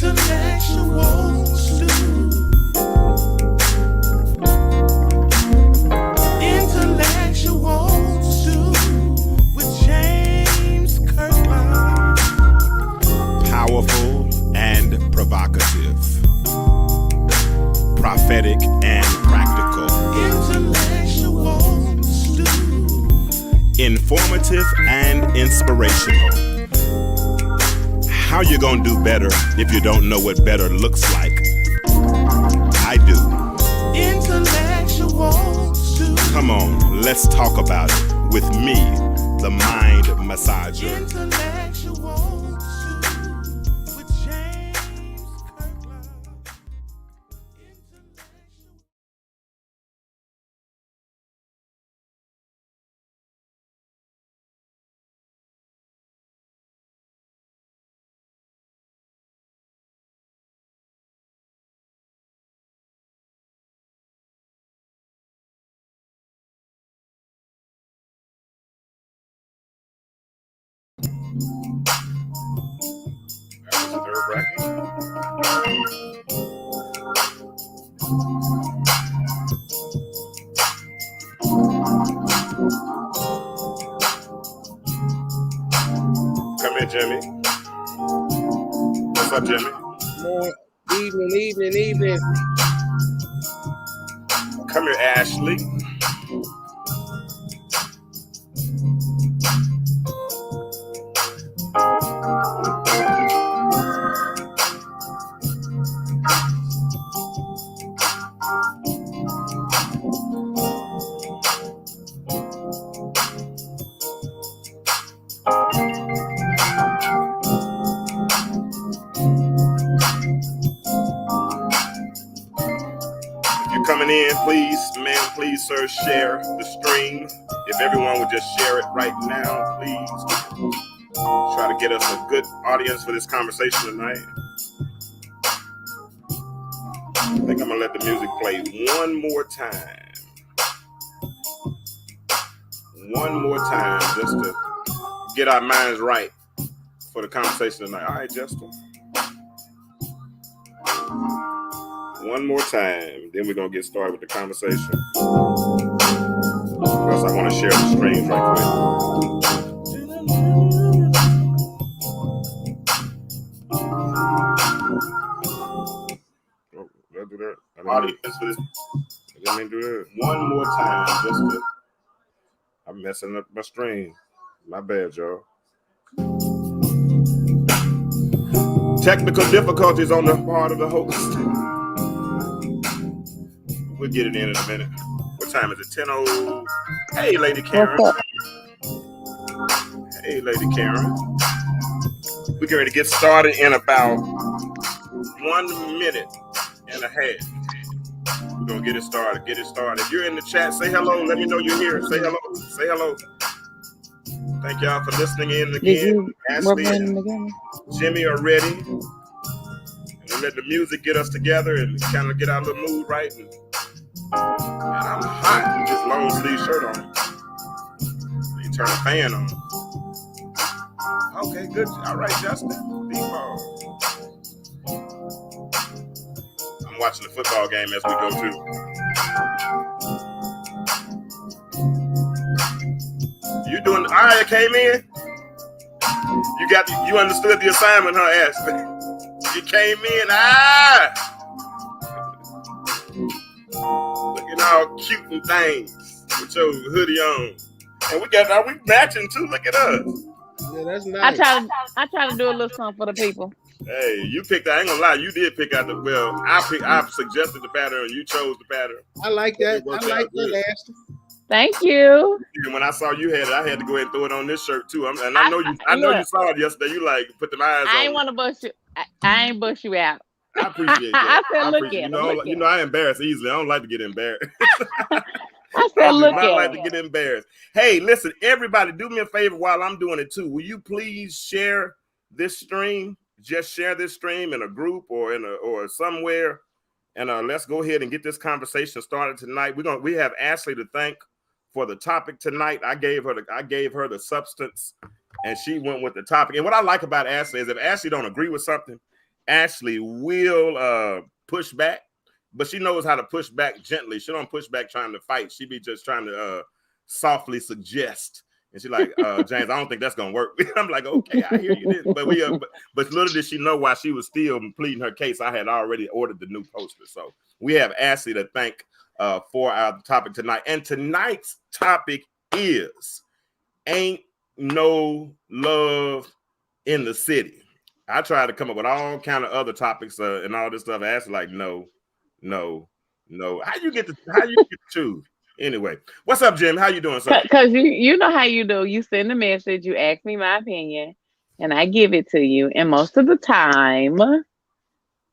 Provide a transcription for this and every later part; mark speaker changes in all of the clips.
Speaker 1: with James Kirklin. Powerful and provocative, prophetic and practical, informative and inspirational. How you gonna do better if you don't know what better looks like? I do. Intellectuals. Come on, let's talk about it with me, the mind massager. With James Kirklin. Come here, Jimmy. What's up, Jimmy?
Speaker 2: Evening.
Speaker 1: Come here, Ashley. Coming in, please, sir, share the stream. If everyone would just share it right now, please. Try to get us a good audience for this conversation tonight. I think I'm gonna let the music play one more time. One more time, just to get our minds right for the conversation tonight. All right, Justin. One more time, then we're gonna get started with the conversation. Because I want to share the streams right quick. Oh, did I do that? Audience for this. I didn't do that. One more time, just to. I'm messing up my stream. My bad, y'all. Technical difficulties on the part of the host. We'll get it in a minute. What time is it? 10:00. Hey, Lady Karen. Hey, Lady Karen. We're going to get started in about 1 minute and a half. We're going to get it started. If you're in the chat, say hello. Let me know you're here. Say hello. Thank y'all for listening in again. Ashley and Jimmy are ready. And we'll let the music get us together and kind of get our little mood right. And I'm hot with this long sleeve shirt on. You turn the fan on. Okay, good. All right, Justin. Big ball. I'm watching the football game as we go too. You doing? All right, I came in. You understood the assignment, huh, Ashley? You came in. Looking all cute and things with your hoodie on. And we matching too. Look at us.
Speaker 2: Yeah, that's nice.
Speaker 3: I try to do a little something for the people.
Speaker 1: Hey, you picked. I ain't gonna lie. You did pick out the. Well, I suggested the pattern. You chose the pattern.
Speaker 2: I like that. I like that, Ashley.
Speaker 3: Thank you.
Speaker 1: And when I saw you had it, I had to go ahead and throw it on this shirt too. I know you saw it yesterday. You like put them eyes on.
Speaker 3: I ain't want to bust you. I ain't bust you out.
Speaker 1: I appreciate that.
Speaker 3: I said, look at him.
Speaker 1: You know, I embarrass easily. I don't like to get embarrassed.
Speaker 3: I said, look at him.
Speaker 1: I like to get embarrassed. Hey, listen, everybody, do me a favor while I'm doing it too. Will you please share this stream? Just share this stream in a group or somewhere, and let's go ahead and get this conversation started tonight. We have Ashley to thank for the topic tonight. I gave her the substance, and she went with the topic. And what I like about Ashley is if Ashley don't agree with something, Ashley will push back, but she knows how to push back gently. She don't push back trying to fight. She be just trying to softly suggest. And she's like, James, I don't think that's gonna work. I'm like, okay, I hear you. Then. But but little did she know while she was still pleading her case, I had already ordered the new poster. So we have Ashley to thank for our topic tonight. And tonight's topic is Ain't No Love in the City. I tried to come up with all kind of other topics and all this stuff. Ashley like, no. How you get to choose? Anyway, what's up, Jim? How you doing, sir?
Speaker 3: Because you know how you do. You send a message, you ask me my opinion, and I give it to you. And most of the time,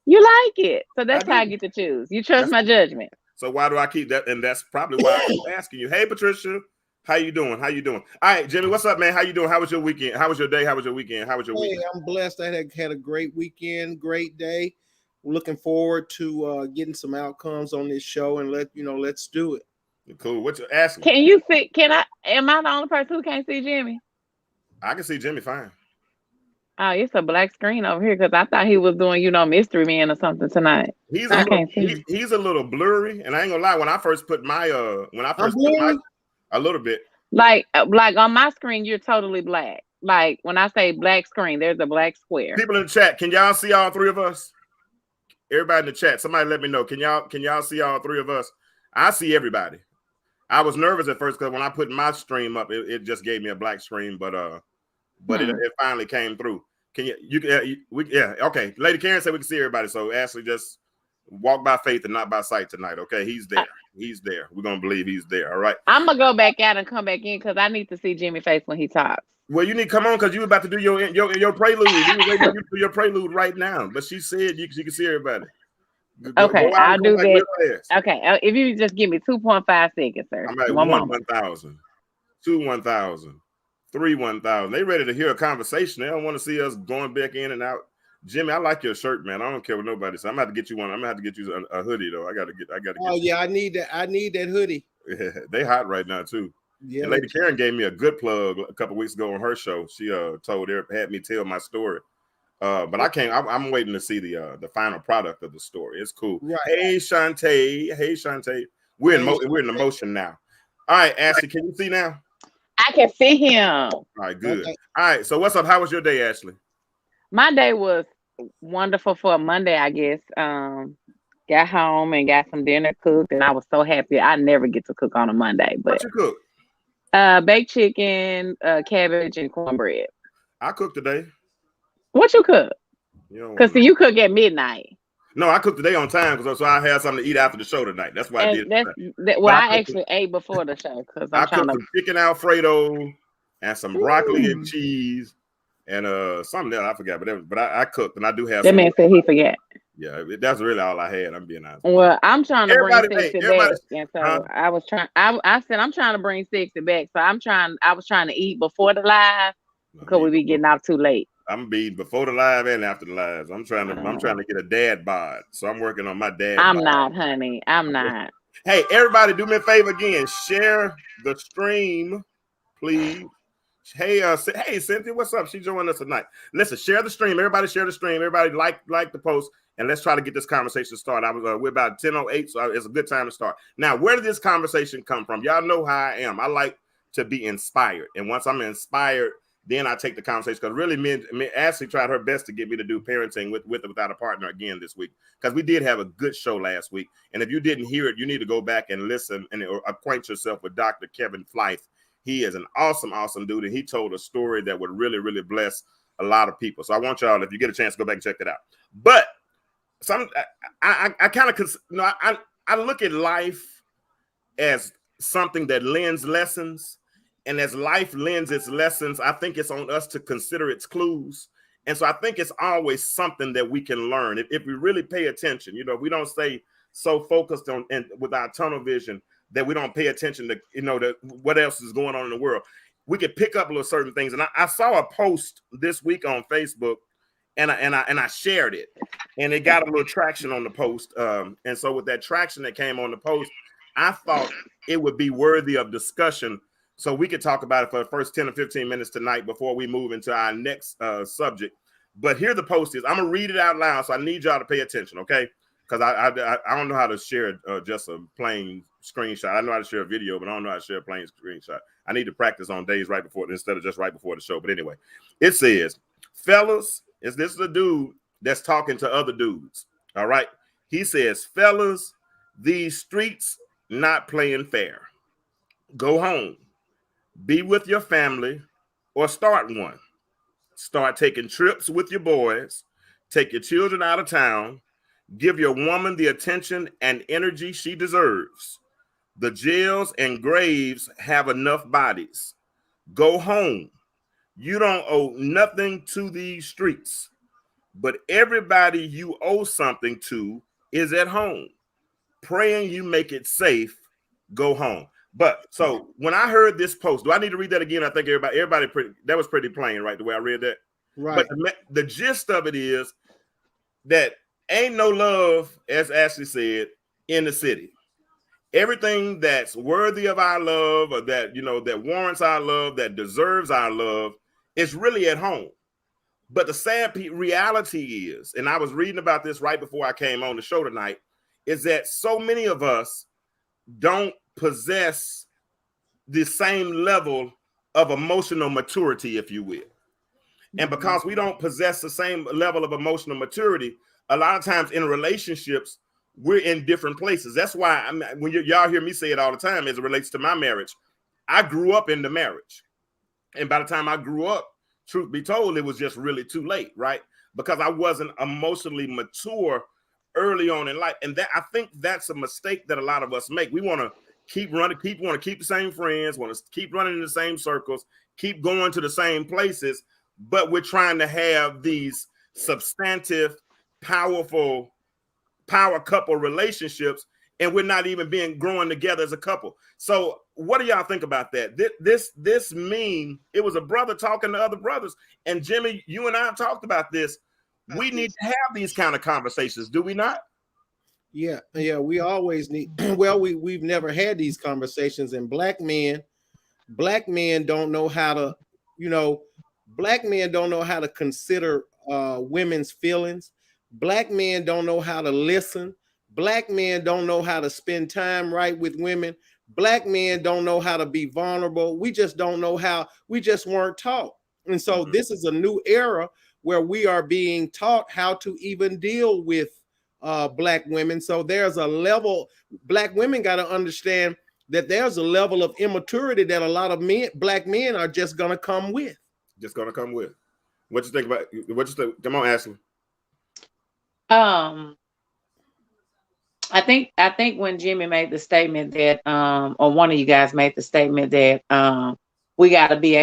Speaker 3: you like it. So that's how I get to choose. You trust my judgment.
Speaker 1: So why do I keep that? And that's probably why I'm asking you. Hey, Patricia, how you doing? How you doing? All right, Jimmy, what's up, man? How you doing? How was your weekend? How was your day? How was your weekend? How was your weekend?
Speaker 2: I'm blessed. I had a great weekend, great day. We're looking forward to getting some outcomes on this show, and let's do it.
Speaker 1: Cool. What you asking?
Speaker 3: Can you see? Am I the only person who can't see Jimmy?
Speaker 1: I can see Jimmy fine.
Speaker 3: Oh, it's a black screen over here because I thought he was doing, Mystery Man or something tonight.
Speaker 1: He's a little blurry, and I ain't gonna lie. When I first put my a little bit.
Speaker 3: Like on my screen, you're totally black. Like when I say black screen, there's a black square.
Speaker 1: People in the chat, can y'all see all three of us? Everybody in the chat, somebody let me know. Can y'all see all three of us? I see everybody. I was nervous at first because when I put my stream up, it just gave me a black screen, but it finally came through. Can okay. Lady Karen said we can see everybody, so Ashley just walk by faith and not by sight tonight. Okay, he's there. He's there. We're gonna believe he's there. All right.
Speaker 3: I'm gonna go back out and come back in because I need to see Jimmy's face when he talks.
Speaker 1: Well, you need to come on because you were about to do your prelude. You were waiting to do your prelude right now, but she said you can see everybody.
Speaker 3: Okay, I'll do that. Okay, if you just give me 2.5 seconds, sir.
Speaker 1: I'm at 1,000, 2 1,000, 3 1,000. They ready to hear a conversation. They don't want to see us going back in and out. Jimmy, I like your shirt, man. I don't care what nobody says. I'm gonna have to get you one. I'm gonna have to get you a hoodie though. I gotta get.
Speaker 2: Oh yeah, I need that. I need that hoodie.
Speaker 1: Yeah, they hot right now too.
Speaker 2: Yeah.
Speaker 1: And Lady Karen gave me a good plug a couple weeks ago on her show. She had me tell my story. But I can't. I'm waiting to see the final product of the story. It's cool.
Speaker 2: Right.
Speaker 1: Hey Shantae. We're in emotion now. All right, Ashley, can you see now?
Speaker 3: I can see him.
Speaker 1: All right, good. Okay. All right. So what's up? How was your day, Ashley?
Speaker 3: My day was wonderful for a Monday, I guess. Got home and got some dinner cooked, and I was so happy. I never get to cook on a Monday, but
Speaker 1: what you cook?
Speaker 3: Baked chicken, cabbage, and cornbread.
Speaker 1: I cooked today.
Speaker 3: What you cook? Because you cook at midnight.
Speaker 1: No, I cooked today on time so I had something to eat after the show tonight. That's why I did.
Speaker 3: I actually ate before the show because I cooked some
Speaker 1: chicken Alfredo and some broccoli and cheese and something else I forgot, but I cooked and I do have.
Speaker 3: That man said he forgot.
Speaker 1: Yeah, that's really all I had. I'm being honest.
Speaker 3: Well, I'm trying to bring sexy back, and so I was trying. I said I'm trying to bring sexy back, so I was trying to eat before the live because we be getting out too late.
Speaker 1: I'm be before the live and after the lives. I'm trying to get a dad bod, so I'm working on my dad.
Speaker 3: I'm not, honey. I'm not.
Speaker 1: Hey, everybody, do me a favor again. Share the stream, please. Hey, Cynthia, what's up? She joined us tonight. Listen, share the stream. Everybody, share the stream. Everybody, like the post, and let's try to get this conversation started. We're about 10:08, so it's a good time to start. Now, where did this conversation come from? Y'all know how I am. I like to be inspired, and once I'm inspired, then I take the conversation because really, Ashley tried her best to get me to do parenting with or without a partner again this week because we did have a good show last week. And if you didn't hear it, you need to go back and listen and acquaint yourself with Dr. Kevin Flythe. He is an awesome, awesome dude, and he told a story that would really, really bless a lot of people. So I want y'all, if you get a chance, go back and check that out. But I kind of, I look at life as something that lends lessons. And as life lends its lessons, I think it's on us to consider its clues. And so I think it's always something that we can learn. If we really pay attention, if we don't stay so focused on and with our tunnel vision that we don't pay attention to, to what else is going on in the world, we could pick up little certain things. And I saw a post this week on Facebook and I shared it and it got a little traction on the post. And so with that traction that came on the post, I thought it would be worthy of discussion. So we could talk about it for the first 10 or 15 minutes tonight before we move into our next subject. But here the post is. I'm gonna read it out loud, so I need y'all to pay attention, okay? Because I don't know how to share just a plain screenshot. I know how to share a video, but I don't know how to share a plain screenshot. I need to practice on days right before instead of just right before the show. But anyway, it says, fellas, this is a dude that's talking to other dudes. All right. He says, fellas, these streets not playing fair. Go home. Be with your family or start one. Start taking trips with your boys. Take your children out of town. Give your woman the attention and energy she deserves. The jails and graves have enough bodies. Go home. You don't owe nothing to these streets, but everybody you owe something to is at home. Praying you make it safe. Go home. But so when I heard this post, do I need to read that again? I think everybody that was pretty plain, right? The way I read that.
Speaker 2: Right.
Speaker 1: But the gist of it is that ain't no love, as Ashley said, in the city. Everything that's worthy of our love, or that that warrants our love, that deserves our love, is really at home. But the sad reality is, and I was reading about this right before I came on the show tonight, is that so many of us don't possess the same level of emotional maturity, if you will. And because we don't possess the same level of emotional maturity, a lot of times in relationships, we're in different places. That's why when y'all hear me say it all the time as it relates to my marriage, I grew up in the marriage. And by the time I grew up, truth be told, it was just really too late, right? Because I wasn't emotionally mature early on in life. And that, I think that's a mistake that a lot of us make. We want to keep running. People want to keep the same friends, want to keep running in the same circles, keep going to the same places. But we're trying to have these substantive, powerful power couple relationships, and we're not even growing together as a couple. So what do y'all think about that? This meme, it was a brother talking to other brothers. And Jimmy, you and I have talked about this. We need to have these kind of conversations, do we not?
Speaker 2: Yeah, we always need. Well, we've never had these conversations, and black men don't know how to, black men don't know how to consider women's feelings. Black men don't know how to listen. Black men don't know how to spend time right with women. Black men don't know how to be vulnerable. We just don't know how. We just weren't taught. And so this is a new era where we are being taught how to even deal with black women. So there's a level, black women got to understand that there's a level of immaturity that a lot of black men are just going to come with.
Speaker 1: Just going to come with. What you think about, come on, Ashley.
Speaker 3: I think when Jimmy made the statement that, or one of you guys made the statement that we got to be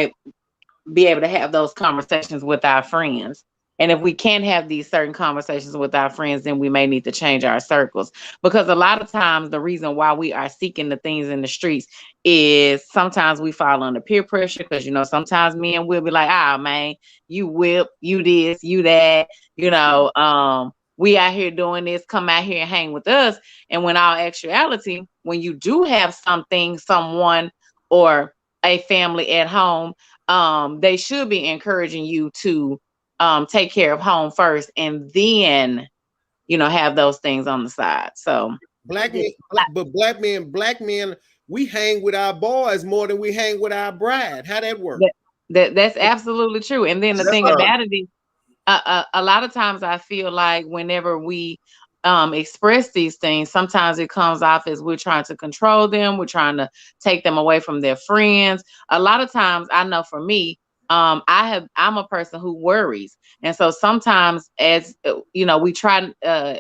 Speaker 3: able to have those conversations with our friends. And if we can't have these certain conversations with our friends, then we may need to change our circles. Because a lot of times the reason why we are seeking the things in the streets is sometimes we fall under peer pressure. Because, sometimes men will be like, man, you whip, you this, you that, we out here doing this, come out here and hang with us. And when all actuality, when you do have something, someone, or a family at home, they should be encouraging you to take care of home first, and then have those things on the side. So
Speaker 2: black men, we hang with our boys more than we hang with our bride. How that work?
Speaker 3: That's absolutely true. And then the thing about it is, a lot of times I feel like whenever we express these things, sometimes it comes off as we're trying to control them, we're trying to take them away from their friends. A lot of times, I know for me, I'm a person who worries. And so sometimes, as we try, I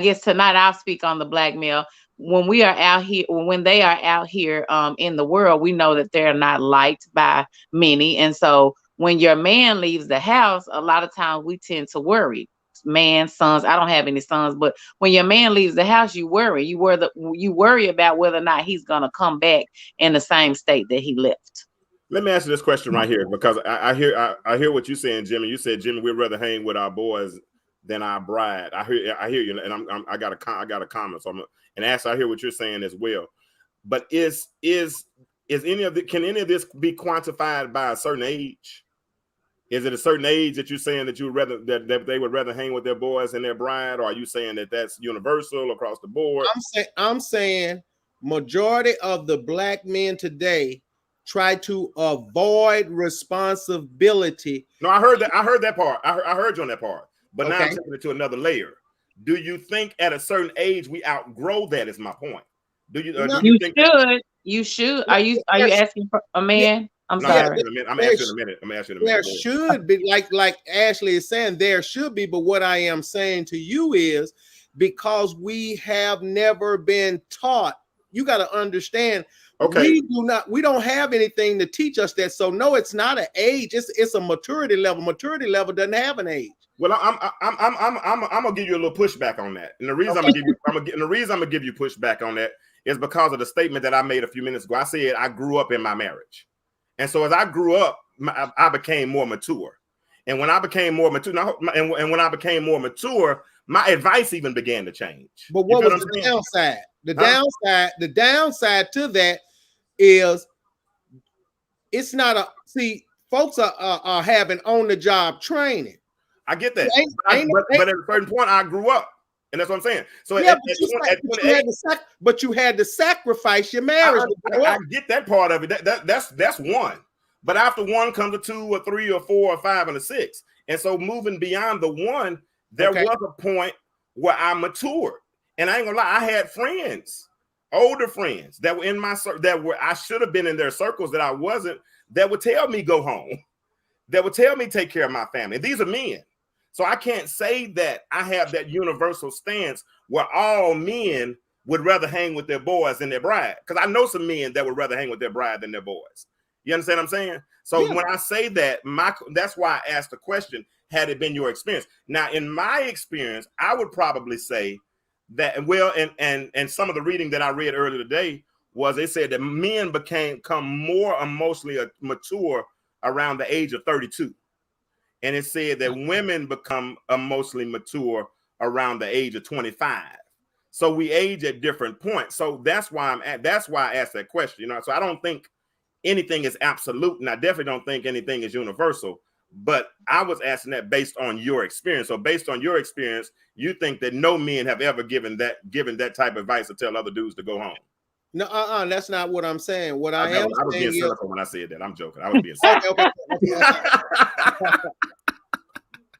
Speaker 3: guess tonight I'll speak on the black male. When we are out here, when they are out here in the world, we know that they're not liked by many. And so when your man leaves the house, a lot of times we tend to worry. Man, sons, I don't have any sons, but when your man leaves the house, you worry. You worry about whether or not he's gonna come back in the same state that he left.
Speaker 1: Let me ask you this question right here, because I hear what you're saying, Jimmy. You said, Jimmy, we'd rather hang with our boys than our bride. I hear you, and I got a comment. So and Ashley, I hear what you're saying as well. But can any of this be quantified by a certain age? Is it a certain age that you're saying that you would rather that they would rather hang with their boys and their bride, or are you saying that that's universal across the board?
Speaker 2: I'm saying majority of the black men today try to avoid responsibility.
Speaker 1: No, I heard that. I heard that part. I heard you on that part. But now I'm
Speaker 2: Okay.
Speaker 1: taking it to another layer. Do you think at a certain age we outgrow that? Is my point. Do you?
Speaker 2: No.
Speaker 1: Do you think that?
Speaker 3: You should. Are you asking for a man? I'm
Speaker 1: No, I'm
Speaker 3: sorry.
Speaker 1: asking in a minute. I'm asking in a minute. I'm asking in a
Speaker 2: There
Speaker 1: minute.
Speaker 2: should be, like Ashley is saying, there should be, but what I am saying to you is because we have never been taught, you got to understand,
Speaker 1: Okay.
Speaker 2: we don't have anything to teach us that. So no, it's not an age, it's a maturity level. Maturity level doesn't have an age.
Speaker 1: Well, I'm gonna give you a little pushback on that, and the reason
Speaker 2: Okay.
Speaker 1: I'm gonna give you pushback on that is because of the statement that I made a few minutes ago. I said I grew up in my marriage, and so as I grew up, I became more mature, and when I became more mature, and when I became more mature, my advice even began to change.
Speaker 2: But what was the downside? The downside to that is it's not a folks are having on the job training.
Speaker 1: I get that, but at a certain point, I grew up, and that's what I'm saying. So
Speaker 2: yeah,
Speaker 1: but
Speaker 2: you had to sacrifice your marriage.
Speaker 1: I get that part of it. That's one. But after one comes a 2 or 3 or 4 or 5 and a 6, and so moving beyond the one, there was a point where I matured, and I ain't gonna lie, I had friends, older friends that were in my I should have been in their circles that I wasn't. That would tell me go home. That would tell me take care of my family. These are men. So I can't say that I have that universal stance where all men would rather hang with their boys than their bride. Because I know some men that would rather hang with their bride than their boys. You understand what I'm saying? So when I say that, that's why I asked the question, had it been your experience? Now, in my experience, I would probably say that, and some of the reading that I read earlier today was they said that men become more emotionally mature around the age of 32. And it said that women become emotionally mature around the age of 25. So we age at different points. So that's why that's why I asked that question. You know, so I don't think anything is absolute, and I definitely don't think anything is universal. But I was asking that based on your experience. So based on your experience, you think that no men have ever given that type of advice to tell other dudes to go home.
Speaker 2: No, that's not what I'm saying. What
Speaker 1: I
Speaker 2: am
Speaker 1: was
Speaker 2: saying
Speaker 1: being cynical when I said that. I'm joking. I was being cynical.
Speaker 2: Okay.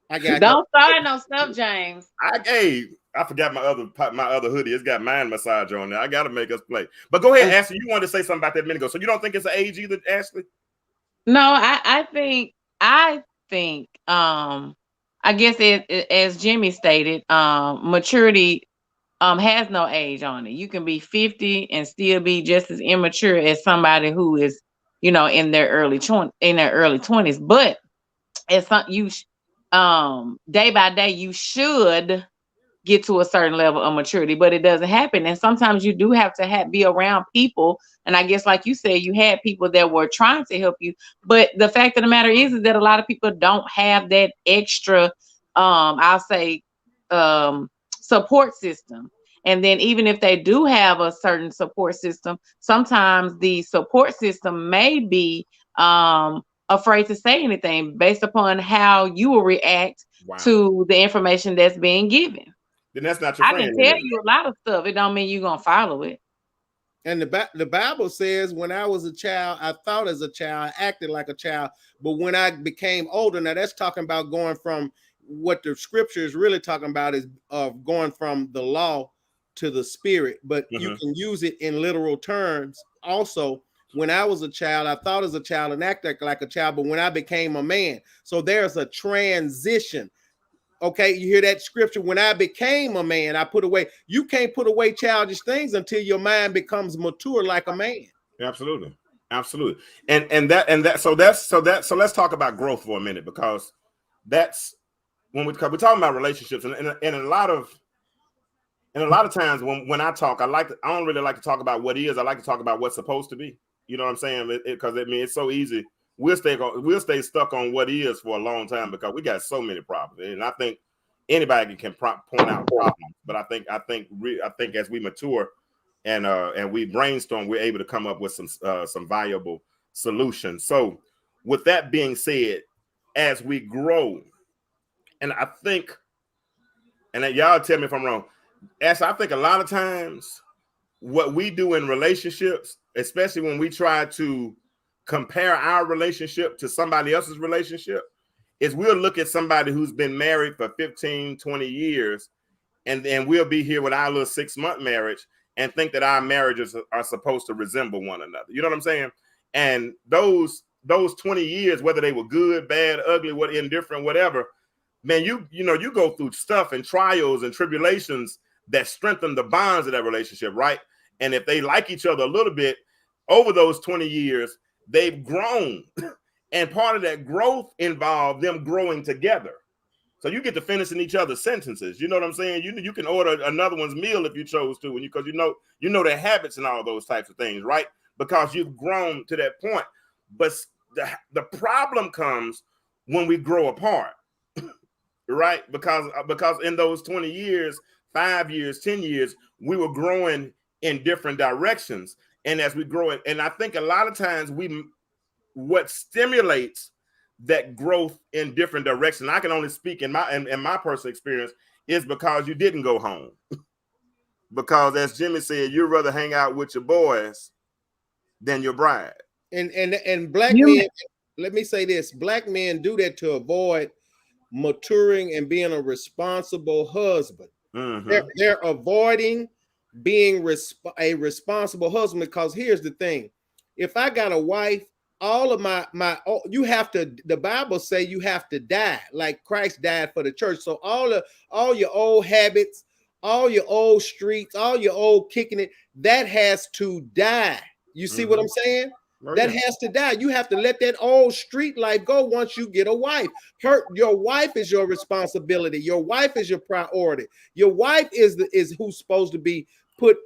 Speaker 2: I got
Speaker 3: Don't start no stuff, James.
Speaker 1: I forgot my other hoodie. It's got mind massage on there. I got to make us play. But go ahead, Ashley. You wanted to say something about that a minute ago. So you don't think it's an age either, Ashley?
Speaker 3: No, I think I guess as Jimmy stated, maturity has no age on it. You can be 50 and still be just as immature as somebody who is, in their early 20s. But it's day by day you should get to a certain level of maturity, but it doesn't happen. And sometimes you do have to be around people. And I guess, like you said, you had people that were trying to help you. But the fact of the matter is that a lot of people don't have that extra, I'll say, support system. And then even if they do have a certain support system, sometimes the support system may be afraid to say anything based upon how you will react to the information that's being given.
Speaker 1: Then that's not your friend.
Speaker 3: I can tell you a lot of stuff. It don't mean you're going to follow it.
Speaker 2: And the Bible says, when I was a child, I thought as a child, I acted like a child. But when I became older, now that's talking about going from what the scripture is really talking about is going from the law to the spirit. But you can use it in literal terms. Also, when I was a child, I thought as a child and acted like a child. But when I became a man, so there's a transition. Okay, you hear that scripture? When I became a man, I put away. You can't put away childish things until your mind becomes mature like a man.
Speaker 1: Absolutely. So let's talk about growth for a minute, because that's when we're talking about relationships, and a lot of times when I talk, I don't really like to talk about what is. I like to talk about what's supposed to be. You know what I'm saying? Because it's so easy. We'll stay stuck on what is for a long time because we got so many problems, and I think anybody can point out problems. But I think as we mature and we brainstorm, we're able to come up with some viable solutions. So, with that being said, as we grow. And I think, and y'all tell me if I'm wrong, as I think a lot of times what we do in relationships, especially when we try to compare our relationship to somebody else's relationship, is we'll look at somebody who's been married for 15, 20 years, and then we'll be here with our little 6-month marriage and think that our marriages are supposed to resemble one another. You know what I'm saying? And those 20 years, whether they were good, bad, ugly, what indifferent, whatever, man, you go through stuff and trials and tribulations that strengthen the bonds of that relationship, right? And if they like each other a little bit over those 20 years, they've grown. And part of that growth involved them growing together. So you get to finishing each other's sentences. You know what I'm saying? You can order another one's meal if you chose to, because you know their habits and all those types of things, right? Because you've grown to that point. But the problem comes when we grow apart, right? Because in those 20 years, 5 years, 10 years, we were growing in different directions. And as we grow it, and I think a lot of times what stimulates that growth in different directions, I can only speak in my personal experience, is because you didn't go home. Because as Jimmy said, you'd rather hang out with your boys than your bride.
Speaker 2: And black men, let me say this, black men do that to avoid maturing and being a responsible husband. Mm-hmm. They're avoiding being a responsible husband, because here's the thing. If I got a wife, all of you have to, the Bible say you have to die like Christ died for the church. So all your old habits, all your old streets, all your old kicking it, that has to die. You see what I'm saying? That has to die. You have to let that old street life go once you get a wife. Your wife is your responsibility. Your wife is your priority. Your wife is who's supposed to be put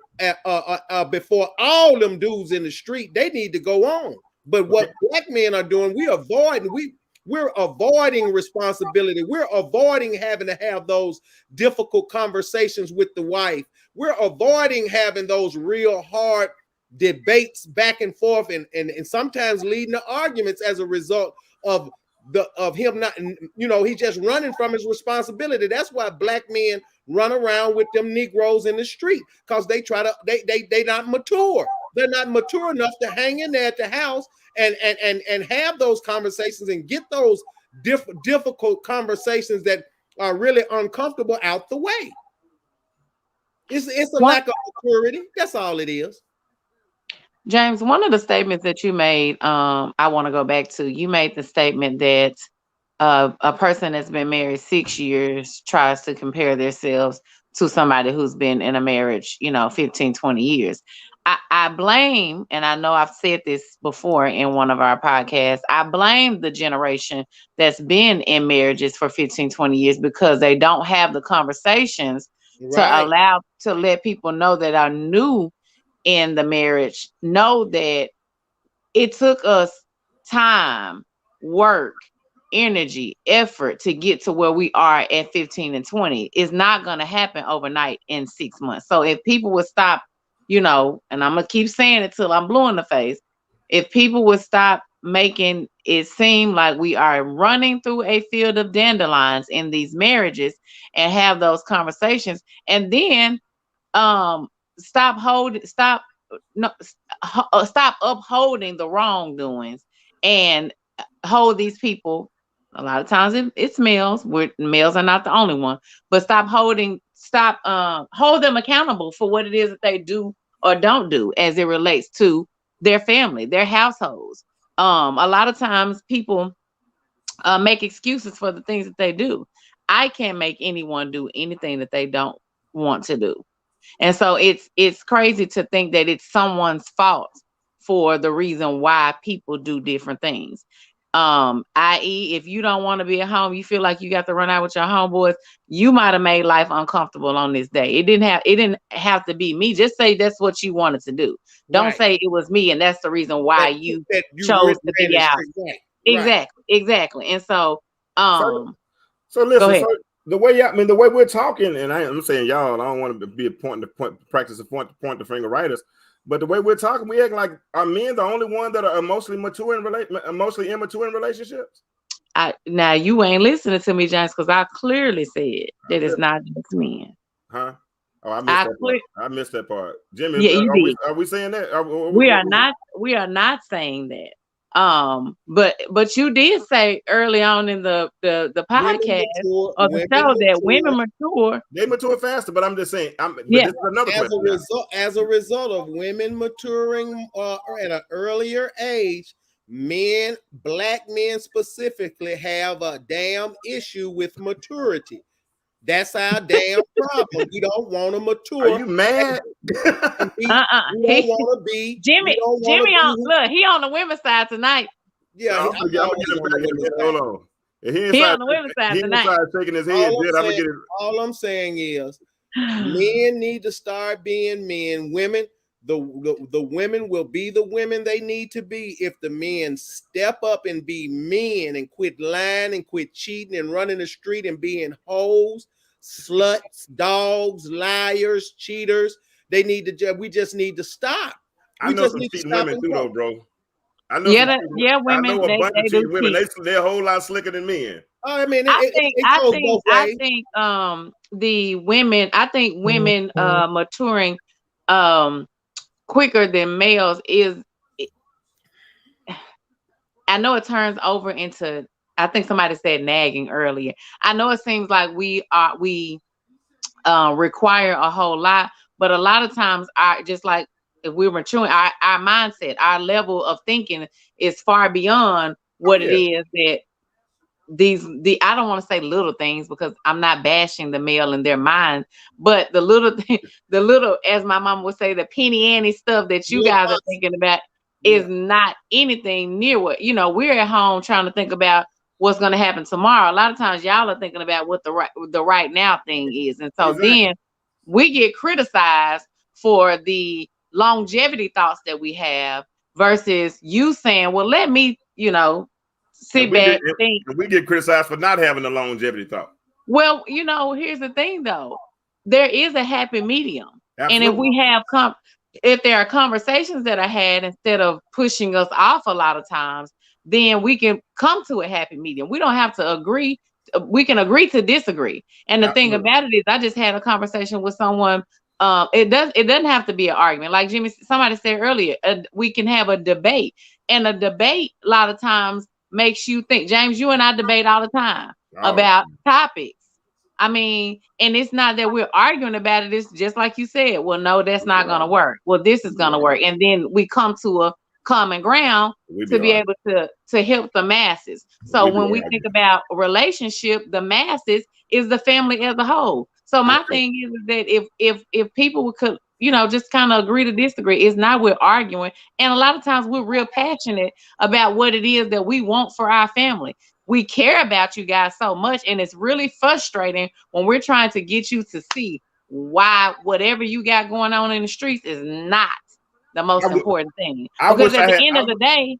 Speaker 2: before all them dudes in the street. They need to go on. But what black men are doing, we're avoiding responsibility. We're avoiding having to have those difficult conversations with the wife. We're avoiding having those real hard debates back and forth, and sometimes leading to arguments as a result of him not, he's just running from his responsibility. That's why black men run around with them Negroes in the street, because they not mature. They're not mature enough to hang in there at the house and have those conversations and get those difficult conversations that are really uncomfortable out the way. It's a lack of maturity. That's all it is.
Speaker 3: James, one of the statements that you made, I want to go back to. You made the statement that a person that's been married 6 years tries to compare themselves to somebody who's been in a marriage, 15, 20 years. I blame, and I know I've said this before in one of our podcasts, I blame the generation that's been in marriages for 15, 20 years, because they don't have the conversations to let people know that are new in the marriage, know that it took us time, work, energy, effort to get to where we are at 15 and 20. It's not going to happen overnight in 6 months. So if people would stop, and I'm going to keep saying it till I'm blue in the face, if people would stop making it seem like we are running through a field of dandelions in these marriages and have those conversations, and then stop upholding the wrongdoings and hold these people. A lot of times it's males. Males are not the only one, but hold them accountable for what it is that they do or don't do as it relates to their family, their households. A lot of times people make excuses for the things that they do. I can't make anyone do anything that they don't want to do. And so it's crazy to think that it's someone's fault for the reason why people do different things. I.e., if you don't want to be at home, you feel like you got to run out with your homeboys, you might have made life uncomfortable on this day. It didn't have to be me. Just say that's what you wanted to do. Don't say it was me and that's the reason why you chose to be out. Exactly. And so
Speaker 1: so listen, the way we're talking, and I'm saying y'all, I don't want to be a point the finger writers, but the way we're talking, we act like, are men the only one that are emotionally immature in relationships?
Speaker 3: Now you ain't listening to me, James, because I clearly said that it's not just men.
Speaker 1: Huh? Oh, I missed that part. I missed that part. Jimmy,
Speaker 3: Yeah, you did.
Speaker 1: Are we saying that?
Speaker 3: We are not. We are not saying that. But you did say early on in the podcast or the show that women mature.
Speaker 1: They mature faster, but I'm just saying. But this is another question.
Speaker 2: As a result of women maturing at an earlier age, black men specifically, have a damn issue with maturity. That's our damn problem. We don't want to mature.
Speaker 1: Are you mad?
Speaker 2: We don't want to be.
Speaker 3: Jimmy look, he on the women's side tonight.
Speaker 2: Yeah,
Speaker 1: I'm gonna get him back. Hold on.
Speaker 3: He on the women's side tonight.
Speaker 1: Shaking his head.
Speaker 2: All I'm saying is, men need to start being men. Women, the women will be the women they need to be if the men step up and be men and quit lying and quit cheating and running the street and being hoes, sluts, dogs, liars, cheaters. We just need to stop.
Speaker 1: I know some cheating women too, though, bro. I know
Speaker 3: women.
Speaker 1: I know a bunch of cheating women. They're a whole lot slicker than men.
Speaker 2: I mean,
Speaker 3: I think women maturing quicker than males is. I know it turns over into. I think somebody said nagging earlier. I know it seems like we require a whole lot, but a lot of times, just like if we're maturing, our mindset, our level of thinking is far beyond what it is that I don't want to say little things because I'm not bashing the male in their mind, but the little, as my mom would say, the penny ante stuff that you guys are thinking about is not anything near what, we're at home trying to think about what's going to happen tomorrow. A lot of times y'all are thinking about what the right now thing is. And so then we get criticized for the longevity thoughts that we have versus you saying, well, let me, sit back and think.
Speaker 1: We get criticized for not having a longevity thought.
Speaker 3: Well, here's the thing though. There is a happy medium. Absolutely. And if there are conversations that are had instead of pushing us off a lot of times, then we can come to a happy medium. We don't have to agree. We can agree to disagree. And the thing about it is, I just had a conversation with someone. It doesn't have to be an argument. Like somebody said earlier, we can have a debate. And a debate a lot of times makes you think. James, you and I debate all the time about topics. I mean, and it's not that we're arguing about it. It's just like you said, well, no, that's not going to work. Well, this is going to work. And then we come to a common ground to be able to help the masses. So when we think about a relationship, the masses is the family as a whole. So my thing is that if people could, just kind of agree to disagree, it's not we're arguing. And a lot of times we're real passionate about what it is that we want for our family. We care about you guys so much. And it's really frustrating when we're trying to get you to see why whatever you got going on in the streets is not the most important thing. Because at the end of the day,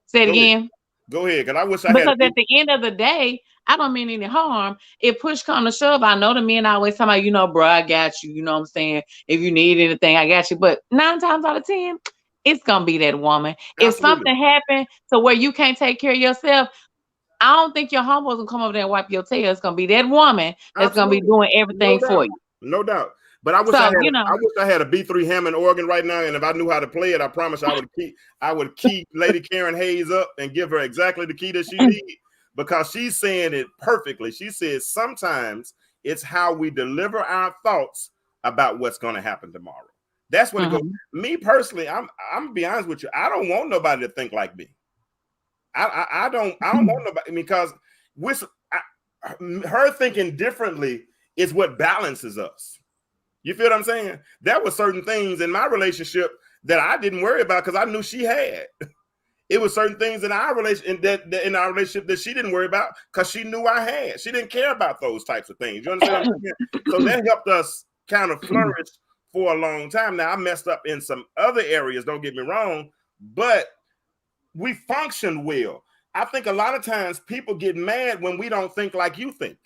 Speaker 3: say it again.
Speaker 1: Go ahead, because I wish I
Speaker 3: had. Because at the end of the day, I don't mean any harm. If push come to shove, I know the men always talk about, bro, I got you. You know what I'm saying? If you need anything, I got you. But 9 times out of 10, it's gonna be that woman. Absolutely. If something happened to where you can't take care of yourself, I don't think your homeboy's gonna come over there and wipe your tail. It's gonna be that woman that's gonna be doing everything for you.
Speaker 1: No doubt. But I wish I had a B3 Hammond organ right now, and if I knew how to play it, I promise I would keep Lady Karen Hayes up and give her exactly the key that she needs, because she's saying it perfectly. She says sometimes it's how we deliver our thoughts about what's going to happen tomorrow. That's what it goes. Me personally, I'm gonna be honest with you. I don't want nobody to think like me. I don't want nobody, because her thinking differently is what balances us. You feel what I'm saying? There were certain things in my relationship that I didn't worry about because I knew she had. It was certain things in our relationship that she didn't worry about because she knew I had. She didn't care about those types of things. You understand what I'm saying? So that helped us kind of flourish for a long time. Now, I messed up in some other areas, don't get me wrong, but we function well. I think a lot of times people get mad when we don't think like you think,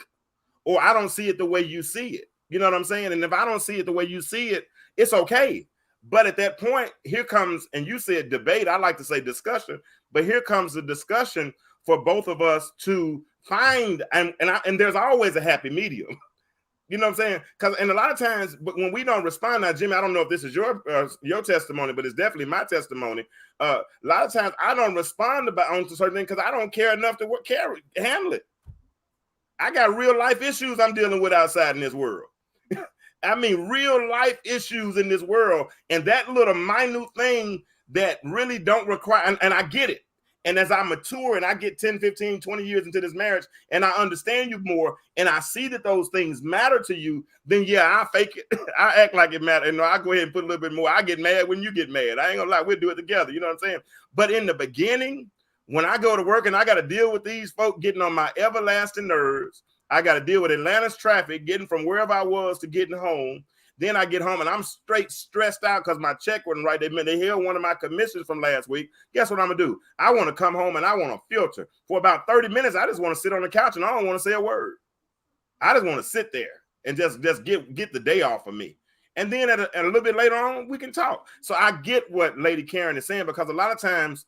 Speaker 1: or I don't see it the way you see it. You know what I'm saying? And if I don't see it the way you see it, it's okay. But at that point, here comes, and you said debate, I like to say discussion, but here comes the discussion for both of us to find, and there's always a happy medium. You know what I'm saying? Because and a lot of times, but when we don't respond, now Jimmy, I don't know if this is your testimony, but it's definitely my testimony. A lot of times I don't respond on certain things because I don't care enough to handle it. I got real life issues I'm dealing with outside in this world. I mean, real life issues in this world, and that little minute thing that really don't require, and I get it. And as I mature and I get 10, 15, 20 years into this marriage and I understand you more and I see that those things matter to you, then yeah, I fake it. I act like it matters. And I go ahead and put a little bit more. I get mad when you get mad. I ain't gonna lie, we'll do it together. You know what I'm saying? But in the beginning, when I go to work and I got to deal with these folk getting on my everlasting nerves, I got to deal with Atlanta's traffic, getting from wherever I was to getting home. Then I get home and I'm straight stressed out because my check wasn't right. They held one of my commissions from last week. Guess what I'm going to do? I want to come home and I want to filter. For about 30 minutes, I just want to sit on the couch and I don't want to say a word. I just want to sit there and just get the day off of me. And then at a little bit later on, we can talk. So I get what Lady Karen is saying, because a lot of times,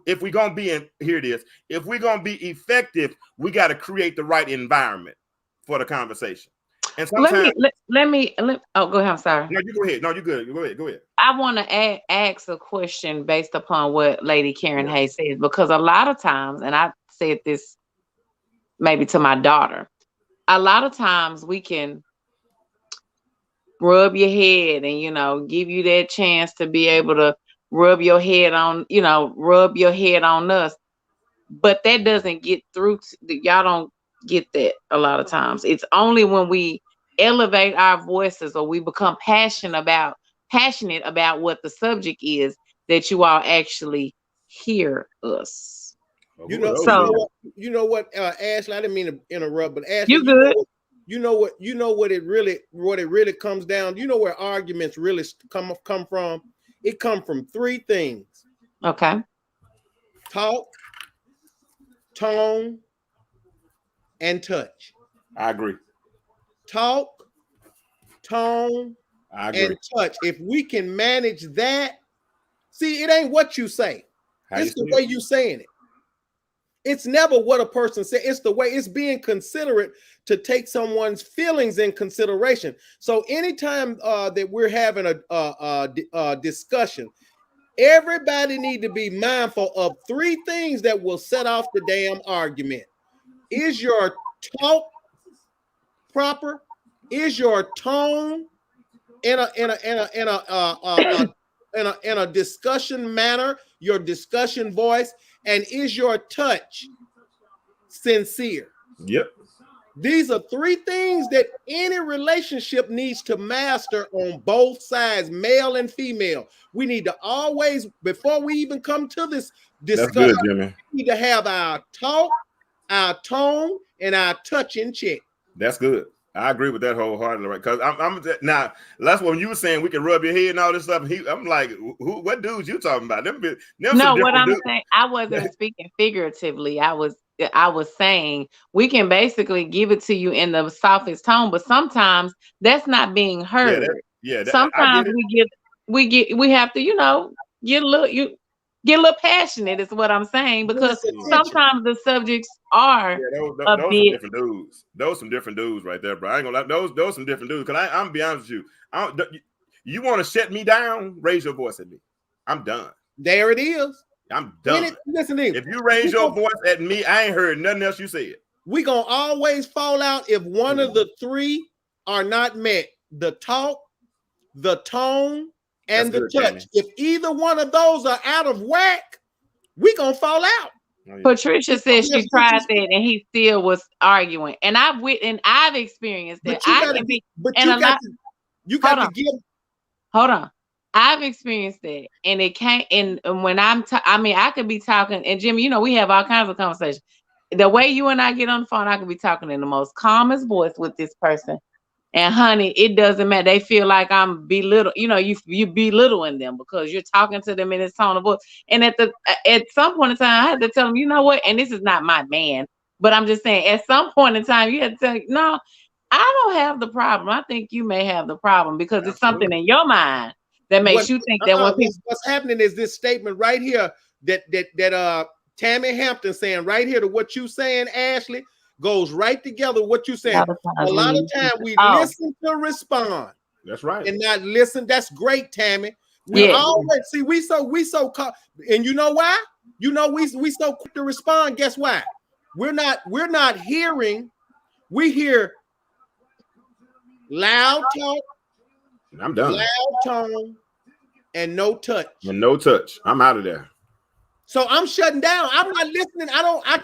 Speaker 1: if we're going to be if we're going to be effective, we got to create the right environment for the conversation. And sometimes,
Speaker 3: let me. Oh, go ahead. I'm sorry.
Speaker 1: No, you go ahead. No, you're good. Go ahead.
Speaker 3: I want to ask a question based upon what Lady Karen Hayes says, because a lot of times, and I said this maybe to my daughter, a lot of times we can rub your head and, give you that chance to be able to rub your head on us. But that doesn't get through. Y'all don't get that a lot of times. It's only when we elevate our voices or we become passionate about what the subject is that you all actually hear us.
Speaker 2: You know what, Ashley, I didn't mean to interrupt, but Ashley,
Speaker 3: you good.
Speaker 2: You know what it really comes down. You know where arguments really come from? It comes from three things.
Speaker 3: Okay.
Speaker 2: Talk, tone, and touch.
Speaker 1: I agree.
Speaker 2: Talk, tone, and touch. If we can manage that, see, it ain't what you say. It's the way you saying it. It's never what a person said. It's the way it's being considerate to take someone's feelings in consideration. So anytime that we're having a discussion, everybody need to be mindful of three things that will set off the damn argument. Is your talk proper? Is your tone in a discussion manner, your discussion voice, and is your touch sincere?
Speaker 1: Yep.
Speaker 2: These are three things that any relationship needs to master on both sides, male and female. We need to always, before we even come to this discussion, we need to have our talk, our tone, and our touch in check.
Speaker 1: That's good. I agree with that wholeheartedly, right? Because I'm now. That's when you were saying we can rub your head and all this stuff. I'm like, what dudes you talking about? Them
Speaker 3: what I'm saying, I wasn't speaking figuratively. I was saying we can basically give it to you in the softest tone, but sometimes that's not being heard. Sometimes we have to, get a little passionate is what I'm saying, because sometimes the subjects are
Speaker 1: those some different dudes. Those some different dudes right there, bro. I ain't gonna lie. Those some different dudes. Because I'm be honest with you. You want to shut me down? Raise your voice at me. I'm done.
Speaker 2: There it is.
Speaker 1: I'm done.
Speaker 2: Listen,
Speaker 1: if you raise your voice at me, I ain't heard nothing else you said.
Speaker 2: We gonna always fall out if one of the three are not met: the talk, the tone, and the touch. Jamie. If either one of those are out of whack, we gonna fall out.
Speaker 3: Patricia said she tried that and he still was arguing, and I've experienced that. Hold on. I've experienced that, and it can't. And when I could be talking, and Jimmy, we have all kinds of conversations. The way you and I get on the phone, I could be talking in the most calmest voice with this person. And honey, it doesn't matter. They feel like I'm belittling. You belittling them because you're talking to them in this tone of voice. And at some point in time, I had to tell them, you know what? And this is not my man, but I'm just saying, at some point in time, you had to tell, no, I don't have the problem. I think you may have the problem because it's something in your mind that makes you think that when people.
Speaker 2: What's happening is this statement right here that Tammy Hampton saying right here to what you saying, Ashley, goes right together with what you saying. A lot of times we listen to respond.
Speaker 1: That's right.
Speaker 2: And not listen. That's great, Tammy. We always see we so and you know why? You know we so quick to respond. Guess why? We're not hearing. We hear loud talk.
Speaker 1: I'm done.
Speaker 2: Loud tone and no touch.
Speaker 1: And no touch. I'm out of there.
Speaker 2: So I'm shutting down. I'm not listening. I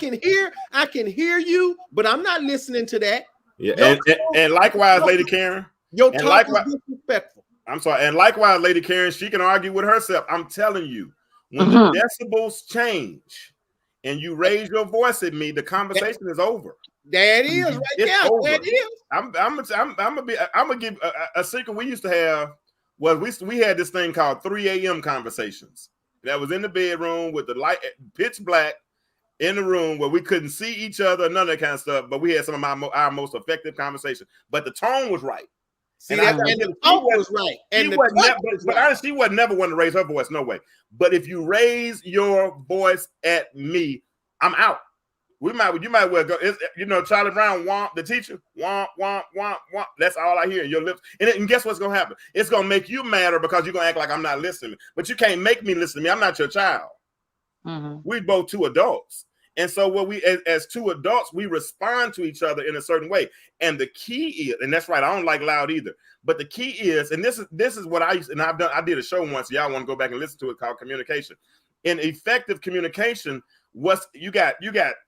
Speaker 2: can hear you, but I'm not listening to that.
Speaker 1: Yeah, and likewise, Lady Karen.
Speaker 2: Your talk is disrespectful.
Speaker 1: I'm sorry. And likewise, Lady Karen, she can argue with herself. I'm telling you, when the decibels change and you raise your voice at me, the conversation is over.
Speaker 2: That is right there. That is.
Speaker 1: I'm gonna give a secret we used to have. Was we had this thing called 3 a.m. conversations that was in the bedroom with the light pitch black in the room where we couldn't see each other, none of that kind of stuff. But we had some of our most effective conversations. But the tone was right.
Speaker 2: See, and the tone was right. And
Speaker 1: she wasn't never one to raise her voice, no way. But if you raise your voice at me, I'm out. You might well go. Charlie Brown, womp, the teacher, womp, womp, womp, womp. That's all I hear in your lips. And guess what's gonna happen? It's gonna make you madder because you're gonna act like I'm not listening. But you can't make me listen to me. I'm not your child. We both two adults. And so what we as two adults, we respond to each other in a certain way. And the key is, and that's right, I don't like loud either. But the key is, and this is what I used, and I did a show once. Y'all want to go back and listen to it, called Communication. In effective communication, you got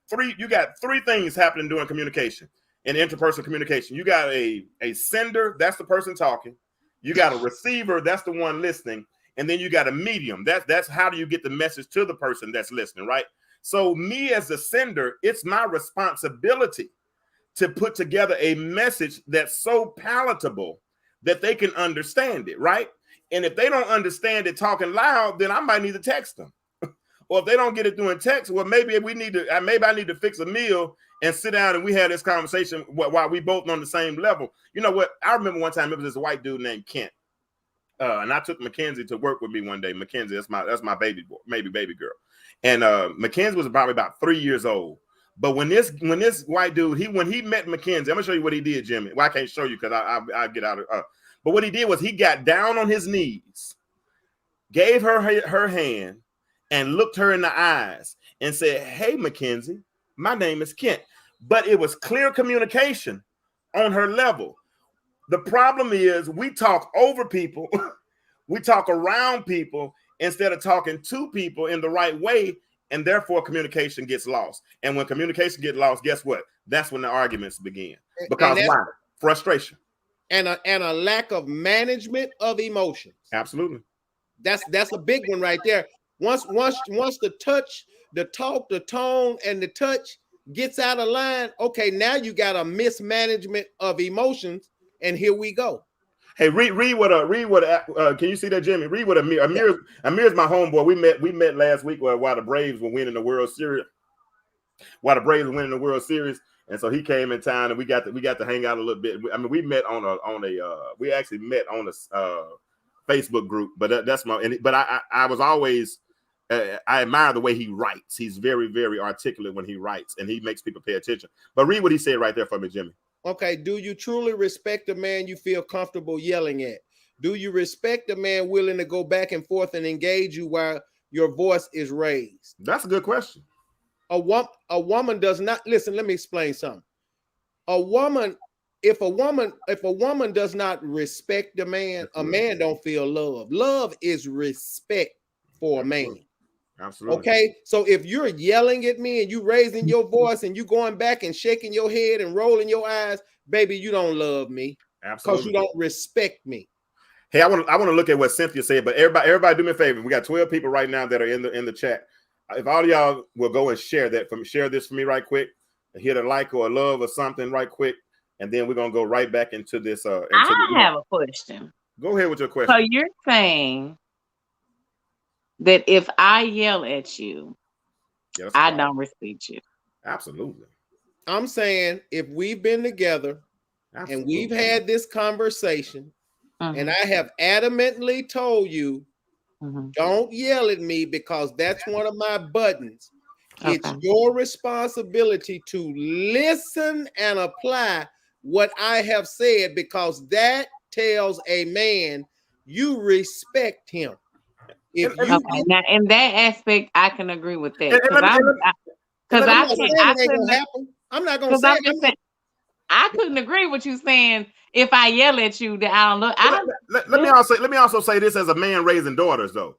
Speaker 1: three things happening during communication. In interpersonal communication, you got a sender, that's the person talking. You got a receiver, that's the one listening, and then you got a medium. That's how do you get the message to the person that's listening, right? So me as a sender, it's my responsibility to put together a message that's so palatable that they can understand it, right? And if they don't understand it talking loud, then I might need to text them. Or if they don't get it doing text, well, maybe I need to fix a meal and sit down and we had this conversation while we both on the same level. You know what? I remember one time it was this white dude named Kent. And I took Mackenzie to work with me one day. Mackenzie, that's my baby boy, maybe baby girl. And Mackenzie was probably about 3 years old. But when this white dude, when he met Mackenzie, I'm gonna show you what he did, Jimmy. Well, I can't show you because I get out of but what he did was he got down on his knees, gave her hand, and looked her in the eyes and said, "Hey, Mackenzie, my name is Kent." But it was clear communication on her level. The problem is we talk over people, we talk around people instead of talking to people in the right way, and therefore communication gets lost. And when communication gets lost, guess what? That's when the arguments begin. Because why? Frustration.
Speaker 2: And a lack of management of emotions.
Speaker 1: Absolutely.
Speaker 2: That's a big one right there. Once the touch, the talk, the tone, and the touch gets out of line, okay, now you got a mismanagement of emotions, and here we go.
Speaker 1: Hey, read what can you see that, Jimmy? Read what Amir's my homeboy. We met last week while the Braves were winning the World Series. And so he came in town and we got to hang out a little bit. I mean, we met we actually met on a Facebook group, but I was always I admire the way he writes. He's very, very articulate when he writes, and he makes people pay attention. But read what he said right there for me, Jimmy.
Speaker 2: Okay, do you truly respect a man you feel comfortable yelling at? Do you respect a man willing to go back and forth and engage you while your voice is raised?
Speaker 1: That's a good question.
Speaker 2: A woman does not listen. Let me explain something. If a woman does not respect a man don't feel love. Love is respect for a man.
Speaker 1: Absolutely.
Speaker 2: Okay, so if you're yelling at me and you raising your voice and you going back and shaking your head and rolling your eyes, baby, you don't love me.
Speaker 1: Absolutely.
Speaker 2: Because you don't respect me.
Speaker 1: Hey, I want to look at what Cynthia said, but everybody do me a favor. We got 12 people right now that are in the chat. If all of y'all will go and share this for me right quick, hit a like or a love or something right quick, and then we're gonna go right back into this.
Speaker 3: I have a question.
Speaker 1: Go ahead with your question.
Speaker 3: So you're saying that if I yell at you, I don't respect you?
Speaker 1: Absolutely.
Speaker 2: I'm saying if we've been together and we've had this conversation, and I have adamantly told you, don't yell at me because that's one of my buttons. It's your responsibility to listen and apply what I have said, because that tells a man you respect him. If you
Speaker 3: now in that aspect, I can agree with that because
Speaker 2: I'm not saying it ain't gonna happen. I'm not gonna say
Speaker 3: I'm just saying I couldn't agree with you saying if I yell at you that I don't look.
Speaker 1: Let me also say this as a man raising daughters though.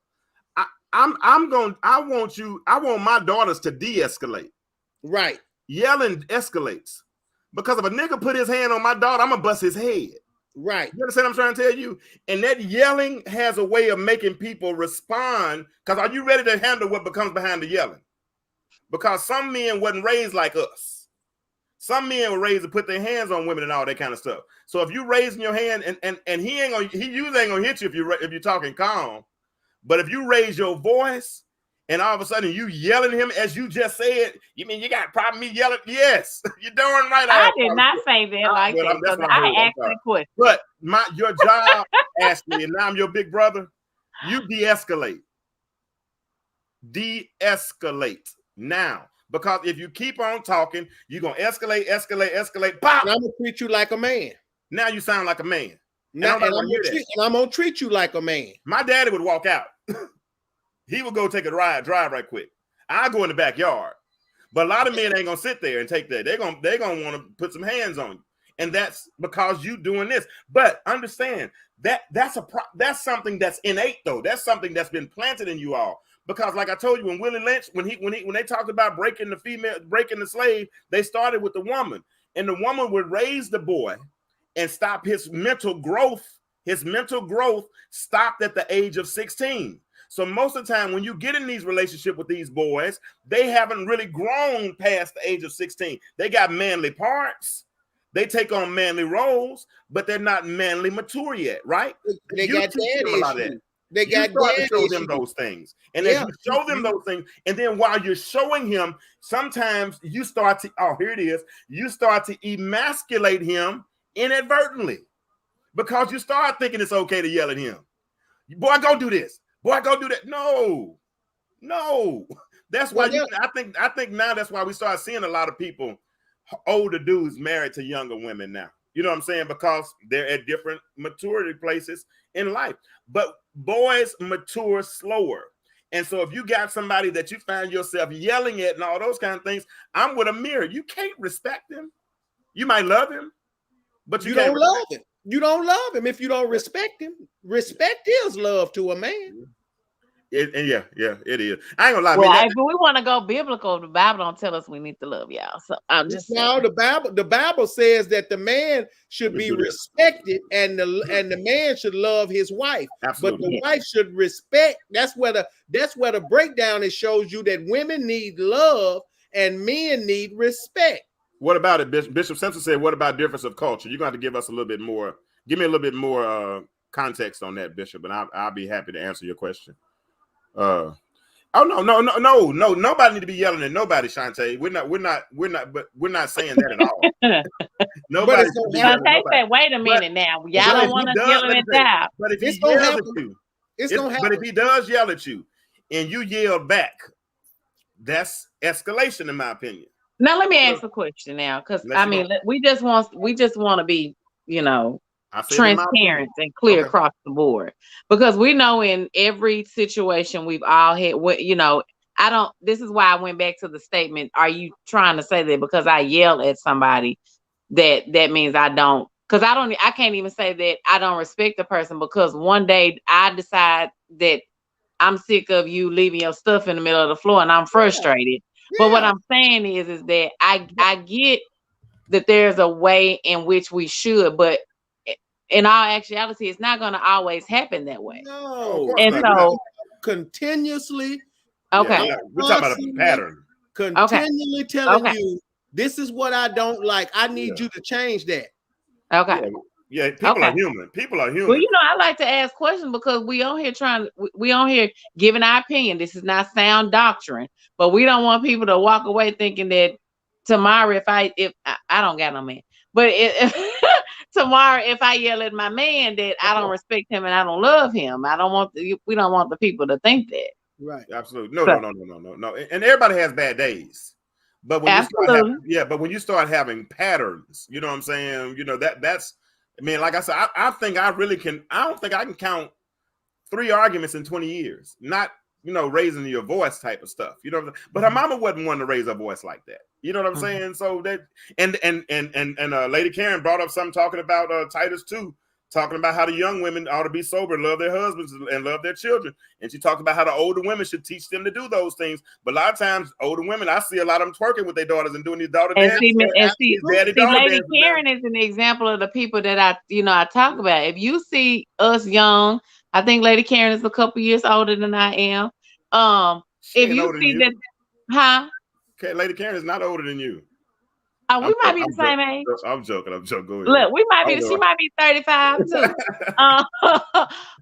Speaker 1: I want my daughters to de-escalate.
Speaker 2: Right.
Speaker 1: Yelling escalates. Because if a nigga put his hand on my daughter, I'm gonna bust his head.
Speaker 2: Right.
Speaker 1: You understand what I'm trying to tell you? And that yelling has a way of making people respond. Because are you ready to handle what becomes behind the yelling? Because some men wasn't raised like us. Some men were raised to put their hands on women and all that kind of stuff. So if you raising your hand and he usually ain't gonna hit you if you're talking calm. But if you raise your voice and all of a sudden you yelling at him as you just said, you mean you got a problem me yelling? Yes, you're darn right.
Speaker 3: I did not say that like that. I asked that question.
Speaker 1: But your job, Ashley, and now I'm your big brother, you de-escalate. De-escalate now. Because if you keep on talking, you're going to escalate, pop!
Speaker 2: And I'm going to treat you like a man.
Speaker 1: Now you sound like a man.
Speaker 2: Now, and I'm going to treat you like a man.
Speaker 1: My daddy would walk out. He would go take a drive right quick. I'll go in the backyard. But a lot of men ain't going to sit there and take that. They're going to want to put some hands on you. And that's because you doing this. But understand, that's something that's innate, though. That's something that's been planted in you all. Because like I told you, when Willie Lynch, when they talked about breaking the slave, they started with the woman. And the woman would raise the boy and stop his mental growth. His mental growth stopped at the age of 16. So most of the time when you get in these relationships with these boys, they haven't really grown past the age of 16. They got manly parts. They take on manly roles, but they're not manly mature yet, right?
Speaker 2: They got daddy issues. They got
Speaker 1: to show them those things. And as you show them those things, and then while you're showing him, sometimes you start to, you start to emasculate him inadvertently. Because you start thinking it's okay to yell at him. Boy, go do this. Boy, go do that. No. That's why I think now that's why we start seeing a lot of people, older dudes married to younger women now. You know what I'm saying? Because they're at different maturity places in life. But boys mature slower. And so if you got somebody that you find yourself yelling at and all those kind of things, I'm with a mirror. You can't respect him. You might love him, but you
Speaker 2: don't love him. You don't love him if you don't respect him. Respect is love to a man.
Speaker 1: It is. I ain't gonna lie.
Speaker 3: Well, if we want to go biblical, the Bible don't tell us we need to love y'all. So I'm just saying.
Speaker 2: The Bible says that the man should be respected and the man should love his wife.
Speaker 1: Absolutely.
Speaker 2: But the wife should respect. That's where the breakdown is, shows you that women need love and men need respect.
Speaker 1: What about it? Bishop Simpson said, what about difference of culture? You're going to have to give us a little bit more. Give me a little bit more context on that, Bishop, and I'll be happy to answer your question. No. Nobody need to be yelling at nobody, Shantae. We're not saying that at all. Nobody.
Speaker 3: Shantae said, wait a minute now. Y'all don't want us yelling at that.
Speaker 1: But if he yells at you, but if he does yell at you and you yell back, that's escalation, in my opinion.
Speaker 3: Now let me ask a question now, because we just want to be, transparent and clear across the board, because we know in every situation we've all had, this is why I went back to the statement. Are you trying to say that because I yell at somebody that means I don't? Because I can't even say that I don't respect the person, because one day I decide that I'm sick of you leaving your stuff in the middle of the floor and I'm frustrated. Yeah. But what I'm saying is that I get that there's a way in which we should, but in all actuality, it's not going to always happen that way.
Speaker 2: No.
Speaker 3: And so
Speaker 2: continuously.
Speaker 3: Okay.
Speaker 1: Yeah, we're talking about a pattern.
Speaker 2: Continually telling you, this is what I don't like. I need you to change that.
Speaker 3: Okay.
Speaker 1: Yeah, people are human. People are human.
Speaker 3: Well, I like to ask questions because we on here giving our opinion. This is not sound doctrine, but we don't want people to walk away thinking that tomorrow, if I don't got no man, but if tomorrow, if I yell at my man that I don't respect him and I don't love him, we don't want the people to think that.
Speaker 2: Right.
Speaker 1: Absolutely. No. And everybody has bad days. But when
Speaker 3: Absolutely.
Speaker 1: but when you start having patterns, you know what I'm saying? You know, that's I mean, like I said, I think I really can. I don't think I can count 3 arguments in 20 years. Not, you know, raising your voice type of stuff. You know what I'm saying? But her mama wasn't one to raise her voice like that. You know what I'm saying? So that and Lady Karen brought up something talking about Titus 2, talking about how the young women ought to be sober, love their husbands, and love their children. And she talked about how the older women should teach them to do those things. But a lot of times, older women, I see a lot of them twerking with their daughters and doing these daughter dances.
Speaker 3: See, Lady Karen is an example of the people that I talk about. If you see us young, I think Lady Karen is a couple years older than I am. If you see that, huh?
Speaker 1: Okay, Lady Karen is not older than you.
Speaker 3: We might be the same age.
Speaker 1: I'm joking. Go ahead.
Speaker 3: Look, she might be 35 too.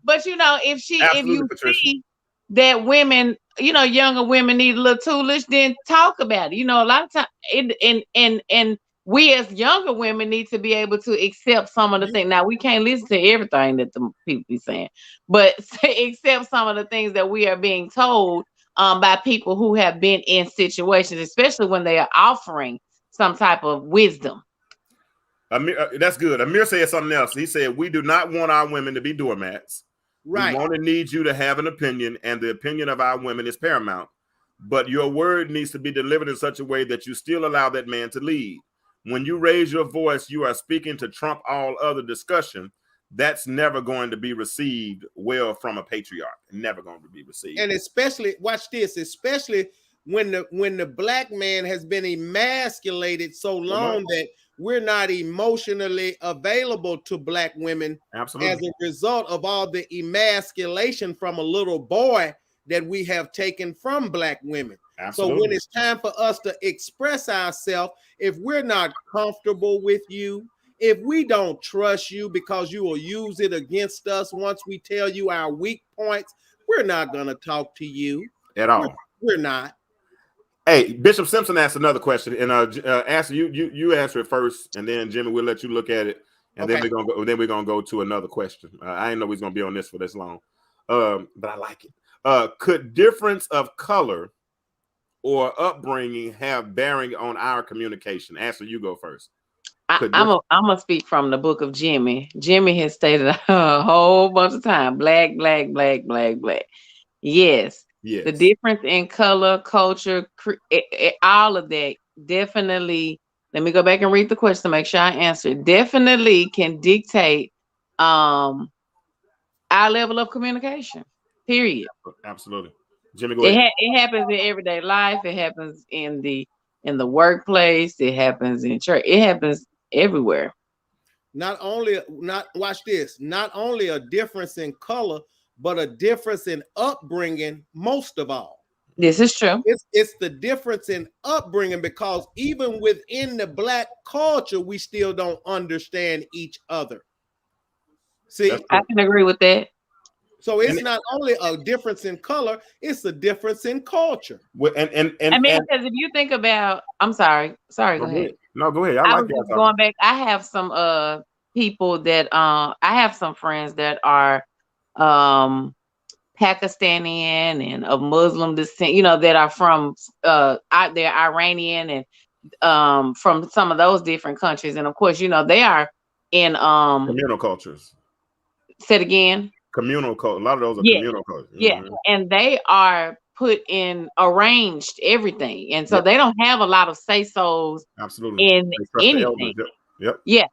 Speaker 3: But you know, if you see that women, you know, younger women need a little tutelage, then talk about it. You know, a lot of times, and we as younger women need to be able to accept some of the things. Now, we can't listen to everything that the people be saying, but accept some of the things that we are being told by people who have been in situations, especially when they are offering some type of wisdom.
Speaker 1: Amir, that's good. Amir said something else. He said, we do not want our women to be doormats. Right. We want and need you to have an opinion, and the opinion of our women is paramount. But your word needs to be delivered in such a way that you still allow that man to lead. When you raise your voice, you are speaking to trump all other discussion. That's never going to be received well from a patriarch. Never going to be received.
Speaker 2: And especially, watch this, especially when the black man has been emasculated so long that we're not emotionally available to black women. Absolutely. As a result of all the emasculation from a little boy that we have taken from black women. Absolutely. So when it's time for us to express ourselves, if we're not comfortable with you, if we don't trust you because you will use it against us once we tell you our weak points, we're not going to talk to you
Speaker 1: at all.
Speaker 2: We're not.
Speaker 1: Hey, Bishop Simpson asked another question, and answer you answer it first, and then Jimmy, we'll let you look at it, and then we're gonna go to another question. I didn't know we was gonna be on this for this long, but I like it. Could difference of color or upbringing have bearing on our communication? Answer, you go first.
Speaker 3: I'm gonna speak from the book of Jimmy. Jimmy has stated a whole bunch of times: black, black, black, black, black. Yes. The difference in color, culture, all of that definitely. Let me go back and read the question to make sure I answer. Definitely can dictate our level of communication. Period.
Speaker 1: Absolutely, Jimmy. Go ahead.
Speaker 3: It happens in everyday life. It happens in the workplace. It happens in church. It happens everywhere.
Speaker 2: Not only a difference in color, but a difference in upbringing, most of all.
Speaker 3: This is true.
Speaker 2: It's the difference in upbringing, because even within the black culture, we still don't understand each other. See,
Speaker 3: I can agree with that.
Speaker 2: So it's not only a difference in color, it's a difference in culture.
Speaker 3: I mean, because if you think about, I'm sorry, go ahead.
Speaker 1: No, go ahead.
Speaker 3: I was just going back. I have some people that I have some friends that are Pakistani and of Muslim descent, you know, that are from out there, Iranian and from some of those different countries. And of course, you know, they are in
Speaker 1: communal cultures.
Speaker 3: Say it again.
Speaker 1: Communal culture. A lot of those are communal cultures.
Speaker 3: Yeah. Mm-hmm. And they are put in arranged everything. And so they don't have a lot of say-sos in anything.
Speaker 1: Yep.
Speaker 3: Yeah.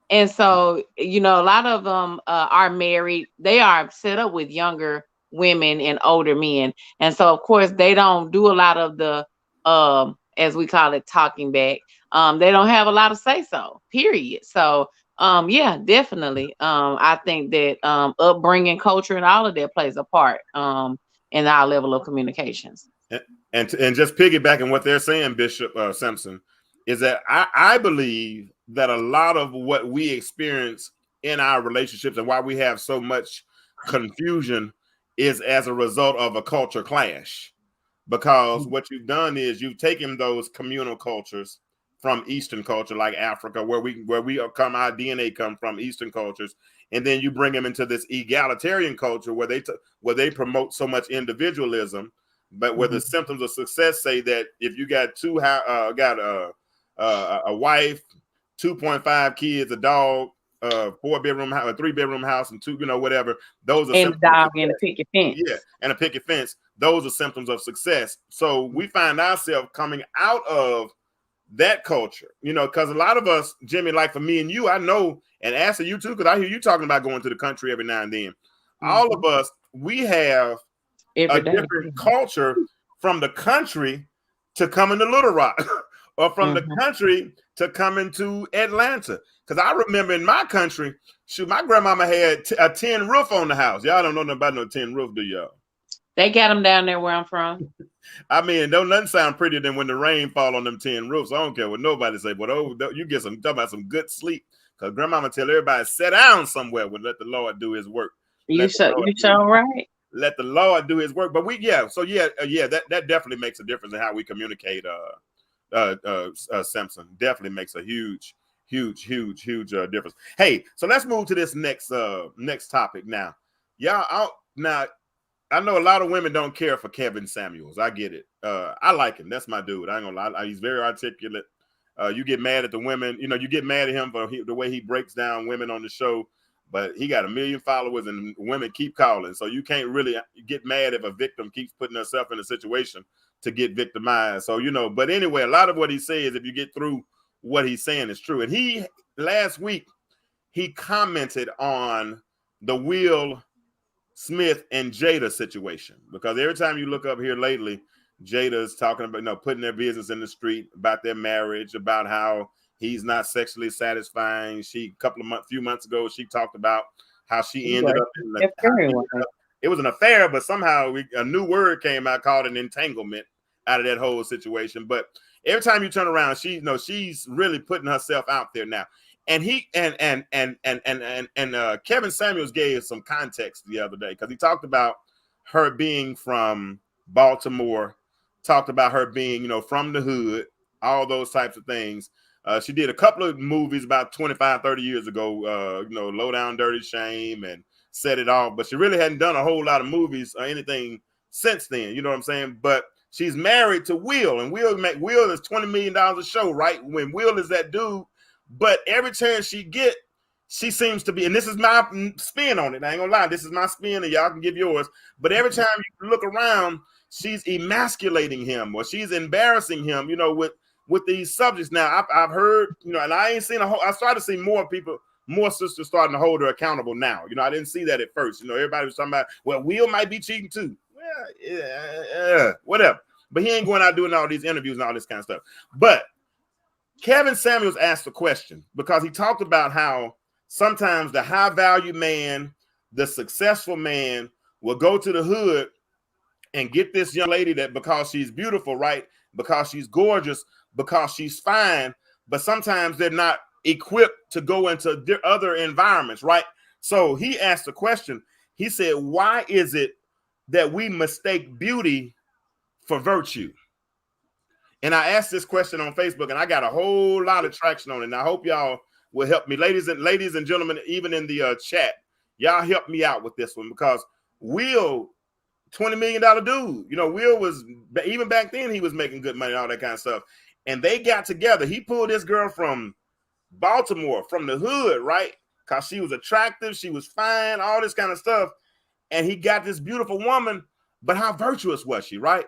Speaker 3: And so, you know, a lot of them are married. They are set up with younger women and older men. And so, of course, they don't do a lot of the, as we call it, talking back. They don't have a lot of say-so, period. So, yeah, definitely. I think that upbringing, culture, and all of that plays a part in our level of communications.
Speaker 1: And just piggybacking what they're saying, Bishop Simpson, is that I believe that a lot of what we experience in our relationships and why we have so much confusion is as a result of a culture clash. Because what you've done is you've taken those communal cultures from Eastern culture, like Africa, where we come, our DNA come from Eastern cultures, and then you bring them into this egalitarian culture where they promote so much individualism, but where the symptoms of success say that if you got a wife, 2.5 kids, a dog, 4-bedroom house, a 3-bedroom house, and 2, whatever, those are
Speaker 3: and a dog and a picket fence.
Speaker 1: Yeah, and a picket fence. Those are symptoms of success. So we find ourselves coming out of that culture, because a lot of us, Jimmy, like for me and you, I know, and Ashley, you too, because I hear you talking about going to the country every now and then. All of us, we have a different culture from the country to coming to Little Rock or from the country to coming to Atlanta. Because I remember in my country, shoot, my grandmama had a tin roof on the house. Y'all don't know nothing about no tin roof, do y'all?
Speaker 3: They got them down there where I'm from.
Speaker 1: I mean, don't nothing sound prettier than when the rain fall on them tin roofs. I don't care what nobody say, but you get talking about some good sleep. Because grandmama tell everybody sit down somewhere and let the Lord do his work.
Speaker 3: You so right.
Speaker 1: Let the Lord do his work. But that definitely makes a difference in how we communicate. Simpson definitely makes a huge difference. Hey, so let's move to this next topic now. I know a lot of women don't care for Kevin Samuels. I get it. I like him. That's my dude. I ain't gonna lie. He's very articulate. You get mad at the women. You get mad at him for the way he breaks down women on the show. But he got 1 million followers, and women keep calling. So you can't really get mad if a victim keeps putting herself in a situation to get victimized. So, but anyway, a lot of what he says, if you get through what he's saying, is true. And last week, he commented on the Will Smith and Jada situation, because every time you look up here lately, Jada's talking about, putting their business in the street about their marriage, about how he's not sexually satisfying. Few months ago, she talked about how she ended up it was an affair, but somehow a new word came out called an entanglement out of that whole situation. But every time you turn around, she's really putting herself out there now. And Kevin Samuels gave some context the other day, because he talked about her being from Baltimore, talked about her being, from the hood, all those types of things. She did a couple of movies about 25, 30 years ago, Low Down Dirty Shame and Set It Off, but she really hadn't done a whole lot of movies or anything since then, you know what I'm saying? But she's married to Will, and Will is $20 million a show, right? When Will is that dude. But every chance she seems to be, and this is my spin on it, I ain't gonna lie, this is my spin, and y'all can give yours. But every time you look around, she's emasculating him, or she's embarrassing him, with these subjects. Now, I've heard, and I ain't seen I started to see more sisters starting to hold her accountable now. I didn't see that at first. Everybody was talking about, well, Will might be cheating too. Well, yeah, whatever. But he ain't going out doing all these interviews and all this kind of stuff. But Kevin Samuels asked a question, because he talked about how sometimes the high value man, the successful man, will go to the hood and get this young lady that, because she's beautiful, right? Because she's gorgeous, because she's fine, but sometimes they're not equipped to go into other environments, right? So he asked a question. He said, why is it that we mistake beauty for virtue? And I asked this question on Facebook, and I got a whole lot of traction on it. And I hope y'all will help me, ladies and gentlemen, even in the chat. Y'all help me out with this one, because Will, $20 million dude. Will was, even back then, he was making good money, all that kind of stuff. And they got together. He pulled this girl from Baltimore, from the hood, right? Because she was attractive, she was fine, all this kind of stuff. And he got this beautiful woman, but how virtuous was she, right?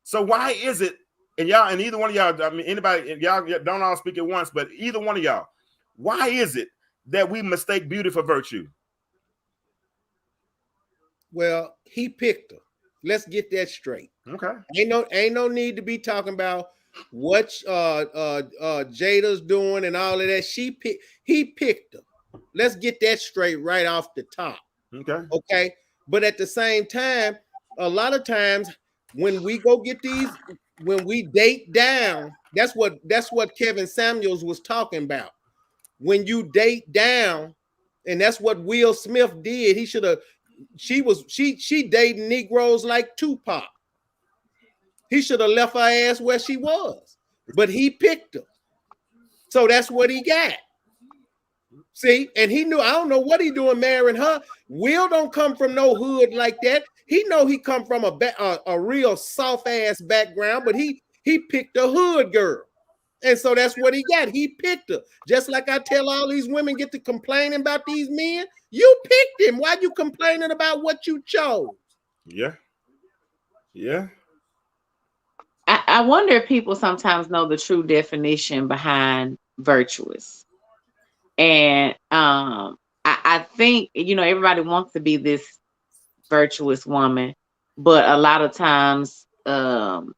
Speaker 1: So why is it, and either one of y'all, I mean, anybody, y'all don't all speak at once, but either one of y'all, why is it that we mistake beauty for virtue?
Speaker 2: Well, he picked her. Let's get that straight.
Speaker 1: Okay.
Speaker 2: Ain't no need to be talking about what Jada's doing and all of that. He picked her. Let's get that straight right off the top. Okay. But at the same time, a lot of times when we go get when we date down, that's what Kevin Samuels was talking about. When you date down, and that's what Will Smith did. She dating Negroes like Tupac. He should have left her ass where she was, but he picked her. So that's what he got. See, and he knew, I don't know what he doing marrying her. Will don't come from no hood like that. He know he come from a real soft ass background, but he picked a hood girl. And so that's what he got. He picked her. Just like I tell all these women get to complaining about these men. You picked him. Why you complaining about what you chose?
Speaker 1: Yeah. Yeah.
Speaker 3: I wonder if people sometimes know the true definition behind virtuous. And I think, everybody wants to be this virtuous woman, but a lot of times, because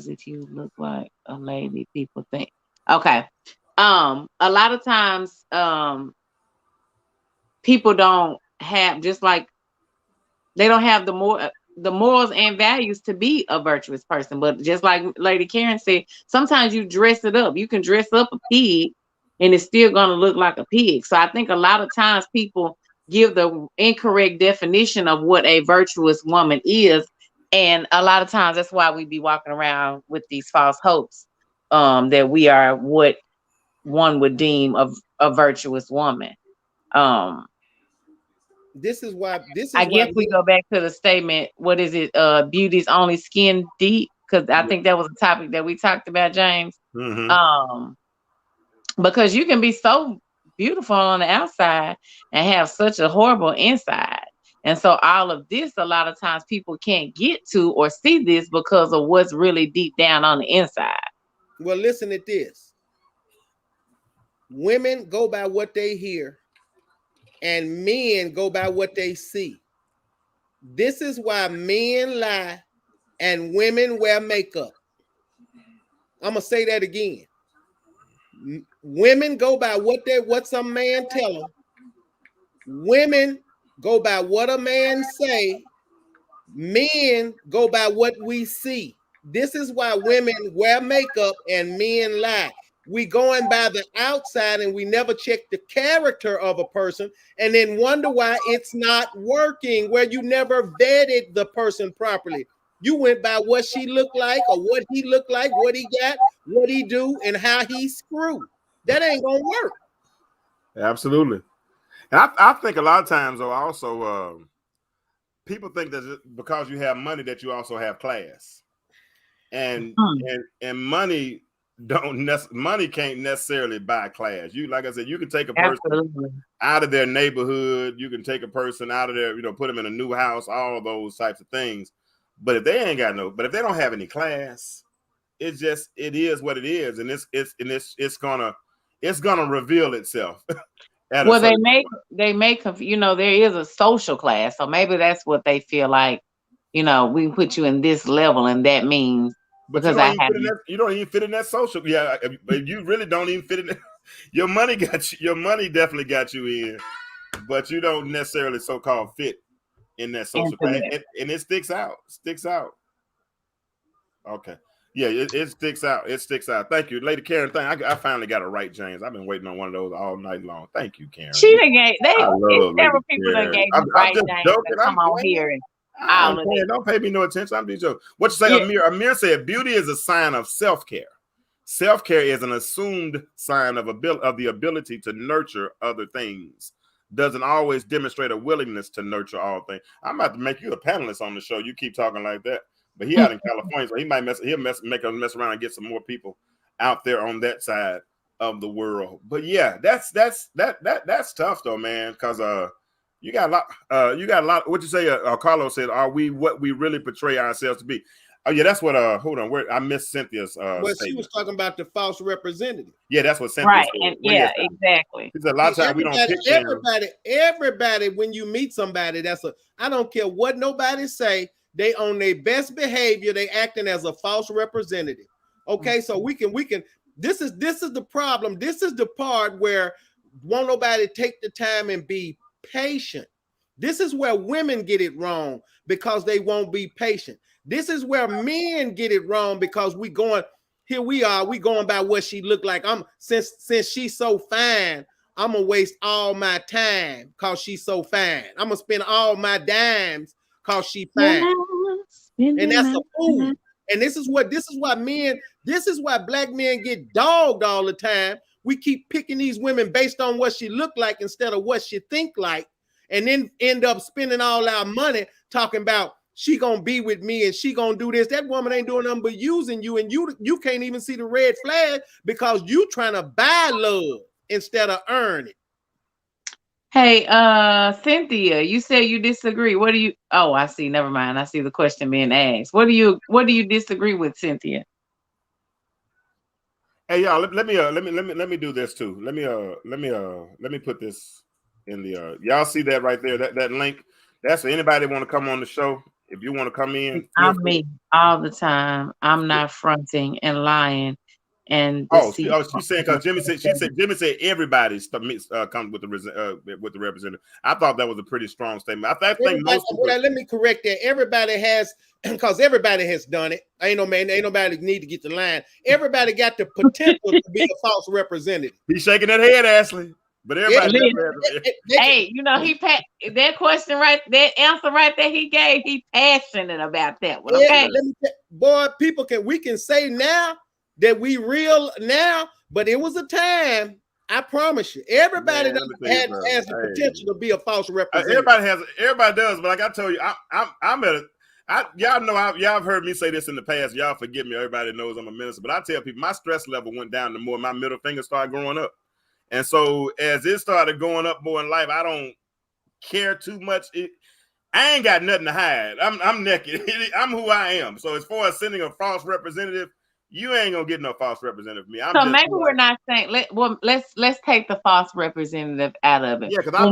Speaker 3: if you look like a lady, people think, okay. A lot of times, people don't have, just like they don't have the morals and values to be a virtuous person. But just like Lady Karen said, sometimes you dress it up. You can dress up a pig and it's still going to look like a pig. So I think a lot of times people give the incorrect definition of what a virtuous woman is. And a lot of times that's why we be walking around with these false hopes, that we are what one would deem a virtuous woman.
Speaker 2: This is why
Speaker 3: I guess we go back to the statement, what is it? Beauty's only skin deep, because I think that was a topic that we talked about, James.
Speaker 1: Mm-hmm.
Speaker 3: Because you can be so beautiful on the outside and have such a horrible inside. And so all of this, a lot of times people can't get to or see this because of what's really deep down on the inside.
Speaker 2: Well, listen to this. Women go by what they hear, and men go by what they see. This is why men lie and women wear makeup. I'm gonna say that again. Women go by what some man tell them. Women go by what a man say. Men go by what we see. This is why women wear makeup and men lie. We going by the outside and we never check the character of a person and then wonder why it's not working, where you never vetted the person properly. You went by what she looked like or what he looked like, what he got, what he do, and how he screw. That ain't gonna work.
Speaker 1: Absolutely. And I think a lot of times, though, also people think that because you have money that you also have class, and money money can't necessarily buy class. You, like I said, you can take a person out of their neighborhood, you can take a person out of their, put them in a new house, all of those types of things. But if they ain't got but if they don't have any class, it is what it is, and it's gonna reveal itself.
Speaker 3: Well, they make there is a social class, so maybe that's what they feel like. We put you in this level, and that means because
Speaker 1: you don't even fit in that social. Yeah, but you really don't even fit in that. Your money got you. Your money definitely got you in, but you don't necessarily so-called fit in that social class, and it sticks out. Okay. Yeah, it sticks out. It sticks out. Thank you, Lady Karen. I finally got it right, James. I've been waiting on one of those all night long. Thank you, Karen.
Speaker 3: She done gave several people that gave you right, James. Come on here and all of it.
Speaker 1: Don't pay me no attention. I'm just joking. What you say, Amir? Amir said, "Beauty is a sign of self-care. Self-care is an assumed sign of the ability to nurture other things. Doesn't always demonstrate a willingness to nurture all things." I'm about to make you a panelist on the show. You keep talking like that. But he out in California, so he might make us mess around and get some more people out there on that side of the world. But yeah, that's tough though, man, because you got a lot. What you say? Carlos said, "Are we what we really portray ourselves to be?" Oh yeah, that's what. Hold on, I missed Cynthia's.
Speaker 2: Well, she was talking about the false representative.
Speaker 1: Yeah, that's what Cynthia
Speaker 3: right.
Speaker 1: said.
Speaker 3: And yeah, exactly.
Speaker 1: Because a lot of times we don't pick
Speaker 2: everybody. When you meet somebody, I don't care what nobody say. They on their best behavior. They acting as a false representative. Okay, so we can. This is the problem. This is the part where won't nobody take the time and be patient. This is where women get it wrong because they won't be patient. This is where men get it wrong because we going by what she looked like. Since she's so fine, I'm gonna waste all my time because she's so fine. I'm gonna spend all my dimes because she fine. And that's a fool. And this is why black men get dogged all the time. We keep picking these women based on what she look like instead of what she think like, and then end up spending all our money talking about she gonna be with me and she gonna do this. That woman ain't doing nothing but using you, and you can't even see the red flag because you trying to buy love instead of earn it.
Speaker 3: Hey, Cynthia, you said you disagree. What do you? Oh, I see. Never mind. I see the question being asked. What do you disagree with, Cynthia?
Speaker 1: Hey, y'all, let me do this too. Let me put this in the y'all see that right there, that link. That's for anybody want to come on the show. If you want to come in,
Speaker 3: I'm me all the time. I'm not fronting and lying and
Speaker 1: she's saying because Jimmy said everybody's comes with the representative. I thought that was a pretty strong statement. I think most people,
Speaker 2: let me correct that. Everybody has, because everybody has done it. Ain't nobody need to get the line. Everybody got the potential to be a false representative.
Speaker 1: He's shaking that head, Ashley. But everybody,
Speaker 3: hey, that question right, that answer right there he gave, he passionate about that one. Okay,
Speaker 2: boy, we can say now that we real now, but it was a time. I promise you, everybody has the potential to be a false representative.
Speaker 1: Everybody does, but like I told you, y'all know y'all have heard me say this in the past. Y'all forgive me. Everybody knows I'm a minister, but I tell people my stress level went down the more my middle finger started growing up. And so as it started going up more in life, I don't care too much. I ain't got nothing to hide. I'm naked. I'm who I am. So as far as sending a false representative, you ain't gonna get no false representative of me.
Speaker 3: So maybe we're not saying. Let's take the false representative out of it.
Speaker 1: Yeah, because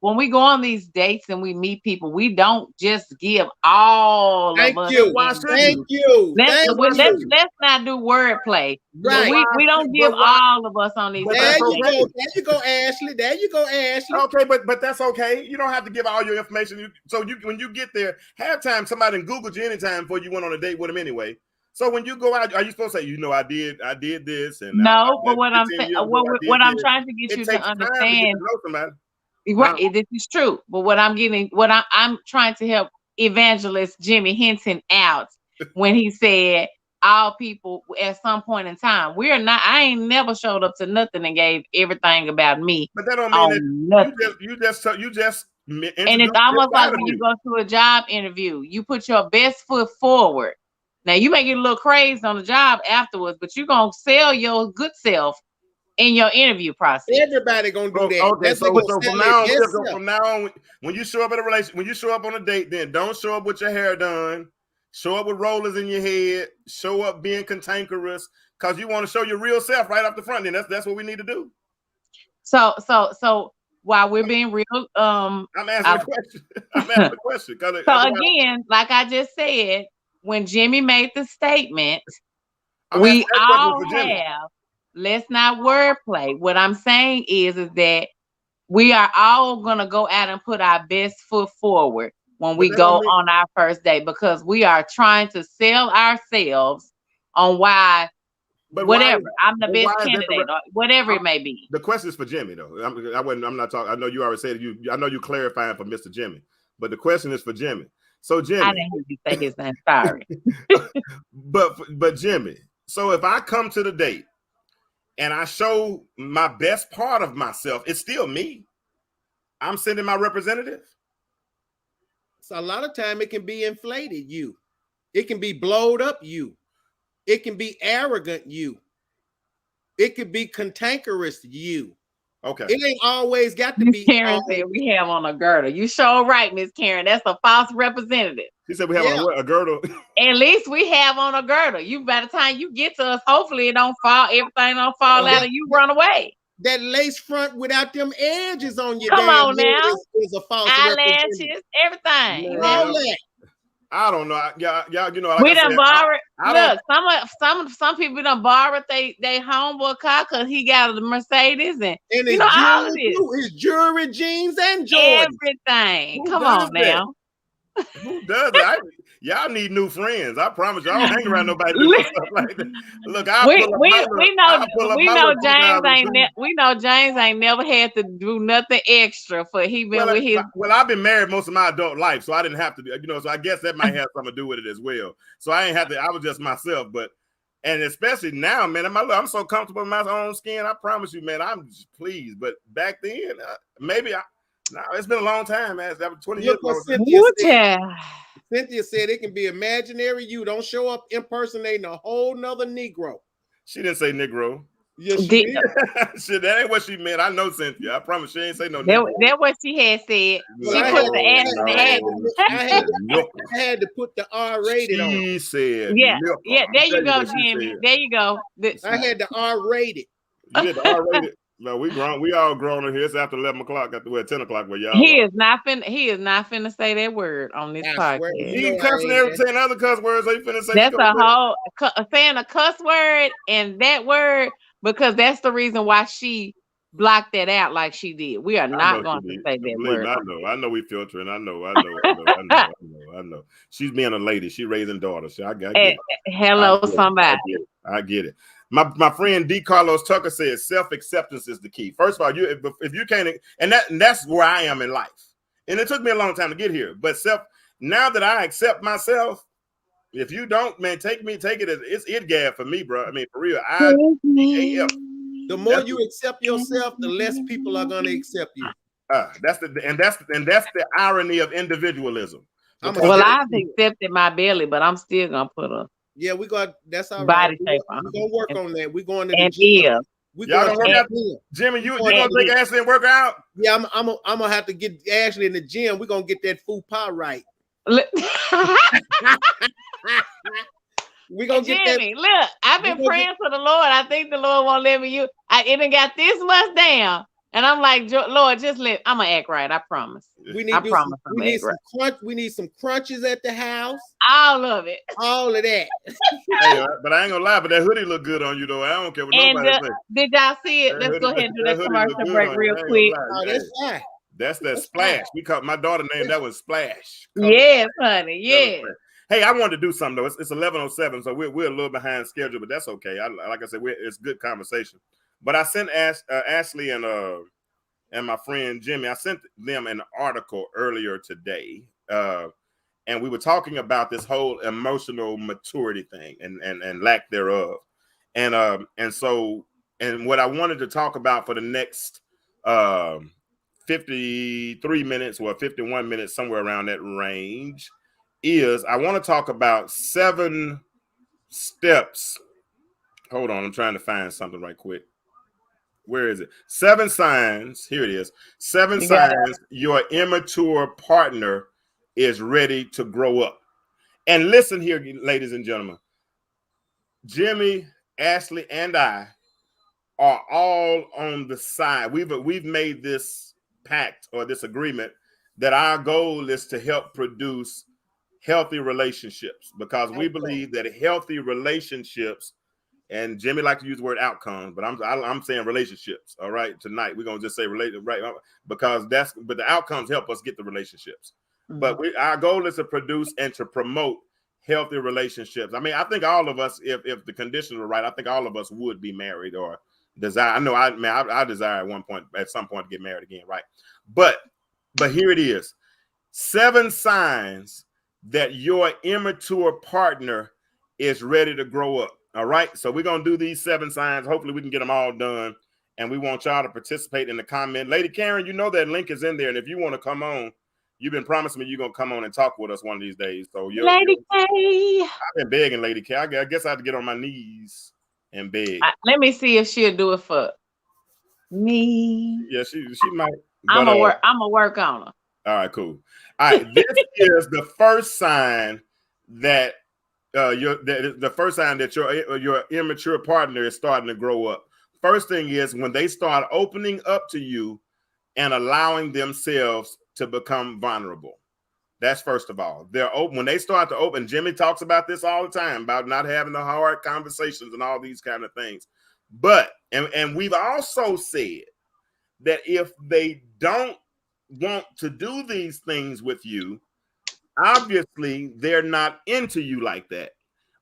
Speaker 3: when we go on these dates and we meet people, we don't just give all of us.
Speaker 2: Thank you.
Speaker 3: Let's not do wordplay. Right. We don't give all of us on these.
Speaker 2: There you go, Ashley.
Speaker 1: Okay, but that's okay. You don't have to give all your information. When you get there, halftime somebody Googled you anytime before you went on a date with them anyway. So when you go out, are you supposed to say, I did this? And
Speaker 3: no, but what I'm saying, what I'm trying to get you to understand, right? This is true. But what I'm trying to help evangelist Jimmy Hinton out when he said all people at some point in time. I ain't never showed up to nothing and gave everything about me.
Speaker 1: But that don't mean that you just.
Speaker 3: And it's almost like when you go to a job interview, you put your best foot forward. Now, you may get a little crazed on the job afterwards, but you're going to sell your good self in your interview process.
Speaker 2: Everybody going to do that.
Speaker 1: Okay, so from now on, when you show up at a relationship, when you show up on a date, then don't show up with your hair done. Show up with rollers in your head. Show up being cantankerous because you want to show your real self right off the front. Then that's what we need to do.
Speaker 3: So while we're being real,
Speaker 1: I'm asking the question.
Speaker 3: So again, like I just said, when Jimmy made the statement, we all have, let's not wordplay. What I'm saying is that we are all going to go out and put our best foot forward when we go on our first date, because we are trying to sell ourselves on why, whatever, I'm the best candidate, or whatever it may be.
Speaker 1: The question is for Jimmy, though. I'm not talking. I know you already said I know you clarifying for Mr. Jimmy, but the question is for Jimmy. So Jimmy,
Speaker 3: I didn't hear you say his name. Sorry.
Speaker 1: but Jimmy, so if I come to the date and I show my best part of myself, it's still me. I'm sending my representative.
Speaker 2: So a lot of time it can be inflated you. It can be blowed up you. It can be arrogant you. It could be cantankerous you.
Speaker 1: Okay.
Speaker 2: It ain't always got to be.
Speaker 3: Karen said we have on a girdle. You sure right, Miss Karen. That's a false representative.
Speaker 1: She said we have on a girdle.
Speaker 3: At least we have on a girdle. By the time you get to us, hopefully everything don't fall out and you run away.
Speaker 2: That lace front without them edges on your
Speaker 3: come on now
Speaker 2: is a false
Speaker 3: eyelashes, everything.
Speaker 2: All that.
Speaker 1: I don't know. Y'all, like
Speaker 3: we done borrowed. Look, some people done borrowed they homeboy car because he got a Mercedes and
Speaker 2: his jewelry, jeans, and Jordans.
Speaker 3: Everything. Come on now.
Speaker 1: Who does it? Y'all need new friends. I promise you. I don't hang around nobody doing stuff like that. Look,
Speaker 3: we know James ain't never had to do nothing extra for he been with his.
Speaker 1: Well, I've been married most of my adult life, so I didn't have to do, so I guess that might have something to do with it as well. So I ain't have to, I was just myself, and especially now, man, I'm so comfortable in my own skin. I promise you, man, I'm just pleased. But back then, it's been a long time, man. That was 20 years ago.
Speaker 2: Cynthia said it can be imaginary. You don't show up impersonating a whole nother Negro.
Speaker 1: She didn't say Negro.
Speaker 2: Yes, she did.
Speaker 1: Shit, that ain't what she meant. I know Cynthia. I promise she ain't say no Negro.
Speaker 3: That's what she had said. She put the ass in the
Speaker 2: I had to put the R-rated on.
Speaker 1: She said,
Speaker 3: yeah. There you go, Jimmy. There you go.
Speaker 2: I had the R-rated.
Speaker 1: You did the R-rated. No, we all grown in here. It's after 11 o'clock. 10 o'clock where y'all.
Speaker 3: He is not finna say that word on this podcast.
Speaker 1: He cussing saying other cuss words. So he finna say
Speaker 3: that's a whole saying a cuss word and that word, because that's the reason why she blocked that out like she did. We are not going to say that word.
Speaker 1: I know we filtering. I know. I know. She's being a lady. She raising daughters. I get it.
Speaker 3: Hello, somebody.
Speaker 1: I get it. My friend D. Carlos Tucker says self-acceptance is the key. First of all, if you can't, and that's where I am in life. And it took me a long time to get here. But now that I accept myself, if you don't, man, take it as it's it gab for me, bro. I mean, for real.
Speaker 2: The more you accept yourself, the less people are gonna accept you.
Speaker 1: That's the irony of individualism.
Speaker 3: I've accepted my belly, but I'm still gonna put a.
Speaker 2: Yeah, that's our
Speaker 3: body shape.
Speaker 2: We're gonna work on that. We're going to the gym.
Speaker 1: Y'all gonna work out, Jimmy? You gonna take Ashley and work out?
Speaker 2: Yeah, I'm gonna have to get Ashley in the gym. We're gonna get that fupa right. We're gonna get
Speaker 3: Jimmy, look, I've been praying to the Lord. I think the Lord won't let me. I even got this much down. And I'm like, Lord, I'm gonna act right. I promise.
Speaker 2: We need some crunches at the house.
Speaker 3: All of it.
Speaker 2: All of that.
Speaker 1: Hey, but I ain't gonna lie, but that hoodie look good on you though. I don't care what nobody says.
Speaker 3: Did y'all see it? Let's go ahead and do that commercial break real quick.
Speaker 2: Oh, that's fine.
Speaker 1: That's that Splash. We call my daughter named that was Splash.
Speaker 3: Yes, honey. Yes.
Speaker 1: Hey, I wanted to do something though. It's 11:07, so we're a little behind schedule, but that's okay. Like I said, it's good conversation. But I sent Ashley and my friend Jimmy. I sent them an article earlier today, and we were talking about this whole emotional maturity thing and lack thereof, and what I wanted to talk about for the next 53 minutes or 51 minutes, somewhere around that range, is I want to talk about 7 steps. Hold on, I'm trying to find something right quick. Where is it? 7 signs. Here it is. 7 signs your immature partner is ready to grow up. And listen here, ladies and gentlemen. Jimmy, Ashley, and I are all on the side. We've made this pact or this agreement that our goal is to help produce healthy relationships, because we believe that healthy relationships, and Jimmy likes to use the word outcomes, but I'm saying relationships. All right, tonight we're gonna just say related, right? Because but the outcomes help us get the relationships. Mm-hmm. But our goal is to produce and to promote healthy relationships. I mean, I think all of us, if the conditions were right, I think all of us would be married or desire. I know, I desire at some point to get married again, right? But here it is: 7 signs that your immature partner is ready to grow up. All right, so we're gonna do these 7 signs. Hopefully, we can get them all done, and we want y'all to participate in the comment. Lady Karen, you know that link is in there, and if you want to come on, you've been promising me you're gonna come on and talk with us one of these days. So,
Speaker 3: Lady K,
Speaker 1: I've been begging Lady K. I guess I have to get on my knees and beg.
Speaker 3: Let me see if she'll do it for me.
Speaker 1: Yeah, she might.
Speaker 3: I'm gonna work on her.
Speaker 1: All right, cool. All right, this is the first sign that the first sign that your immature partner is starting to grow up. First thing is when they start opening up to you and allowing themselves to become vulnerable. That's first of all. They're open when they start to open. Jimmy talks about this all the time about not having the hard conversations and all these kind of things. But and we've also said that if they don't want to do these things with you, obviously they're not into you like that,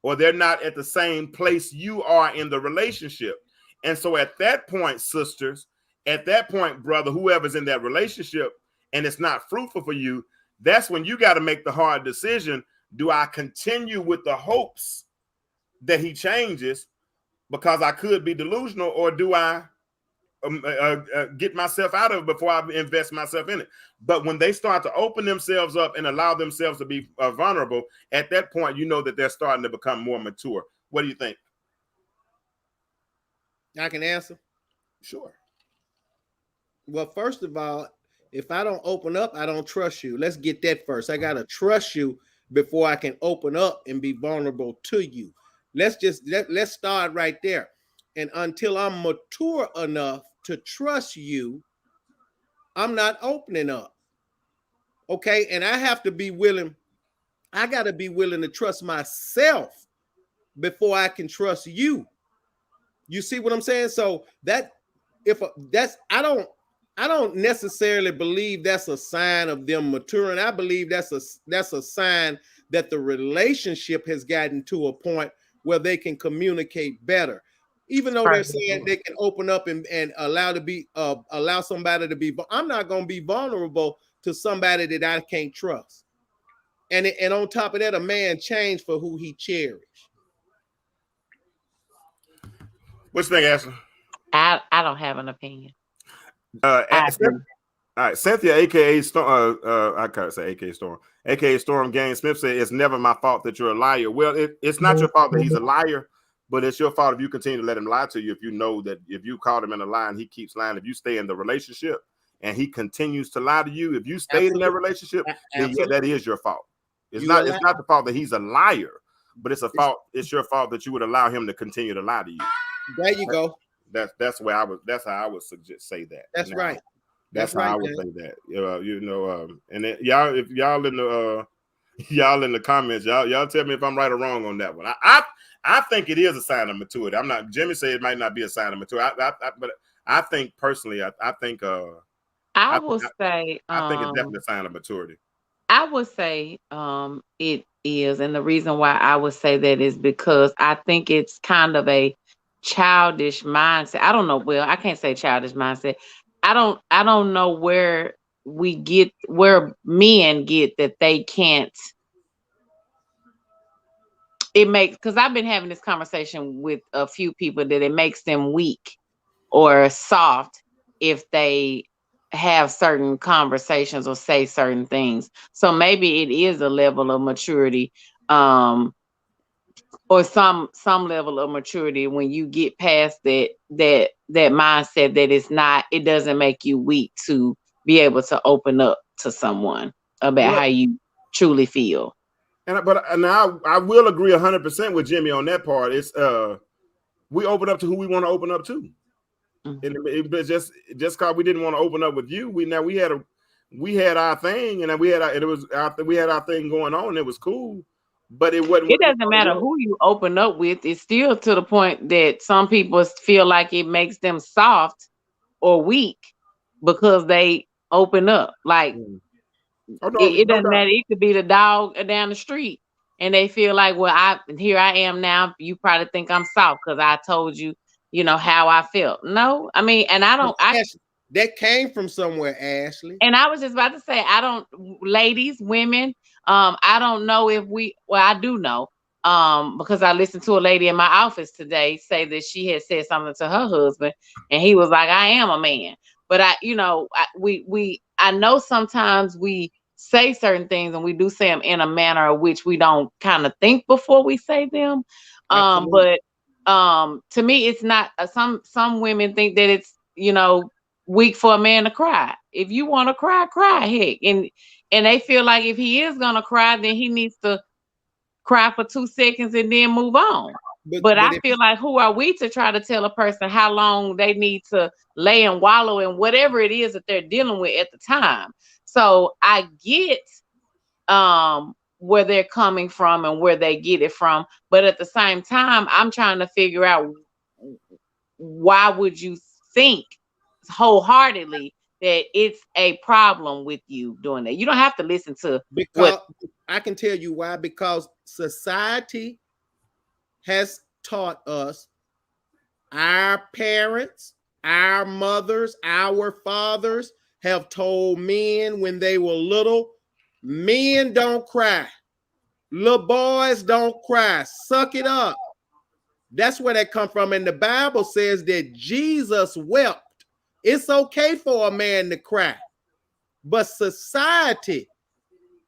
Speaker 1: or they're not at the same place you are in the relationship. And so at that point, sisters, at that point, brother, whoever's in that relationship and it's not fruitful for you, that's when you got to make the hard decision. Do I continue with the hopes that he changes because I could be delusional, or do I get myself out of it before I invest myself in it? But when they start to open themselves up and allow themselves to be vulnerable, at that point, you know that they're starting to become more mature. What do you think?
Speaker 2: I can answer.
Speaker 1: Sure.
Speaker 2: Well, first of all, if I don't open up, I don't trust you. Let's get that first. I gotta trust you before I can open up and be vulnerable to you. Let's start right there. And until I'm mature enough to trust you, I'm not opening up. Okay. And I have to be willing, I got to be willing to trust myself before I can trust you. You see what I'm saying? So that if that's I don't necessarily believe that's a sign of them maturing. I believe that's a sign that the relationship has gotten to a point where they can communicate better. Even though they're saying they can open up and allow somebody to be, I'm not going to be vulnerable to somebody that I can't trust. And on top of that, a man changed for who he cherished.
Speaker 1: What you think, Ashley?
Speaker 3: I don't have an opinion.
Speaker 1: All right, Cynthia, aka Storm, I can't say aka Storm, aka Storm Gaines Smith said, "It's never my fault that you're a liar." Well, it's not your fault that he's a liar, but it's your fault if you continue to let him lie to you. If you know that if you caught him in a lie and he keeps lying, if you stay in the relationship and he continues to lie to you, if you stayed in that relationship, then yeah, that is your fault. It's not the fault that he's a liar, but it's your fault that you would allow him to continue to lie to you.
Speaker 2: There you go.
Speaker 1: That's how I would suggest say that.
Speaker 2: That's right.
Speaker 1: That's how I would say that. And then y'all, if y'all in the y'all in the comments, y'all tell me if I'm right or wrong on that one. I think it is a sign of maturity. I'm not. Jimmy said it might not be a sign of maturity. But I think personally, I think
Speaker 3: I will say
Speaker 1: I think it's definitely a sign of maturity.
Speaker 3: I would say it is, and the reason why I would say that is because I think it's kind of a childish mindset. I don't know. Well, I can't say childish mindset. I don't know where men get that they can't. It makes, because I've been having this conversation with a few people, that it makes them weak or soft if they have certain conversations or say certain things. So maybe it is a level of maturity, or some level of maturity when you get past that mindset that it doesn't make you weak to be able to open up to someone about how you truly feel.
Speaker 1: And I will agree 100% with Jimmy on that part. It's we open up to who we want to open up to. Mm-hmm. And just because we didn't want to open up with you, we had our thing, and we had our thing going on. It was cool, but it wasn't.
Speaker 3: It doesn't matter who you open up with. It's still to the point that some people feel like it makes them soft or weak because they open up. Like it doesn't matter. It could be the dog down the street, and they feel like, well, here I am now. You probably think I'm soft because I told you, how I felt. No, I mean, and I don't.
Speaker 2: That came from somewhere, Ashley.
Speaker 3: And I was just about to say, ladies, women, I don't know if I do know, because I listened to a lady in my office today say that she had said something to her husband, and he was like, I am a man. But I know sometimes we say certain things, and we do say them in a manner of which we don't kind of think before we say them. But to me, it's not. Some women think that it's weak for a man to cry. If you want to cry, cry. Heck, and they feel like if he is gonna cry, then he needs to cry for 2 seconds and then move on. But I feel like, who are we to try to tell a person how long they need to lay and wallow in whatever it is that they're dealing with at the time? So I get where they're coming from and where they get it from, but at the same time, I'm trying to figure out, why would you think wholeheartedly
Speaker 4: that it's a problem with you doing that. You don't have to listen to
Speaker 2: because I can tell you why. Because society has taught us, our parents, our mothers, our fathers have told men when they were little, men don't cry. Little boys don't cry. Suck it up. That's where that come from. And the Bible says that Jesus wept. It's okay for a man to cry. But society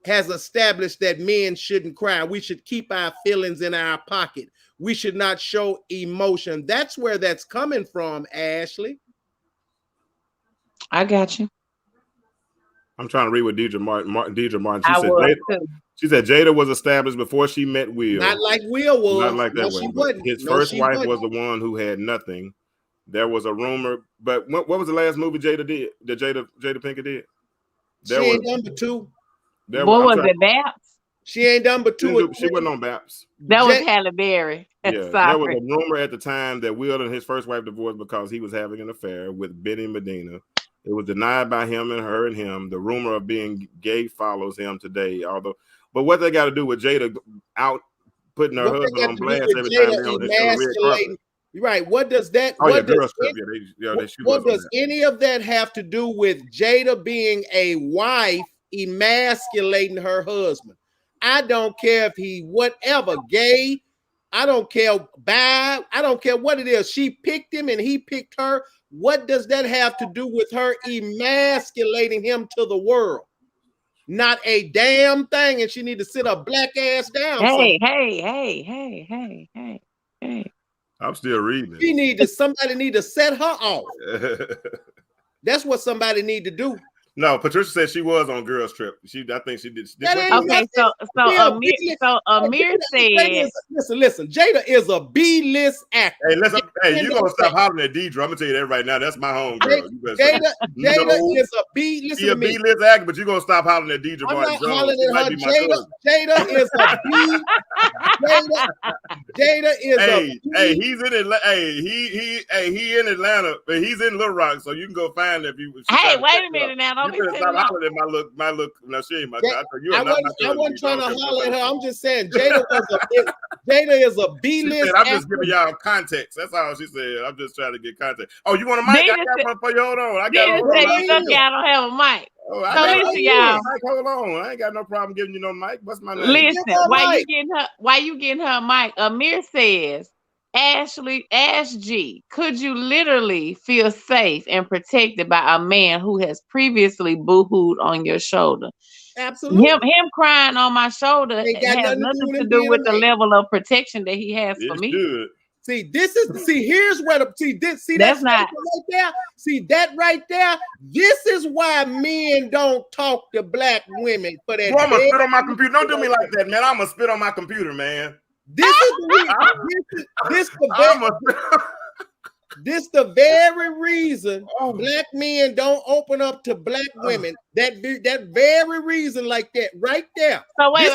Speaker 2: has established that men shouldn't cry. We should keep our feelings in our pocket. We should not show emotion. That's where that's coming from, Ashley.
Speaker 4: I got you.
Speaker 1: I'm trying to read what Deidre Martin. She said Jada was established before she met Will.
Speaker 2: Not like Will was.
Speaker 1: Not like that
Speaker 2: no,
Speaker 1: way.
Speaker 2: She wasn't.
Speaker 1: His first wife was the one who had nothing. There was a rumor, but what was the last movie Jada did? That Jada Pinkett did?
Speaker 2: She ain't done but two.
Speaker 4: What was it, Baps?
Speaker 2: She ain't done but two.
Speaker 1: She wasn't on Baps.
Speaker 4: That was Halle Berry.
Speaker 1: Yeah, there was a rumor at the time that Will and his first wife divorced because he was having an affair with Benny Medina. It was denied by him and her and him. The rumor of being gay follows him today. But what they got to do with Jada out putting her husband on blast every time they on the red carpet?
Speaker 2: Right. What does that?
Speaker 1: Oh,
Speaker 2: what
Speaker 1: yeah,
Speaker 2: does, what does any of that have to do with Jada being a wife emasculating her husband? I don't care if he whatever gay. I don't care bi. I don't care what it is. She picked him and he picked her. What does that have to do with her emasculating him to the world? Not a damn thing. And she need to sit her black ass down.
Speaker 4: Hey.
Speaker 1: I'm still reading.
Speaker 2: Somebody need to set her off. That's what somebody need to do.
Speaker 1: No, Patricia said she was on Girls Trip. I think she did.
Speaker 4: Okay, so Amir said,
Speaker 2: listen. Jada is a B-list actor.
Speaker 1: Hey, you gonna stop hollering at Deidre? I'm gonna tell you that right now. That's my home girl.
Speaker 2: Jada is a B. Listen
Speaker 1: she a B-list actor, but you gonna stop hollering at Deidre?
Speaker 2: I'm not hollering at her. Jada is a B. Jada is a B.
Speaker 1: Hey, he's in Atlanta. He in Atlanta, but he's in Little Rock, so you can go find him if you.
Speaker 4: Hey, wait a minute now.
Speaker 1: You better stop hollering at my look. No, she ain't my cousin.
Speaker 2: I wasn't trying to holler at her. I'm just saying Jada is a B-list.
Speaker 1: I'm just giving y'all context. That's all she said. I'm just trying to get context. Oh, you want a mic? I got one for you. Hold on. I got one.
Speaker 4: I don't have a mic.
Speaker 1: Oh, listen, y'all. Hold on. I ain't got no problem giving you no mic. What's my name?
Speaker 4: Listen, why you getting her a mic? Amir says, Ask G, could you literally feel safe and protected by a man who has previously boo-hooed on your shoulder?
Speaker 2: Absolutely.
Speaker 4: Him crying on my shoulder has nothing to do with the level of protection that he has for me.
Speaker 1: Good.
Speaker 2: Here's where that's not right there. See that right there. This is why men don't talk to black women for that.
Speaker 1: I'm gonna spit on my computer. Don't do me like that, man. I'm gonna spit on my computer, man.
Speaker 2: This the very reason black men don't open up to black women. That very reason, like that, right there.
Speaker 4: So wait.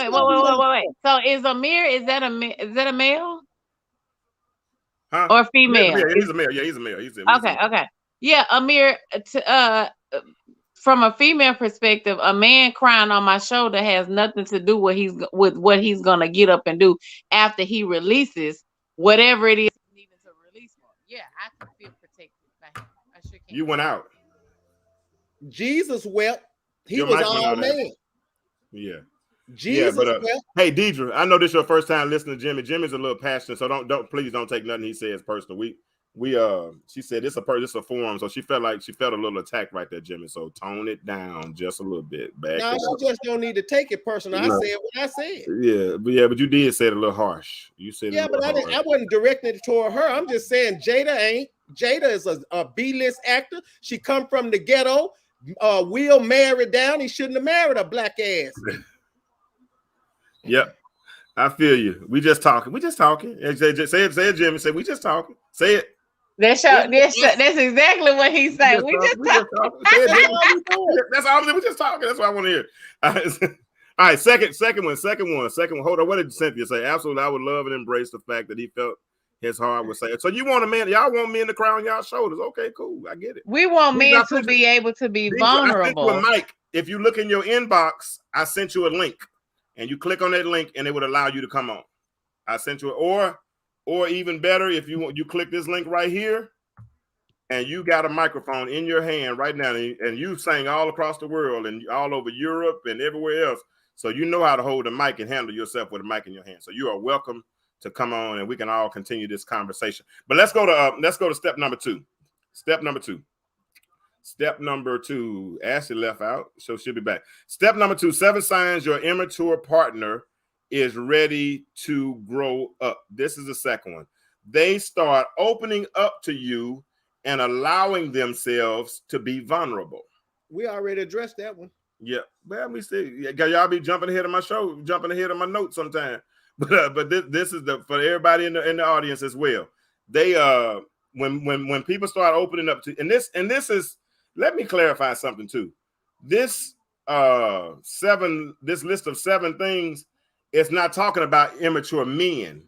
Speaker 4: So is that a male?
Speaker 1: Huh?
Speaker 4: Or female?
Speaker 1: Yeah, he's a male. Yeah, he's a male.
Speaker 4: Okay. Yeah, Amir. From a female perspective, a man crying on my shoulder has nothing to do with what he's gonna get up and do after he releases whatever it is he needed to release. Yeah, I can feel protected by him. I sure can.
Speaker 1: You went out.
Speaker 2: Jesus wept. He was all man.
Speaker 1: Yeah.
Speaker 2: Jesus wept.
Speaker 1: Hey, Deidre, I know this is your first time listening to Jimmy. Jimmy's a little passionate, so please don't take nothing he says personal. She said this a forum, so she felt a little attacked right there, Jimmy. So tone it down just a little bit.
Speaker 2: She just don't need to take it personal. I said what I said.
Speaker 1: But you did say it a little harsh. You said
Speaker 2: I wasn't directing it toward her. I'm just saying Jada is a B-list actor. She come from the ghetto. Will married down. He shouldn't have married a black ass.
Speaker 1: Yep. I feel you. We just talking. Say it, Jimmy. Say we just talking. Say it.
Speaker 4: That's exactly what he's saying. We just talking.
Speaker 1: That's all. We just talking. That's what I want to hear. All right. Second one. Hold on. What did Cynthia say? Absolutely. I would love and embrace the fact that he felt His heart would say. So you want a man? Y'all want men to cry on y'all shoulders? Okay, cool. I get it.
Speaker 4: We want
Speaker 1: Deidre,
Speaker 4: men to be able to be
Speaker 1: Deidre, I sent you a
Speaker 4: vulnerable.
Speaker 1: mic. If you look in your inbox, I sent you a link, and you click on that link, and it would allow you to come on. I sent you, or even better, if you want, you click this link right here, and you got a microphone in your hand right now, and you sing all across the world and all over Europe and everywhere else. So you know how to hold a mic and handle yourself with a mic in your hand. So you are welcome to come on, and we can all continue this conversation. But let's go to step number two. Step number two. Ashley left out, so she'll be back. Step number 2: 7 signs your immature partner is ready to grow up. This is the second one. They start opening up to you and allowing themselves to be vulnerable.
Speaker 2: We already addressed that one.
Speaker 1: Yeah, well, let me see. Y'all be jumping ahead of my show, jumping ahead of my notes sometimes. But this is for everybody in the audience as well. They when people start opening up to, and this is, let me clarify something too. This list of 7 things, it's not talking about immature men.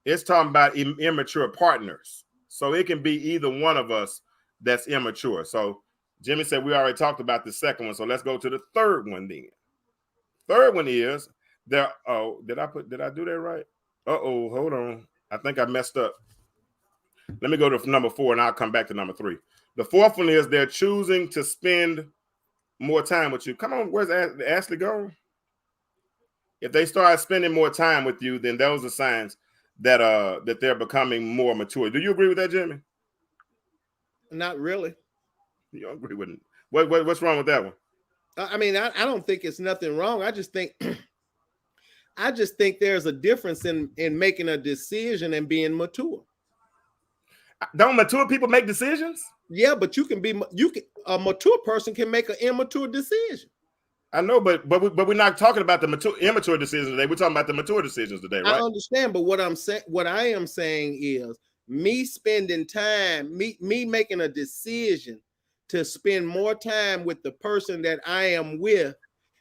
Speaker 1: It's talking about immature partners. So it can be either one of us that's immature. So Jimmy said we already talked about the second one. So let's go to the third one then. Third one is there. Oh, did I do that right? Hold on. I think I messed up. Let me go to number 4 and I'll come back to number 3. The fourth one is they're choosing to spend more time with you. Come on, where's Ashley go? If they start spending more time with you, then those are signs that they're becoming more mature. Do you agree with that, Jimmy?
Speaker 2: Not really.
Speaker 1: You don't agree with it. What's wrong with that one?
Speaker 2: I mean, I don't think it's nothing wrong. I just think there's a difference in making a decision and being mature.
Speaker 1: Don't mature people make decisions?
Speaker 2: Yeah, but a mature person can make an immature decision.
Speaker 1: I know, but we're not talking about the immature decisions today. We're talking about the mature decisions today, right?
Speaker 2: I understand, but what I am saying is me spending time, me making a decision to spend more time with the person that I am with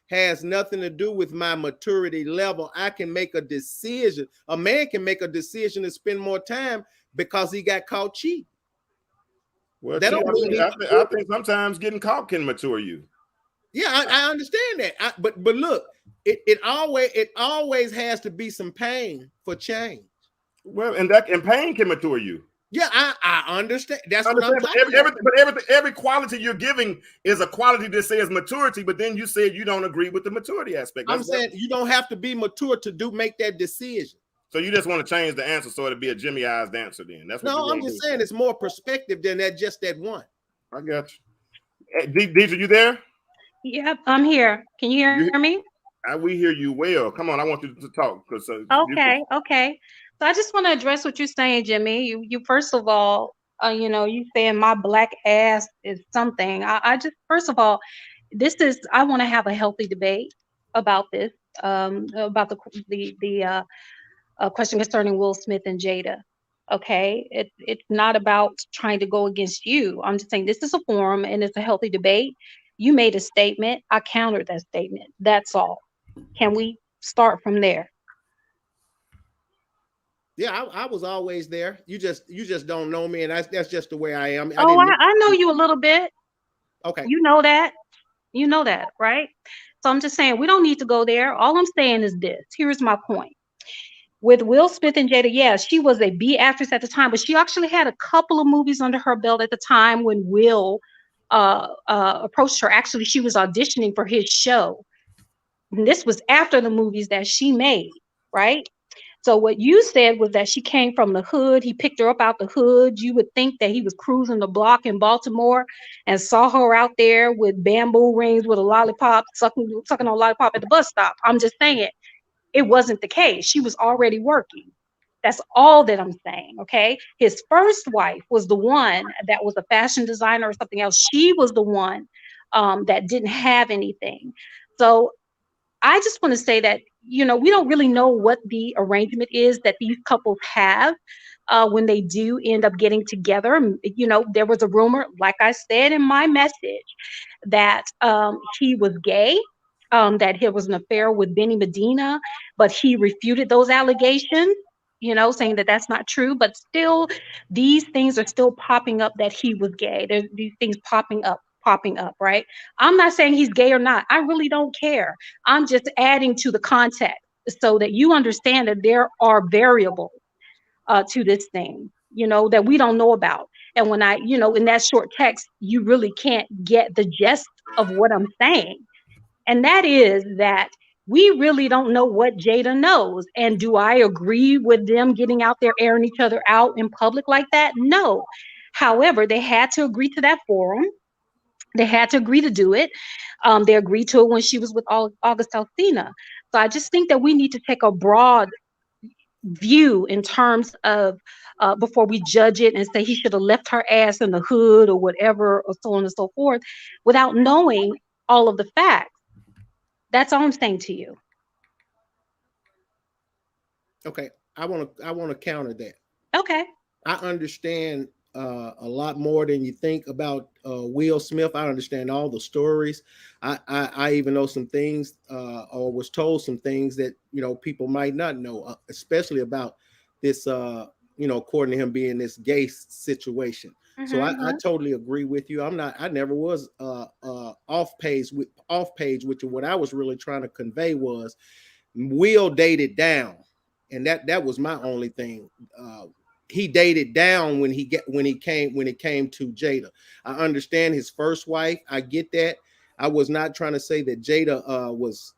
Speaker 2: has nothing to do with my maturity level. I can make a decision. A man can make a decision to spend more time because he got caught cheating.
Speaker 1: Well, I think sometimes getting caught can mature you.
Speaker 2: Yeah, I understand that. But look, it always has to be some pain for change.
Speaker 1: Well, and pain can mature you.
Speaker 2: Yeah, I understand. That's what I'm talking about.
Speaker 1: But every quality you're giving is a quality that says maturity, but then you said you don't agree with the maturity aspect.
Speaker 2: I'm saying you don't have to be mature to make that decision.
Speaker 1: So you just want to change the answer so it'll be a Jimmy-ized answer then. That's what
Speaker 2: I'm just saying it's more perspective than just that one.
Speaker 1: I got you. Hey, Deidre, you there?
Speaker 5: Yep, I'm here. Can you hear me?
Speaker 1: We hear you well. Come on, I want you to talk.
Speaker 5: Okay. So I just want to address what you're saying, Jimmy. You first of all, you saying my black ass is something. I just, first of all, I want to have a healthy debate about this, about the question concerning Will Smith and Jada. Okay, it's not about trying to go against you. I'm just saying this is a forum and it's a healthy debate. You made a statement. I countered that statement. That's all. Can we start from there?
Speaker 2: Yeah, I was always there. You just don't know me, and that's just the way I am.
Speaker 5: I know you a little bit.
Speaker 2: Okay.
Speaker 5: You know that, right? So I'm just saying we don't need to go there. All I'm saying is this. Here's my point. With Will Smith and Jada, yeah, she was a B actress at the time, but she actually had a couple of movies under her belt at the time when Will approached her. Actually, she was auditioning for his show. And this was after the movies that she made, right? So what you said was that she came from the hood. He picked her up out the hood. You would think that he was cruising the block in Baltimore and saw her out there with bamboo rings with a lollipop, sucking on a lollipop at the bus stop. I'm just saying it wasn't the case. She was already working. That's all that I'm saying, okay? His first wife was the one that was a fashion designer or something else. She was the one that didn't have anything. So I just want to say that, we don't really know what the arrangement is that these couples have when they do end up getting together. There was a rumor, like I said in my message, that he was gay, that he was an affair with Benny Medina, but he refuted those allegations. saying that that's not true, but still, these things are still popping up that he was gay. There's these things popping up, right? I'm not saying he's gay or not. I really don't care. I'm just adding to the context so that you understand that there are variables to this thing, that we don't know about. And when in that short text, you really can't get the gist of what I'm saying. And that is that we really don't know what Jada knows. And do I agree with them getting out there airing each other out in public like that? No. However, they had to agree to that forum. They had to agree to do it. They agreed to it when she was with August Alsina. So I just think that we need to take a broad view in terms of before we judge it and say he should have left her ass in the hood or whatever, or so on and so forth, without knowing all of the facts. That's all I'm saying to you.
Speaker 2: Okay, I want to counter that.
Speaker 5: Okay.
Speaker 2: I understand a lot more than you think about Will Smith. I understand all the stories. I even know some things, or was told some things that people might not know, especially about this. According to him being this gay situation. So I totally agree with you. I never was off page with you. What I was really trying to convey was Will dated down, and that was my only thing. He dated down when it came to Jada. I understand his first wife. I get that. I was not trying to say that Jada was,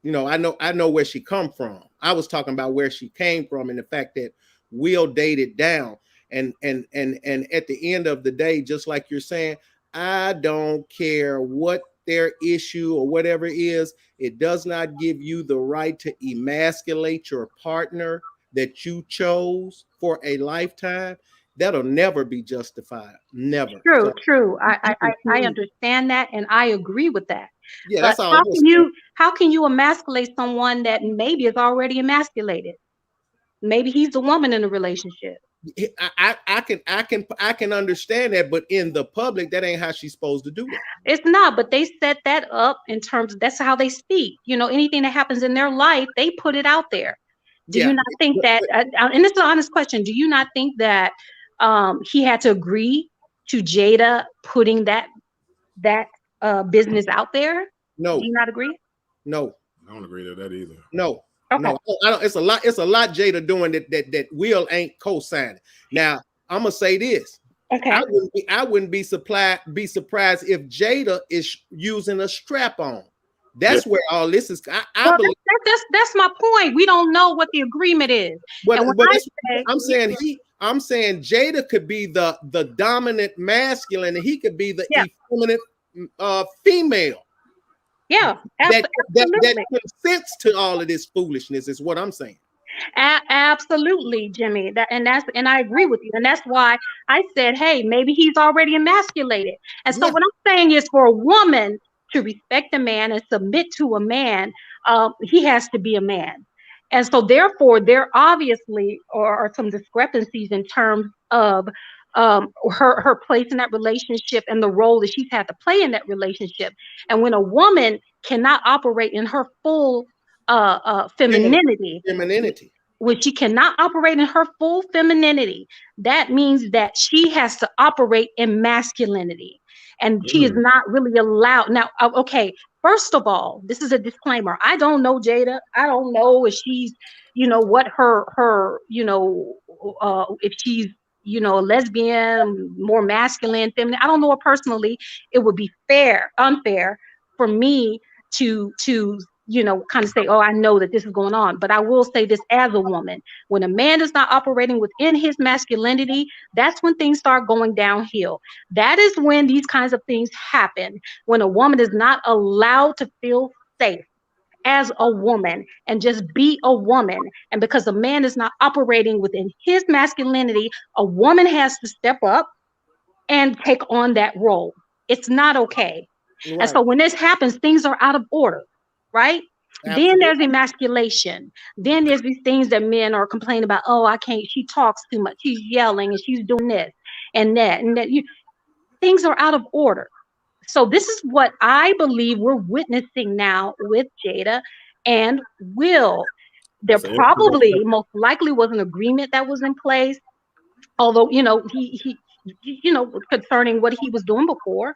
Speaker 2: I know where she come from. I was talking about where she came from and the fact that Will dated down. And at the end of the day, just like you're saying, I don't care what their issue or whatever it is. It does not give you the right to emasculate your partner that you chose for a lifetime. That'll never be justified. Never.
Speaker 5: True. I understand that, and I agree with that.
Speaker 2: Yeah,
Speaker 5: But
Speaker 2: that's all.
Speaker 5: how can you emasculate someone that maybe is already emasculated? Maybe he's the woman in the relationship.
Speaker 2: I can understand that, but in the public, that ain't how she's supposed to do that.
Speaker 5: It's not, but they set that up in terms of that's how they speak. Anything that happens in their life, they put it out there. Do you not think that? And it's an honest question. Do you not think that he had to agree to Jada putting that business out there?
Speaker 2: No.
Speaker 5: Do you not agree?
Speaker 2: No.
Speaker 1: I don't agree to that either.
Speaker 2: No.
Speaker 5: Okay.
Speaker 2: No, I don't. It's a lot Jada doing that Will ain't co-signing. Now, I'm gonna say this.
Speaker 5: Okay.
Speaker 2: I wouldn't be surprised if Jada is using a strap on. That's where all this is. I believe
Speaker 5: that's my point. We don't know what the agreement is.
Speaker 2: But I'm saying Jada could be the dominant masculine, and he could be the effeminate female.
Speaker 5: Yeah,
Speaker 2: that consents to all of this foolishness is what I'm saying.
Speaker 5: Absolutely, Jimmy. And I agree with you. And that's why I said, hey, maybe he's already emasculated. And so what I'm saying is, for a woman to respect a man and submit to a man, he has to be a man. And so therefore, there obviously are some discrepancies in terms of her place in that relationship and the role that she's had to play in that relationship. And when a woman cannot operate in her full femininity, when she cannot operate in her full femininity, that means that she has to operate in masculinity. And she is not really allowed. Now, okay, first of all, this is a disclaimer. I don't know Jada. I don't know if she's, what her if she's, a lesbian, more masculine, feminine. I don't know her personally. It would be unfair for me to kind of say, oh, I know that this is going on. But I will say this as a woman: when a man is not operating within his masculinity, that's when things start going downhill. That is when these kinds of things happen, when a woman is not allowed to feel safe as a woman and just be a woman. And because a man is not operating within his masculinity, a woman has to step up and take on that role. It's not okay. Right. And so when this happens, things are out of order, right? Absolutely. Then there's emasculation. Then there's these things that men are complaining about. Oh, I can't. She talks too much. She's yelling and she's doing this and that. And that. Things are out of order. So this is what I believe we're witnessing now with Jada and Will. There probably most likely was an agreement that was in place, although he concerning what he was doing before.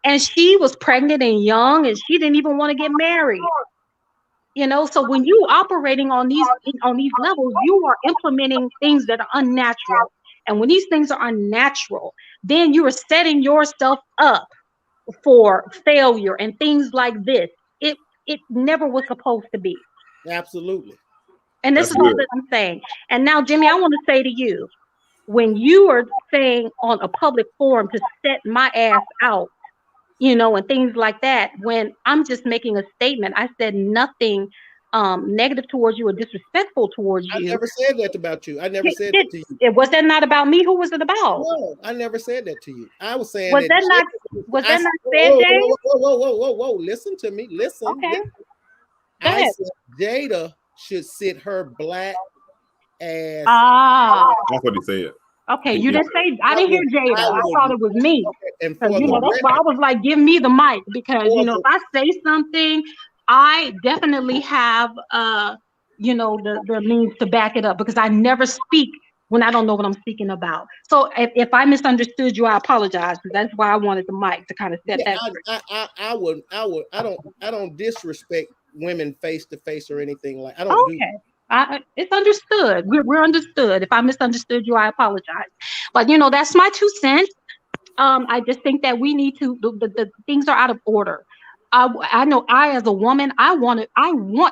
Speaker 5: And she was pregnant and young, and she didn't even want to get married. So when you operating on these levels, you are implementing things that are unnatural. And when these things are unnatural, then you are setting yourself up for failure and things like this. It never was supposed to be.
Speaker 2: Absolutely.
Speaker 5: And this is all that I'm saying. And now, Jimmy, I want to say to you, when you are saying on a public forum to set my ass out, and things like that, when I'm just making a statement, I said nothing negative towards you or disrespectful towards you.
Speaker 2: I never said that about you. I never said that to you.
Speaker 5: Was that not about me? Who was it about?
Speaker 2: No, I never said that to you. I was saying
Speaker 5: was that not said, James?
Speaker 2: Whoa. Listen to me. Listen.
Speaker 5: Okay.
Speaker 2: I said Jada should sit her black ass.
Speaker 1: That's what he said.
Speaker 5: Okay, you didn't say. I didn't hear Jada. I thought it was me.
Speaker 2: And
Speaker 5: that's why I was like, give me the mic, because if I say something, I definitely have the means to back it up, because I never speak when I don't know what I'm speaking about. So if I misunderstood you, I apologize. That's why I wanted the mic to kind of set that.
Speaker 2: I don't disrespect women face to face or anything like. I don't do.
Speaker 5: It's understood. We're understood. If I misunderstood you, I apologize. But that's my 2 cents. I just think that we need to. The things are out of order. I know as a woman, I want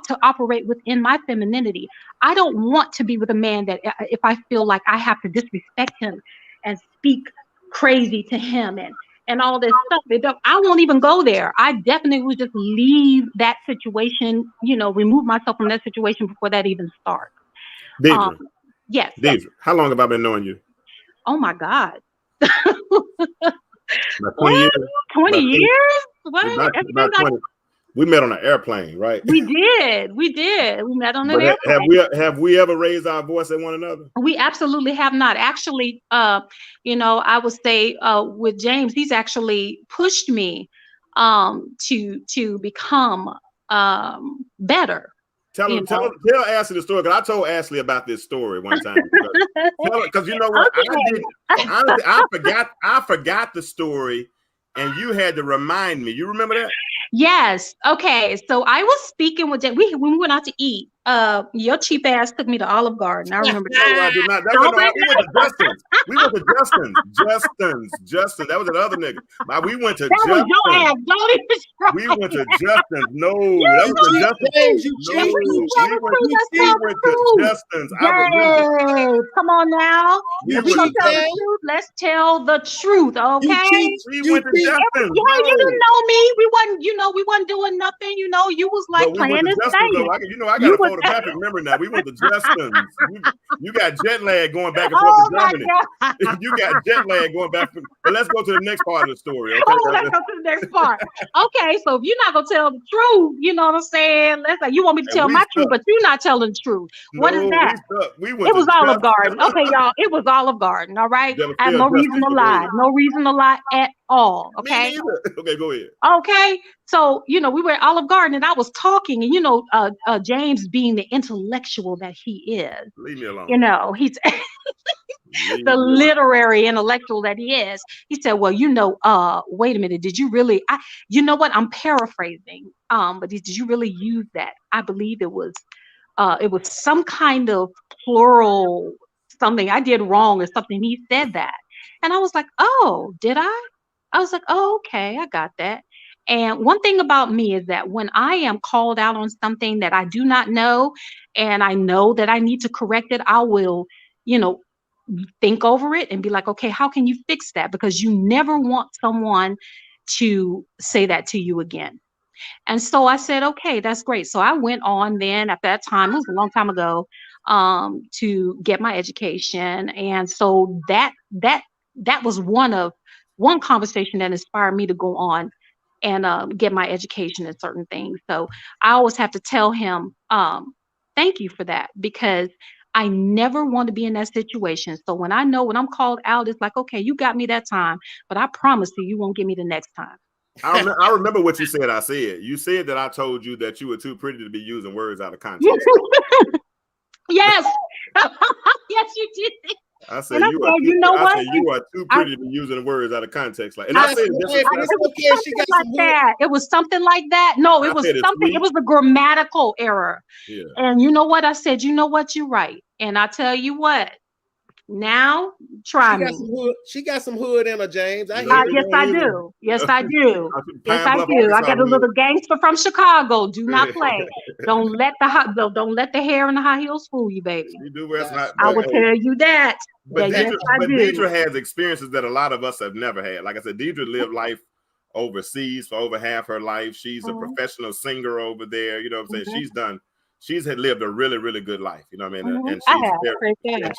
Speaker 5: to operate within my femininity. I don't want to be with a man that if I feel like I have to disrespect him and speak crazy to him and all this stuff. I won't even go there. I definitely would just leave that situation, remove myself from that situation before that even starts.
Speaker 1: Deidre.
Speaker 5: Yes.
Speaker 1: Deidre, how long have I been knowing you?
Speaker 5: Oh my God.
Speaker 1: About 20 years?
Speaker 5: 20 years? What?
Speaker 1: About 20. We met on an airplane, right?
Speaker 5: We did. We met on an airplane.
Speaker 1: Have we ever raised our voice at one another?
Speaker 5: We absolutely have not. Actually, I would say with James, he's actually pushed me to become better.
Speaker 1: Tell Ashley the story, because I told Ashley about this story one time. Because you know what? Okay. I forgot the story, and you had to remind me. You remember that?
Speaker 5: Yes. Okay. So I was speaking with James. When we went out to eat, your cheap ass took me to Olive Garden. I remember that.
Speaker 1: No, I did not. We went to Justin's. We went to Justin's. Justin. That was another nigga. We went to Justin's.
Speaker 5: Was your ass. Don't even try.
Speaker 1: We went to Justin's. No, that was Justin's. We went to Justin's.
Speaker 5: Come on now. We're gonna tell the truth. Let's tell the truth, okay?
Speaker 1: We went to Justin's.
Speaker 5: Yeah, you didn't know me. We wasn't doing nothing. You was like playing this thing.
Speaker 1: I got a photographic memory now. We went to Justin's. You got jet lag going back and forth to Germany. You got jet lag going back. But let's go to the next part of the story. Okay?
Speaker 5: Let's go to the next part. Okay, so if you're not gonna tell the truth, you know what I'm saying? Let's say you want me to tell my truth, but you're not telling the truth. What is that?
Speaker 1: It
Speaker 5: was Olive Garden. Okay, y'all. It was Olive Garden. All right. I have no reason to lie. No reason to lie at all. Okay.
Speaker 1: Okay, go ahead.
Speaker 5: Okay. So, we were at Olive Garden and I was talking, and James, being the intellectual that he is,
Speaker 1: leave me alone.
Speaker 5: He's the literary intellectual that he is. He said, well, wait a minute. Did you really, you know what? I'm paraphrasing. But did you really use that? I believe it was some kind of plural, something I did wrong or something. He said that. And I was like, oh, did I? I was like, oh, okay, I got that. And one thing about me is that when I am called out on something that I do not know, and I know that I need to correct it, I will, think over it and be like, okay, how can you fix that? Because you never want someone to say that to you again. And so I said, okay, that's great. So I went on then at that time, it was a long time ago, to get my education. And so that was one conversation that inspired me to go on and get my education in certain things. So I always have to tell him, thank you for that, because I never want to be in that situation. So when I'm called out, it's like, okay, you got me that time, but I promise you won't get me the next time.
Speaker 1: I remember what you said. You said that I told you that you were too pretty to be using words out of context.
Speaker 5: Yes. Yes, you did.
Speaker 1: I said
Speaker 5: And I
Speaker 1: you are
Speaker 5: said,
Speaker 1: too.
Speaker 5: you know
Speaker 1: I
Speaker 5: what?
Speaker 1: said you are too
Speaker 5: I,
Speaker 1: pretty to be using the words out of context. Like, and
Speaker 2: She
Speaker 1: I
Speaker 2: got
Speaker 1: said
Speaker 2: some,
Speaker 1: this
Speaker 2: hey,
Speaker 1: is
Speaker 2: but
Speaker 5: it
Speaker 2: it's
Speaker 5: was
Speaker 2: okay. She
Speaker 5: something
Speaker 2: got
Speaker 5: like
Speaker 2: some hood.
Speaker 5: that. It was something like that. No, it
Speaker 1: I
Speaker 5: was
Speaker 1: said it's
Speaker 5: something. It
Speaker 1: sweet.
Speaker 5: was a grammatical error.
Speaker 1: Yeah.
Speaker 5: And you know what? I said, you know what? You're right. And I tell you what, now try
Speaker 2: She got
Speaker 5: me.
Speaker 2: some hood. She got some hood in her, James. I
Speaker 1: You know,
Speaker 2: hear
Speaker 1: you
Speaker 2: you.
Speaker 5: Yes,
Speaker 1: know,
Speaker 5: I
Speaker 1: you know.
Speaker 5: do. Yes, I do. Yes,
Speaker 1: Pine
Speaker 5: I
Speaker 1: Bluff,
Speaker 5: do. I
Speaker 1: Arkansas.
Speaker 5: got a little gangster from Chicago. Do not play. Don't let the hair and the high heels fool you, baby.
Speaker 1: You do wear some hot,
Speaker 2: That's
Speaker 5: I
Speaker 1: but
Speaker 5: will
Speaker 2: right.
Speaker 1: hey,
Speaker 5: tell you that.
Speaker 1: but
Speaker 5: That yes,
Speaker 1: Deidre,
Speaker 5: I
Speaker 1: but
Speaker 5: do.
Speaker 1: Deidre has experiences that a lot of us have never had. Like I said, Deidre lived life overseas for over half her life. She's a
Speaker 5: Mhm,
Speaker 1: professional singer over there. You know what I'm saying?
Speaker 5: mhm,
Speaker 1: She's had lived a really, really good life. You know what I mean?
Speaker 5: mhm.
Speaker 1: And
Speaker 5: I have. Praise
Speaker 1: and
Speaker 5: God.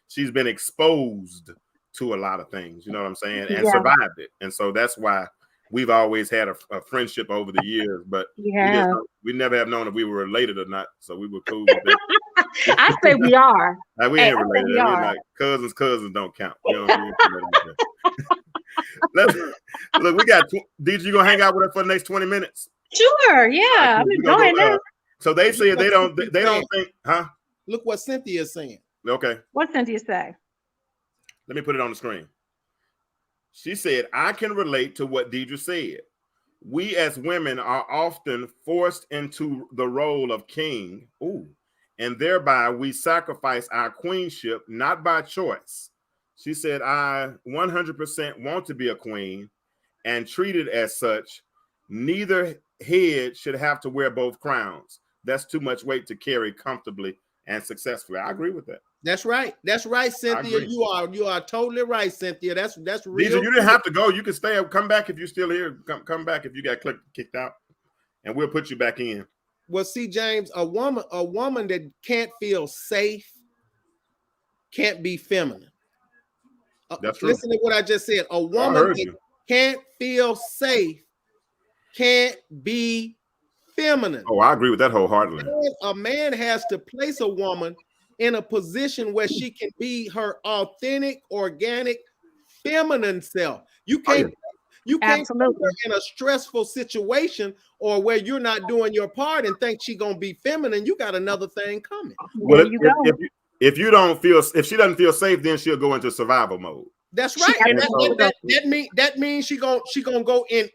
Speaker 1: she's been exposed to a lot of things. You know what I'm saying? And
Speaker 5: Yeah,
Speaker 1: survived it. And so that's why we've always had a friendship over the years. But
Speaker 5: yeah.
Speaker 1: we never have known if we were related or not. So we were cool with that.
Speaker 5: I say we are.
Speaker 1: Like, we
Speaker 5: Hey,
Speaker 1: ain't
Speaker 5: I say we
Speaker 1: related. We
Speaker 5: are.
Speaker 1: like cousins don't count. We don't do that like that. Let's look. We got DJ. You gonna hang out with us for the next 20 minutes?
Speaker 5: Sure.
Speaker 1: All right,
Speaker 5: Yeah,
Speaker 1: cool.
Speaker 5: I'm
Speaker 1: We gonna
Speaker 5: enjoying
Speaker 1: go.
Speaker 5: this.
Speaker 1: So they
Speaker 2: Look
Speaker 1: said
Speaker 2: what Cynthia's
Speaker 1: they
Speaker 2: saying.
Speaker 1: don't think, huh?
Speaker 2: Look what Cynthia's saying.
Speaker 1: Okay,
Speaker 5: What Cynthia say?
Speaker 1: let me put it on the screen. She said, "I can relate to what Deidre said. We as women are often forced into the role of king, and thereby we sacrifice our queenship, not by choice." She said, "I 100% want to be a queen and treated as such. Neither head should have to wear both crowns. That's too much weight to carry comfortably and successfully." I agree with that.
Speaker 2: That's right. That's right,
Speaker 1: I
Speaker 2: Cynthia.
Speaker 1: agree.
Speaker 2: You are totally right, Cynthia. That's
Speaker 1: Deidre,
Speaker 2: real.
Speaker 1: you didn't have to go. You can stay. Come back if you're still here. Come back if you got kicked out, and we'll put you back in.
Speaker 2: Well, see, James, a woman that can't feel safe can't be feminine.
Speaker 1: That's true.
Speaker 2: Listen to what I just said. A
Speaker 1: I
Speaker 2: woman
Speaker 1: heard
Speaker 2: that
Speaker 1: you.
Speaker 2: can't feel safe can't be feminine.
Speaker 1: Oh, I agree with that wholeheartedly.
Speaker 2: A man has to place a woman in a position where she can be her authentic, organic, feminine self. You can't put
Speaker 5: Absolutely.
Speaker 2: her in a stressful situation or where you're not doing your part and think she's gonna be feminine. You got another thing coming.
Speaker 1: Well,
Speaker 5: There you go.
Speaker 1: if you don't feel, if she doesn't feel safe, then she'll go into survival mode.
Speaker 2: That's
Speaker 5: She
Speaker 2: right.
Speaker 5: absolutely
Speaker 2: That means she gonna go in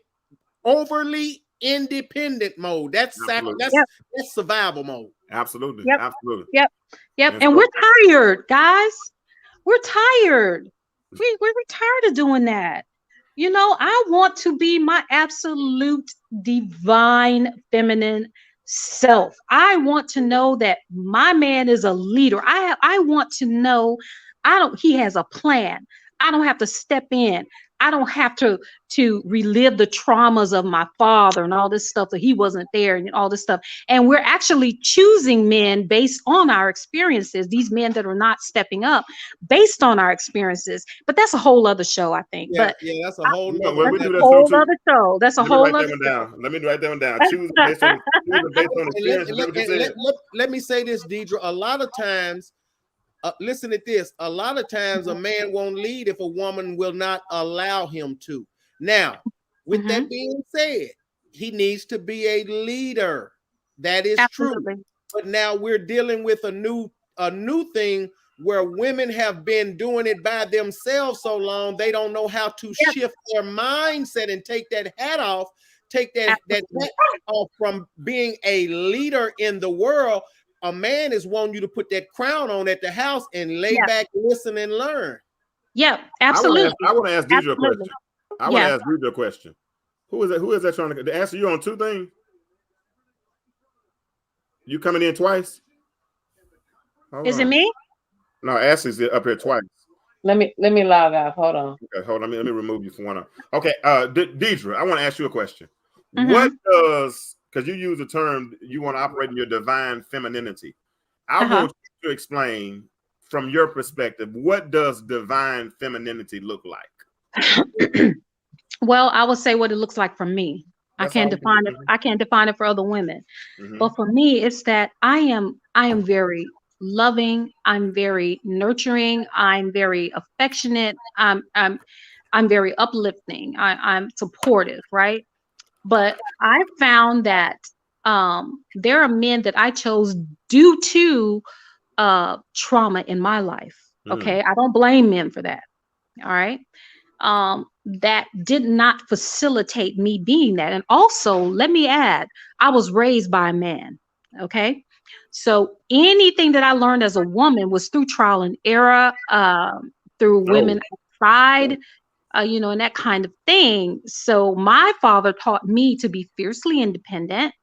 Speaker 2: overly independent mode. That's
Speaker 1: Absolutely.
Speaker 2: that's survival mode.
Speaker 1: Absolutely.
Speaker 5: Yep.
Speaker 1: Absolutely.
Speaker 5: Yep.
Speaker 1: And
Speaker 5: And
Speaker 1: so,
Speaker 5: we're tired, guys. We're tired. We're tired of doing that. You know, I want to be my absolute divine feminine self. I want to know that my man is a leader. I want to know he has a plan. I don't have to step in. I don't have to relive the traumas of my father and all this stuff that he wasn't there and all this stuff. And we're actually choosing men based on our experiences, these men that are not stepping up based on our experiences. But that's a whole other show, I think.
Speaker 2: Yeah,
Speaker 5: But
Speaker 2: yeah, that's a whole nother.
Speaker 1: well, we
Speaker 5: that's
Speaker 1: do
Speaker 5: a
Speaker 1: that
Speaker 5: whole
Speaker 1: too.
Speaker 5: other show. That's a
Speaker 1: Let me
Speaker 5: whole
Speaker 1: write that
Speaker 5: other
Speaker 1: one
Speaker 5: show.
Speaker 1: down. Let me write that one down. Choosing based on experience. Is that what you said?
Speaker 2: Let me say this, Deidre. A lot of times, listen to this. A lot of times, a man won't lead if a woman will not allow him to. Now, with that being said, he needs to be a leader. That is true.
Speaker 5: Absolutely.
Speaker 2: But now we're dealing with a new thing where women have been doing it by themselves so long they don't know how to shift their mindset and take that hat off, take that hat off from being a leader in the world. A man is wanting you to put that crown on at the house and lay back, listen, and learn.
Speaker 5: Yeah, absolutely.
Speaker 1: I want to ask Deidre a
Speaker 5: Absolutely.
Speaker 1: question. I want to ask Deidre a question. Who is that trying to answer you on two things? You coming in twice?
Speaker 5: Is it me?
Speaker 1: No, Ashley's up here twice.
Speaker 3: Let me log off. Hold on.
Speaker 1: Okay, hold on. Let me remove you from one. Okay, Deidre, I want to ask you a question.
Speaker 5: Mhm.
Speaker 1: What does, because you use the term, you want to operate in your divine femininity. I want you to explain from your perspective, what does divine femininity look like?
Speaker 5: Well, I would say what it looks like for me.
Speaker 1: That's
Speaker 5: I can't
Speaker 1: all.
Speaker 5: define it. I can't define it for other women.
Speaker 1: Mhm.
Speaker 5: But for me, it's that I am very loving. I'm very nurturing. I'm very affectionate. I'm very uplifting. I'm supportive, right? But I found that there are men that I chose due to trauma in my life.
Speaker 1: Mm.
Speaker 5: Okay. I don't blame men for that. All right. That did not facilitate me being that. And also, let me add, I was raised by a man. Okay. So anything that I learned as a woman was through trial and error, through
Speaker 1: Oh.
Speaker 5: women outside, and that kind of thing. So my father taught me to be fiercely independent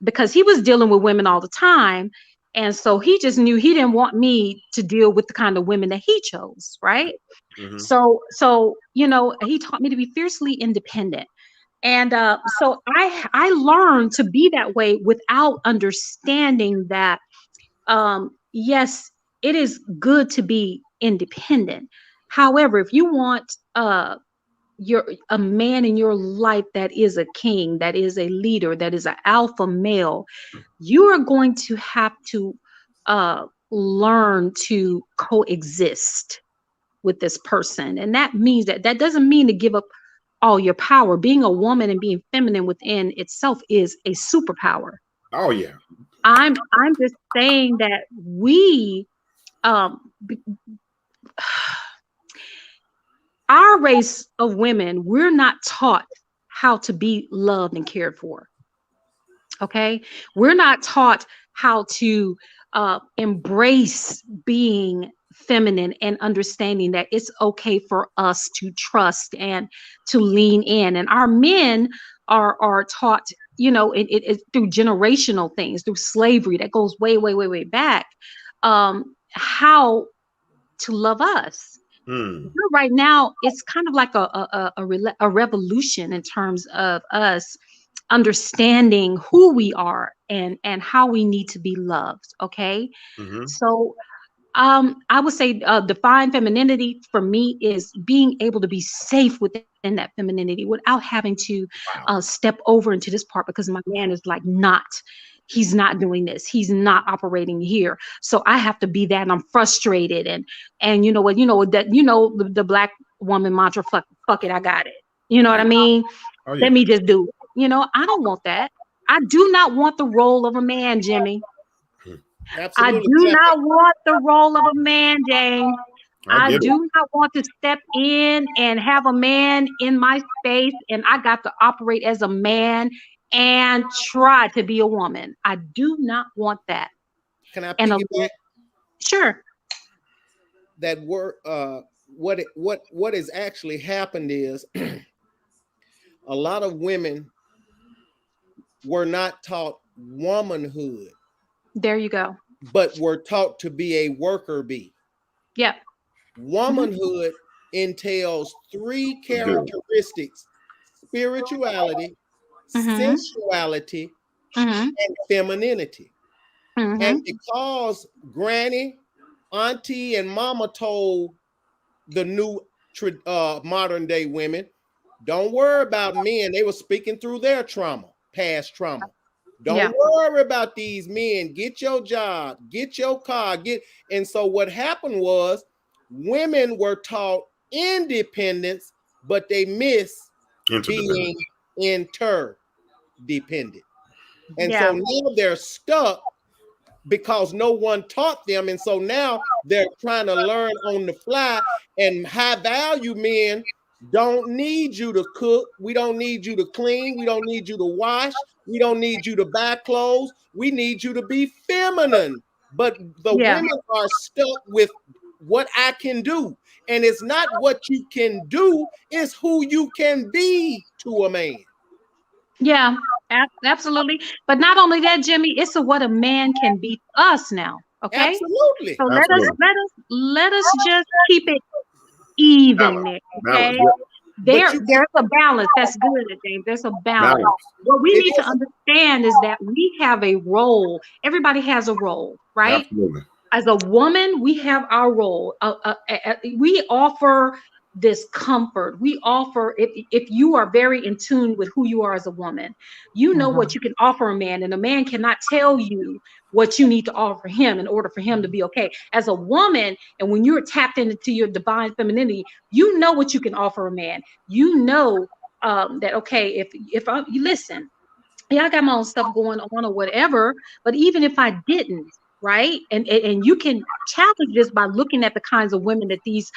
Speaker 5: because he was dealing with women all the time. And so he just knew he didn't want me to deal with the kind of women that he chose, right?
Speaker 1: Mm-hmm.
Speaker 5: So he taught me to be fiercely independent. And so I learned to be that way without understanding that yes, it is good to be independent. However, if you want your a man in your life that is a king, that is a leader, that is an alpha male, you are going to have to learn to coexist with this person. And that means that doesn't mean to give up all your power. Being a woman and being feminine within itself is a superpower.
Speaker 1: Oh yeah.
Speaker 5: I'm just saying that we um b- our race of women, we're not taught how to be loved and cared for. Okay. We're not taught how to embrace being feminine and understanding that it's okay for us to trust and to lean in. And our men are taught, through generational things, through slavery that goes way, way, way, way back, how to love us.
Speaker 1: Mm.
Speaker 5: Right now, it's kind of like a revolution in terms of us understanding who we are and how we need to be loved. Okay.
Speaker 1: Mm-hmm.
Speaker 5: So I would say define femininity for me is being able to be safe within that femininity without having to
Speaker 1: Wow.
Speaker 5: step over into this part because my man is like not. He's not doing this. He's not operating here. So I have to be that, and I'm frustrated. And you know what? You know that. The black woman mantra. Fuck it. I got it. You know what I mean?
Speaker 1: Oh yeah.
Speaker 5: Let me just do it. I don't want that. I do not want the role of a man, Jimmy. I
Speaker 2: Absolutely.
Speaker 5: do not want the role of a man, James.
Speaker 1: I
Speaker 5: I
Speaker 1: get it.
Speaker 5: do not want to step in and have a man in my space and I got to operate as a man and try to be a woman. I do not want that.
Speaker 2: Can I
Speaker 5: And
Speaker 2: piggyback
Speaker 5: sure.
Speaker 2: that word? What has actually happened is a lot of women were not taught womanhood,
Speaker 5: There you go.
Speaker 2: but were taught to be a worker bee.
Speaker 5: Yep.
Speaker 2: Womanhood entails three
Speaker 1: Good.
Speaker 2: characteristics: spirituality,
Speaker 5: Mm-hmm.
Speaker 2: sensuality,
Speaker 5: Mm-hmm.
Speaker 2: and femininity.
Speaker 5: Mm-hmm.
Speaker 2: And because granny, auntie, and mama told the new modern day women, don't worry about men. They were speaking through their trauma, past trauma.
Speaker 5: Yeah.
Speaker 2: Don't worry about these men. Get your job, get your car, and so what happened was women were taught independence, but they miss
Speaker 1: Interdependent.
Speaker 2: being interdependent. And so
Speaker 5: Yeah.
Speaker 2: now they're stuck because no one taught them. And so now they're trying to learn on the fly. And high value men don't need you to cook. We don't need you to clean. We don't need you to wash. We don't need you to buy clothes. We need you to be feminine. But the
Speaker 5: Yeah.
Speaker 2: women are stuck with what I can do. And it's not what you can do, it's who you can be to a man.
Speaker 5: Yeah. Absolutely. But not only that, Jimmy, it's what a man can be to us now. Okay.
Speaker 2: Absolutely.
Speaker 5: So
Speaker 1: Absolutely.
Speaker 5: let us just keep it even
Speaker 1: Balance.
Speaker 5: there.
Speaker 1: Balance.
Speaker 5: Okay.
Speaker 1: Yep.
Speaker 2: But you
Speaker 5: There's a balance. That's good, James. There's a balance.
Speaker 1: Balance.
Speaker 5: What we
Speaker 2: it
Speaker 5: need to
Speaker 2: is
Speaker 5: understand is that we have a role. Everybody has a role, right?
Speaker 1: Absolutely.
Speaker 5: As a woman, we have our role. We offer this comfort. We offer, if you are very in tune with who you are as a woman, you know what you can offer a man, and a man cannot tell you what you need to offer him in order for him to be okay. As a woman, and when you're tapped into your divine femininity, you know what you can offer a man. You know that okay, you listen, yeah, I got my own stuff going on or whatever, but even if I didn't, right? And you can challenge this by looking at the kinds of women that these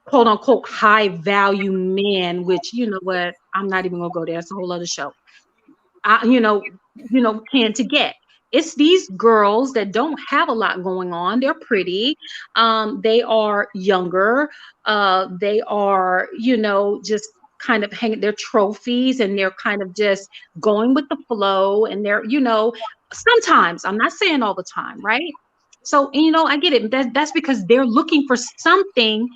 Speaker 5: quote unquote high value men, which you know what, I'm not even gonna go there. It's a whole other show. You know, tend to get. It's these girls that don't have a lot going on. They're pretty. They are younger. They are, you know, just kind of hanging their trophies and they're kind of just going with the flow. And they're, you know, sometimes, I'm not saying all the time, right? So, you know, I get it. That's because they're looking for something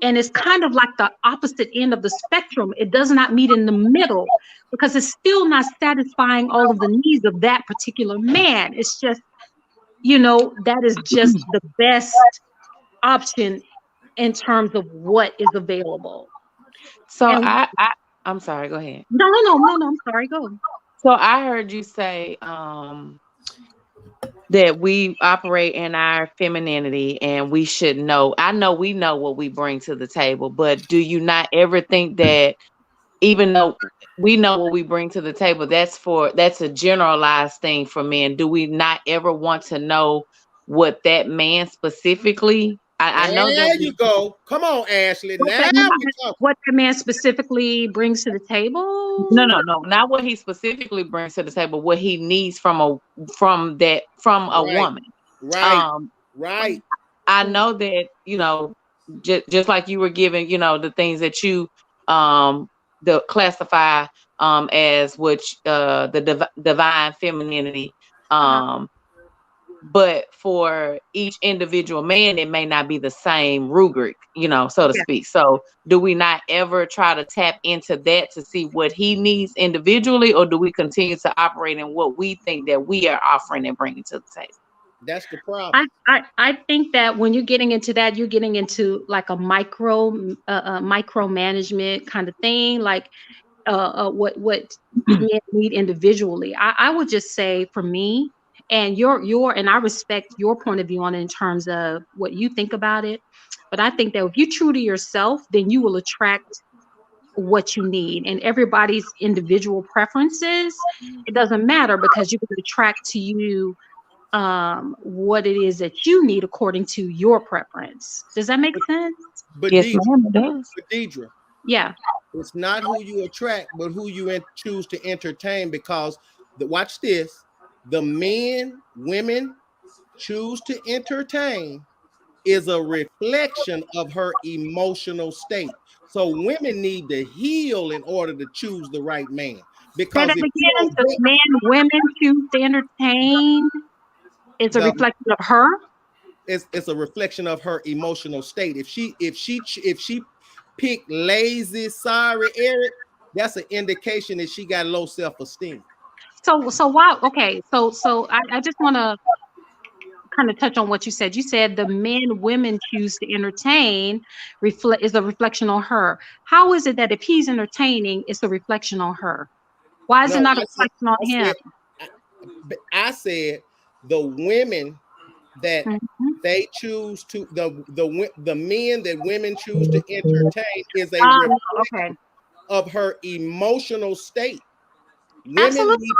Speaker 5: and it's kind of like the opposite end of the spectrum. It does not meet in the middle because it's still not satisfying all of the needs of that particular man. It's just, you know, that is just the best option in terms of what is available.
Speaker 4: So
Speaker 5: And
Speaker 4: I'm sorry, go ahead.
Speaker 5: no, I'm sorry, go.
Speaker 4: So I heard you say that we operate in our femininity and we should know. I know we know what we bring to the table, but do you not ever think that even though we know what we bring to the table, that's a generalized thing for men? Do we not ever want to know what that man specifically? I know
Speaker 2: There
Speaker 4: that
Speaker 2: you go. Come on, Ashley.
Speaker 5: What
Speaker 2: Now
Speaker 5: that
Speaker 2: we talk.
Speaker 5: man specifically brings to the table?
Speaker 4: no, not what he specifically brings to the table, what he needs from a
Speaker 2: Right,
Speaker 4: woman.
Speaker 2: right,
Speaker 4: Um,
Speaker 2: right.
Speaker 4: I know that, you know, just like you were giving, you know, the things that you the classify as which the divine femininity.
Speaker 5: Uh-huh.
Speaker 4: But for each individual man, it may not be the same rubric, you know, so to
Speaker 5: Yeah.
Speaker 4: speak. So do we not ever try to tap into that to see what he needs individually, or do we continue to operate in what we think that we are offering and bringing to the table?
Speaker 2: That's the problem.
Speaker 5: I think that when you're getting into that, you're getting into like a micromanagement kind of thing, like what men need individually. I would just say for me, and and I respect your point of view on it in terms of what you think about it. But I think that if you're true to yourself, then you will attract what you need, and everybody's individual preferences, it doesn't matter because you can attract to you what it is that you need according to your preference. Does that make sense?
Speaker 2: But
Speaker 4: Yes,
Speaker 2: Deidre,
Speaker 4: ma'am, it does.
Speaker 5: Yeah.
Speaker 2: it's not who you attract, but who you choose to entertain. Because watch this: the men women choose to entertain is a reflection of her emotional state. So women need to heal in order to choose the right man.
Speaker 5: Say
Speaker 2: Because
Speaker 5: that
Speaker 2: if you
Speaker 5: again.
Speaker 2: don't
Speaker 5: The men, women choose to entertain. It's a
Speaker 2: the
Speaker 5: reflection of her.
Speaker 2: it's a reflection of her emotional state. If she pick lazy, sorry Eric, that's an indication that she got low self-esteem.
Speaker 5: So why? Okay. I just want to kind of touch on what you said. You said the men women choose to entertain is a reflection on her. How is it that if he's entertaining, it's a reflection on her? Why is
Speaker 2: No,
Speaker 5: it not a reflection on
Speaker 2: I
Speaker 5: him?
Speaker 2: said, I said the women that
Speaker 5: Mhm.
Speaker 2: they choose to the men that women choose to entertain is a
Speaker 5: Okay.
Speaker 2: reflection of her emotional state. Women
Speaker 5: Absolutely.
Speaker 2: need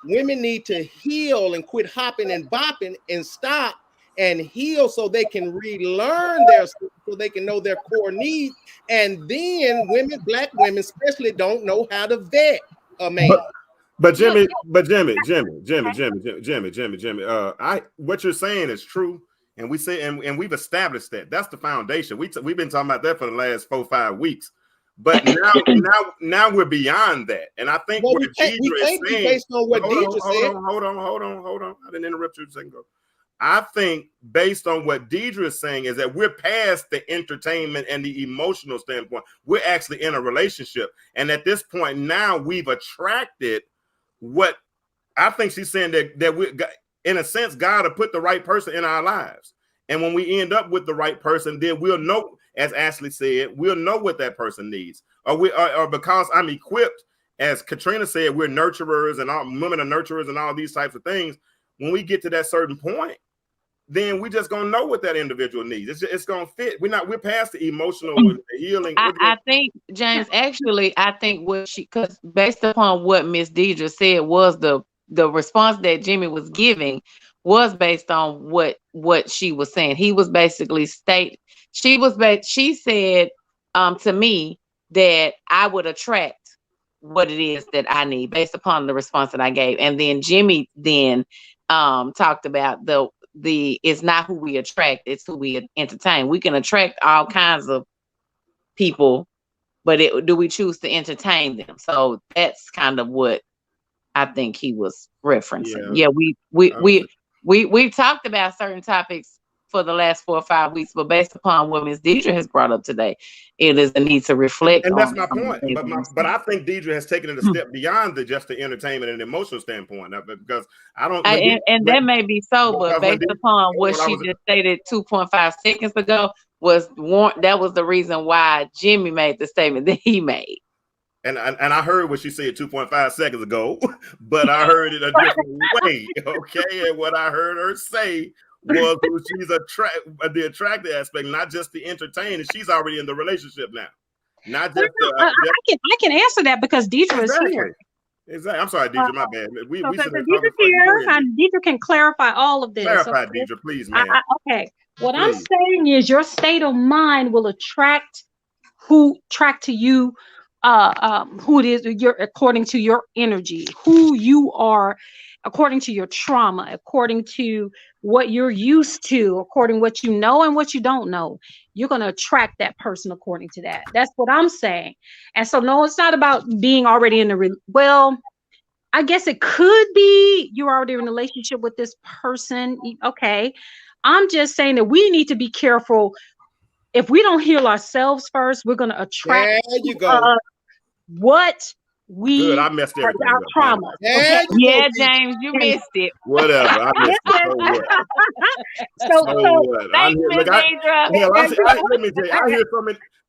Speaker 2: women need to heal and quit hopping and bopping and stop and heal so they can relearn so they can know their core needs. And then black women especially, don't know how to vet a man.
Speaker 1: But
Speaker 5: Look.
Speaker 1: Jimmy, what you're saying is true, and we say, and we've established that. That's the foundation. We've been talking about that for the last 4-5 weeks. But now we're beyond that, and I think
Speaker 2: Well,
Speaker 1: what
Speaker 2: we
Speaker 1: Deidre is
Speaker 2: can't be
Speaker 1: saying.
Speaker 2: based on what Deidre said.
Speaker 1: Hold on. I didn't interrupt you a second ago. I think based on what Deidre is saying is that we're past the entertainment and the emotional standpoint. We're actually in a relationship, and at this point now we've attracted what I think she's saying that we, in a sense, God will put the right person in our lives, and when we end up with the right person, then we'll know, as Ashley said, we'll know what that person needs, or because I'm equipped, as Katrina said, we're nurturers and all women are nurturers and all these types of things. When we get to that certain point, then we just gonna know what that individual needs. It's gonna fit. We're past the emotional and the healing.
Speaker 4: I think, James, actually, I think because based upon what Miss Deidre said was the the response that Jimmy was giving was based on what she was saying. He was basically she said to me that I would attract what it is that I need based upon the response that I gave. And then Jimmy then talked about the it's not who we attract, it's who we entertain. We can attract all kinds of people, but do we choose to entertain them? So that's kind of what I think he was referencing. Yeah, we've talked about certain topics for the last 4 or 5 weeks, but based upon what Ms. Deidre has brought up today, it is a need to reflect.
Speaker 1: And that's my point. But I think Deidre has taken it a step beyond just the entertainment and emotional standpoint, because I don't.
Speaker 4: That may be so, but based upon what she just stated 2.5 seconds ago, that was the reason why Jimmy made the statement that he made.
Speaker 1: And I heard what she said 2.5 seconds ago, but I heard it a different way. Okay, and what I heard her say was she's the attractive aspect, not just the entertaining. She's already in the relationship now. Not just
Speaker 5: I can answer that because Deidre is here.
Speaker 1: Exactly. I'm sorry, Deidre, my bad.
Speaker 5: Deidre's here, and Deidre can clarify all of this.
Speaker 1: Clarify, Deidre, please, man.
Speaker 5: Okay. What I'm saying is your state of mind will attract to you who it is according to your energy, who you are, according to your trauma, according to what you're used to, according to what you know and what you don't know. You're going to attract that person according to that. That's what I'm saying. And so, no, it's not about being already in well, I guess it could be you're already in a relationship with this person. Okay. I'm just saying that we need to be careful. If we don't heal ourselves first, we're going to attract what we
Speaker 1: Good, I messed everything
Speaker 5: our
Speaker 1: up.
Speaker 5: trauma.
Speaker 4: Yeah, James, you missed it.
Speaker 1: Whatever, I missed it. So what?
Speaker 4: Thanks, Ms. Deidre.
Speaker 1: Let me tell you,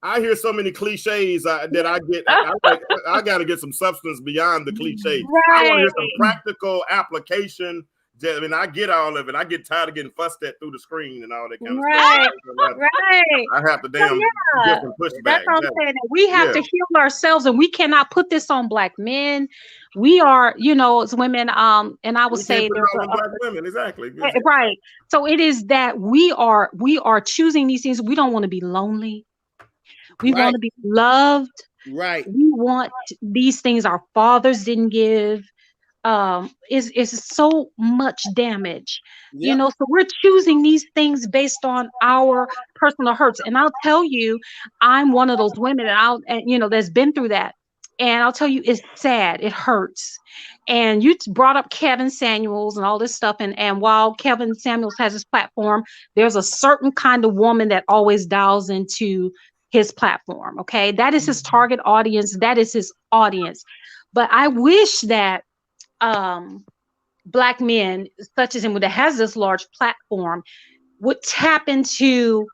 Speaker 1: I hear so many cliches that I get. I got to get some substance beyond the cliches.
Speaker 5: Right.
Speaker 1: I want to hear some practical application. I mean, I get all of it. I get tired of getting fussed at through the screen and all that kind of stuff.
Speaker 5: Right.
Speaker 1: I have to get some pushback.
Speaker 5: That's what I'm saying. We have to heal ourselves, and we cannot put this on Black men. We are, as women. And I would say there's
Speaker 1: Black women, exactly.
Speaker 5: Right. So it is that we are choosing these things. We don't want to be lonely. We want to be loved.
Speaker 2: Right.
Speaker 5: We want these things our fathers didn't give. Is so much damage, so we're choosing these things based on our personal hurts. And I'll tell you, I'm one of those women that's been through that. And I'll tell you, it's sad, it hurts. And you brought up Kevin Samuels and all this stuff. And while Kevin Samuels has his platform, there's a certain kind of woman that always dials into his platform. Okay. That is his target audience. That is his audience. But I wish that Black men such as him that has this large platform would tap into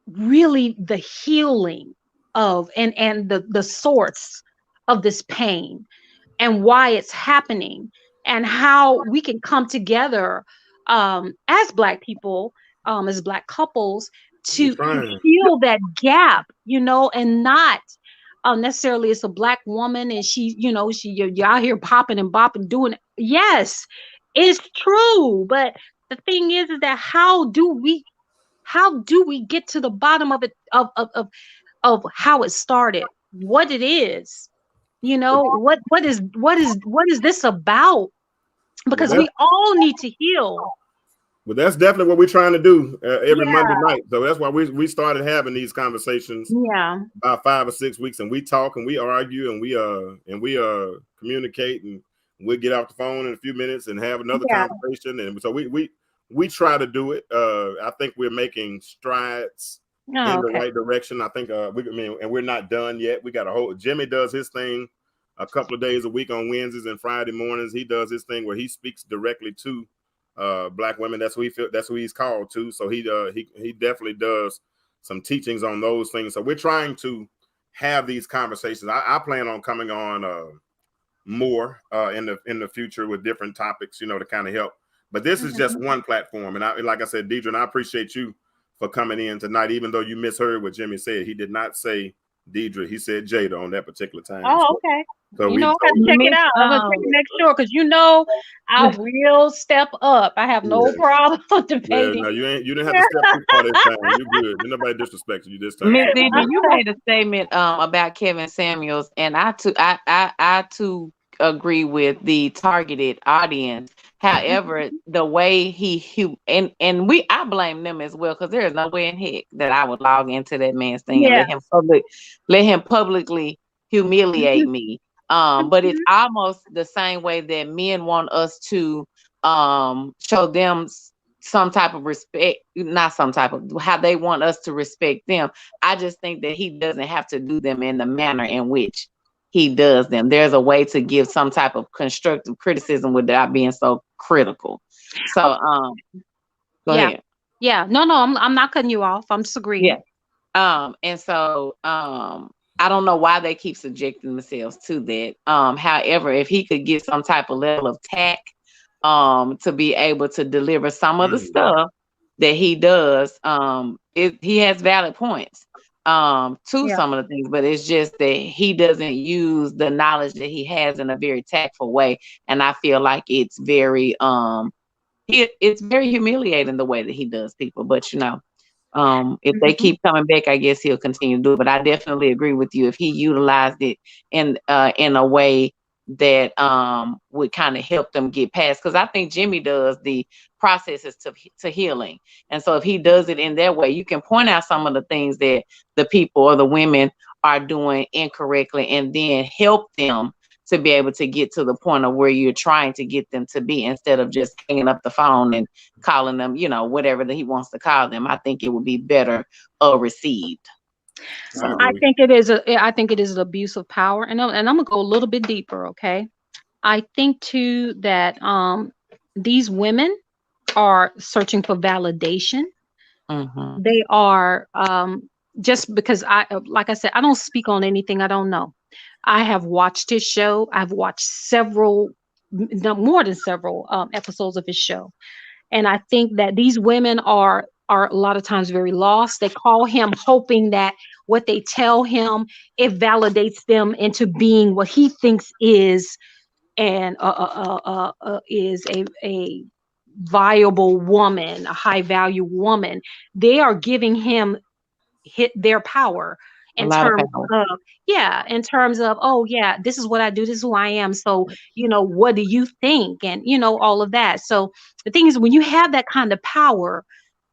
Speaker 5: really the healing of and the source of this pain and why it's happening and how we can come together as Black people, as Black couples to heal that gap, and not necessarily it's a Black woman and you're out here popping and bopping doing it. Yes, it's true. But the thing is that how do we get to the bottom of it, of how it started, what it is, what is this about? Because we all need to heal.
Speaker 1: Well, that's definitely what we're trying to do every Monday night. So that's why we started having these conversations. About 5 or 6 weeks, and we talk and we argue and we communicate, and we'll get off the phone in a few minutes and have another conversation. And so we try to do it. I think we're making strides in the right direction. I think and we're not done yet. We got a whole Jimmy does his thing a couple of days a week on Wednesdays and Friday mornings. He does his thing where he speaks directly to Black women. That's who he's called to. So he definitely does some teachings on those things. So we're trying to have these conversations. I plan on coming on more in the future with different topics, to kind of help. But this is just one platform. And like I said, Deidre, and I appreciate you for coming in tonight, even though you misheard what Jimmy said. He did not say Deidre. He said Jada on that particular time.
Speaker 5: Oh,
Speaker 1: So,
Speaker 5: okay.
Speaker 1: so
Speaker 5: You
Speaker 1: we
Speaker 5: know, I gotta
Speaker 1: told
Speaker 5: check it
Speaker 3: Miss
Speaker 5: out. I'm gonna check it, make sure, because you know I will step up. I have no
Speaker 1: yeah.
Speaker 5: problem
Speaker 1: Well,
Speaker 5: debating.
Speaker 1: no, you didn't have to step too far this time. You good. Ain't nobody disrespecting you this time.
Speaker 3: Miss
Speaker 1: So,
Speaker 3: Deidre,
Speaker 1: good.
Speaker 3: you made a statement about Kevin Samuels, and I too agree with the targeted audience. However, the way and I blame them as well, because there is no way in heck that I would log into that man's thing and
Speaker 5: Yeah.
Speaker 3: let him publicly humiliate me. But it's
Speaker 5: Mhm.
Speaker 3: almost the same way that men want us to show them some type of respect, not some type of, how they want us to respect them. I just think that he doesn't have to do them in the manner in which he does them. There's a way to give some type of constructive criticism without being so critical. So
Speaker 5: Oh,
Speaker 3: go
Speaker 5: yeah.
Speaker 3: ahead.
Speaker 5: Yeah. No, no, I'm not cutting you off. I'm just
Speaker 3: Yeah.
Speaker 5: agreeing.
Speaker 3: And so I don't know why they keep subjecting themselves to that. However, if he could get some type of level of tact to be able to deliver some of the stuff that he does, he has valid points to
Speaker 5: Yeah.
Speaker 3: some of the things, but it's just that he doesn't use the knowledge that he has in a very tactful way. And I feel like it's very it's very humiliating the way that he does people. But if they
Speaker 5: Mhm.
Speaker 3: keep coming back, I guess he'll continue to do it. But I definitely agree with you. If he utilized it in a way that would kind of help them get past, because I think Jimmy does the processes to healing. And so if he does it in that way, you can point out some of the things that the people or the women are doing incorrectly, and then help them to be able to get to the point of where you're trying to get them to be, instead of just hanging up the phone and calling them, whatever that he wants to call them. I think it would be better received.
Speaker 1: I
Speaker 3: So
Speaker 5: I
Speaker 1: agree.
Speaker 5: think it is an abuse of power, and I'm gonna go a little bit deeper. Okay. I think too that these women are searching for validation.
Speaker 3: mhm.
Speaker 5: They are just because like I said, I don't speak on anything I don't know. I have watched his show. I've watched several, no, more than several episodes of his show, and I think that these women are a lot of times very lost. They call him hoping that what they tell him, it validates them into being what he thinks is a viable woman, a high value woman. They are giving him hit their power
Speaker 3: A
Speaker 5: in
Speaker 3: lot of
Speaker 5: terms
Speaker 3: power.
Speaker 5: of, yeah, in terms of, oh yeah, this is what I do, this is who I am, so what do you think, and all of that. So the thing is, when you have that kind of power,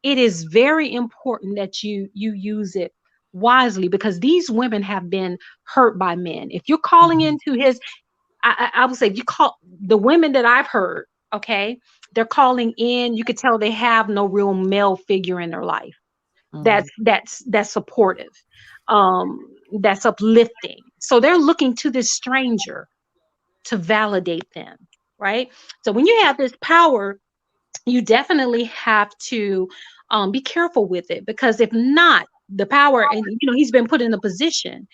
Speaker 5: it is very important that you use it wisely, because these women have been hurt by men. If you're calling
Speaker 3: Mhm,
Speaker 5: into his, I would say, you call the women that I've heard, okay, they're calling in, you could tell they have no real male figure in their life
Speaker 3: mhm,
Speaker 5: that's supportive, that's uplifting, so they're looking to this stranger to validate them, right? So when you have this power, you definitely have to be careful with it, because if not, the power, and he's been put in a position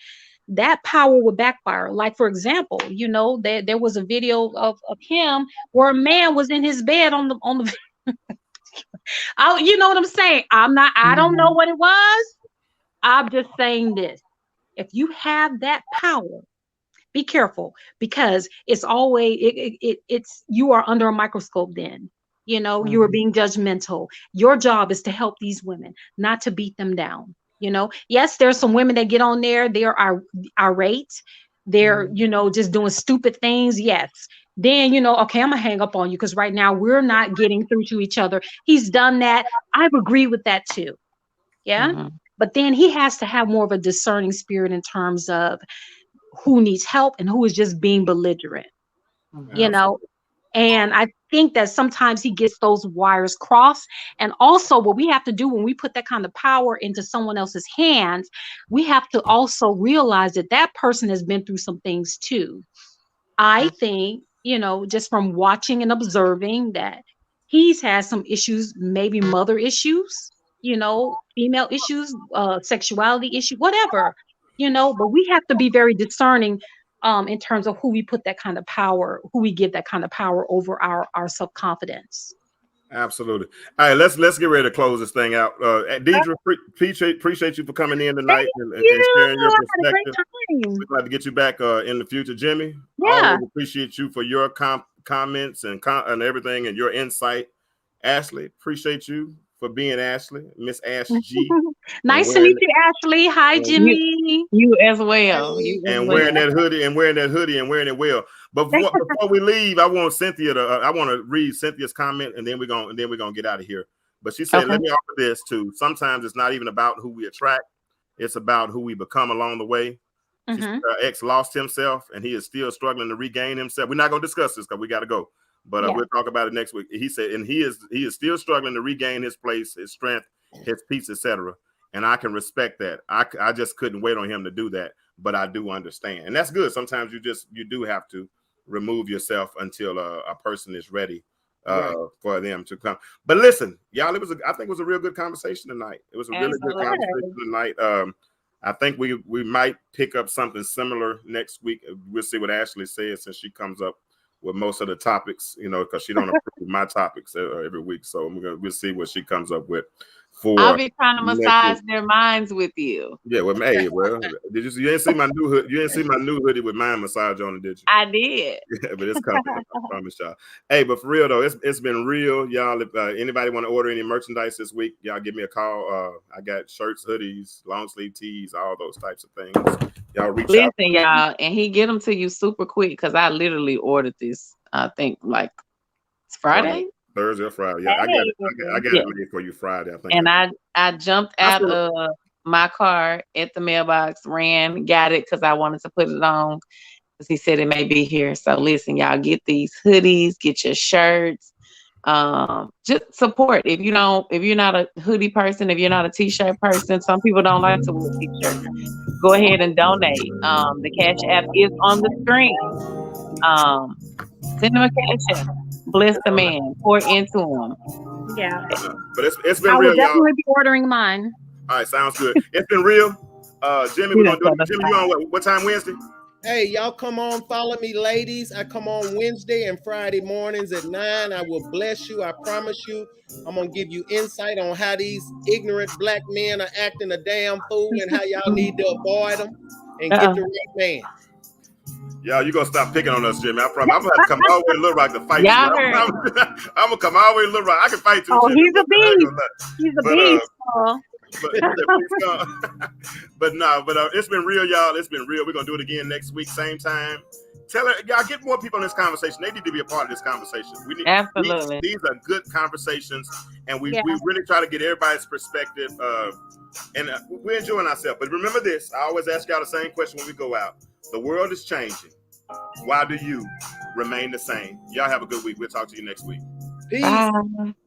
Speaker 5: that power would backfire. Like, for example, there was a video of him where a man was in his bed on the you know what I'm saying? I don't know
Speaker 3: mhm,
Speaker 5: what it was. I'm just saying this. If you have that power, be careful, because it's always it's you are under a microscope then. You are
Speaker 3: mhm,
Speaker 5: being judgmental. Your job is to help these women, not to beat them down. Yes, there's some women that get on there, they're irate, they're
Speaker 3: mhm,
Speaker 5: just doing stupid things. Yes. Then okay, I'm gonna hang up on you because right now we're not getting through to each other. He's done that. I agree with that too. Yeah.
Speaker 3: mhm,
Speaker 5: But then he has to have more of a discerning spirit in terms of who needs help and who is just being belligerent, you
Speaker 3: mhm,
Speaker 5: know?
Speaker 1: Absolutely.
Speaker 5: And I think that sometimes he gets those wires crossed. And also, what we have to do when we put that kind of power into someone else's hands, we have to also realize that that person has been through some things too. I think, just from watching and observing, that he's had some issues, maybe mother issues, female issues, sexuality issue, whatever, but we have to be very discerning in terms of who we put that kind of power, who we give that kind of power over our self-confidence.
Speaker 1: Absolutely. All right, let's get ready to close this thing out. Deidre, appreciate you for coming in tonight and sharing your
Speaker 5: I had a
Speaker 1: perspective.
Speaker 5: great time.
Speaker 1: We'd like to get you back in the future, Jimmy.
Speaker 5: Yeah.
Speaker 1: Always appreciate you for your comments and everything and your insight. Ashley, appreciate you for being Ashley, Miss Ash G.
Speaker 5: Nice to meet you, Ashley. Hi, Jimmy.
Speaker 4: You as well.
Speaker 1: And wearing that hoodie and wearing it well. But before we leave, I want Cynthia I want to read Cynthia's comment, and then we're gonna get out of here. But she said, let me offer this too. Sometimes it's not even about who we attract, it's about who we become along the way. Her ex lost himself, and he is still struggling to regain himself. We're not gonna discuss this because we got to go. But we'll talk about it next week. He said, and he is still struggling to regain his place, his strength, his peace, etc. And I can respect that. I just couldn't wait on him to do that, but I do understand, and that's good. Sometimes you do have to remove yourself until a person is ready for them to come. But listen, y'all, I think it was a real good conversation tonight. It was a really good conversation tonight. I think we might pick up something similar next week. We'll see what Ashley says since she comes up with most of the topics, because she don't approve my topics every week. So we'll see what she comes up with.
Speaker 4: I'll be trying to massage their minds with you.
Speaker 1: Yeah, well, hey, did you ain't see my new hood? You didn't see my new hoodie with mind massage on it, did you?
Speaker 4: I did.
Speaker 1: Yeah, but it's coming. I promise y'all. Hey, but for real though, it's been real, y'all. If anybody want to order any merchandise this week, y'all give me a call. I got shirts, hoodies, long sleeve tees, all those types of things. Y'all reach out.
Speaker 4: Listen, y'all, and he get them to you super quick because I literally ordered this. I think like it's Friday.
Speaker 1: Thursday or Friday. Yeah, I got it made for you Friday, I think.
Speaker 4: And I jumped out of my car at the mailbox, ran, got it because I wanted to put it on because he said it may be here. So listen, y'all, get these hoodies, get your shirts. Just support. If you're not a hoodie person, if you're not a t-shirt person, some people don't like to wear t-shirts. Go ahead and donate. The Cash App is on the screen. Send them a Cash App. Bless the man. Pour into him.
Speaker 5: Yeah.
Speaker 1: But it's been real, y'all. I will
Speaker 5: definitely be ordering mine.
Speaker 1: All right, sounds good. It's been real. Jimmy, we're gonna do it. Jimmy, you on what time Wednesday?
Speaker 2: Hey, y'all come on, follow me, ladies. I come on Wednesday and Friday mornings at 9. I will bless you. I promise you. I'm going to give you insight on how these ignorant black men are acting a damn fool and how y'all need to avoid them and get the right man.
Speaker 1: Y'all, you gonna stop picking on us, Jimmy. I promise. I'm gonna have to come all the way to Little Rock to fight you. I'm gonna come all the way to Little Rock. I can fight you.
Speaker 5: Oh, Jimmy. He's a beast. He's a beast.
Speaker 1: But it's been real, y'all. It's been real. We're gonna do it again next week, same time. Tell her, y'all, get more people in this conversation. They need to be a part of this conversation.
Speaker 4: Absolutely.
Speaker 1: These are good conversations, and we really try to get everybody's perspective. And we're enjoying ourselves. But remember this: I always ask y'all the same question when we go out. The world is changing. Why do you remain the same? Y'all have a good week. We'll talk to you next week.
Speaker 2: Peace.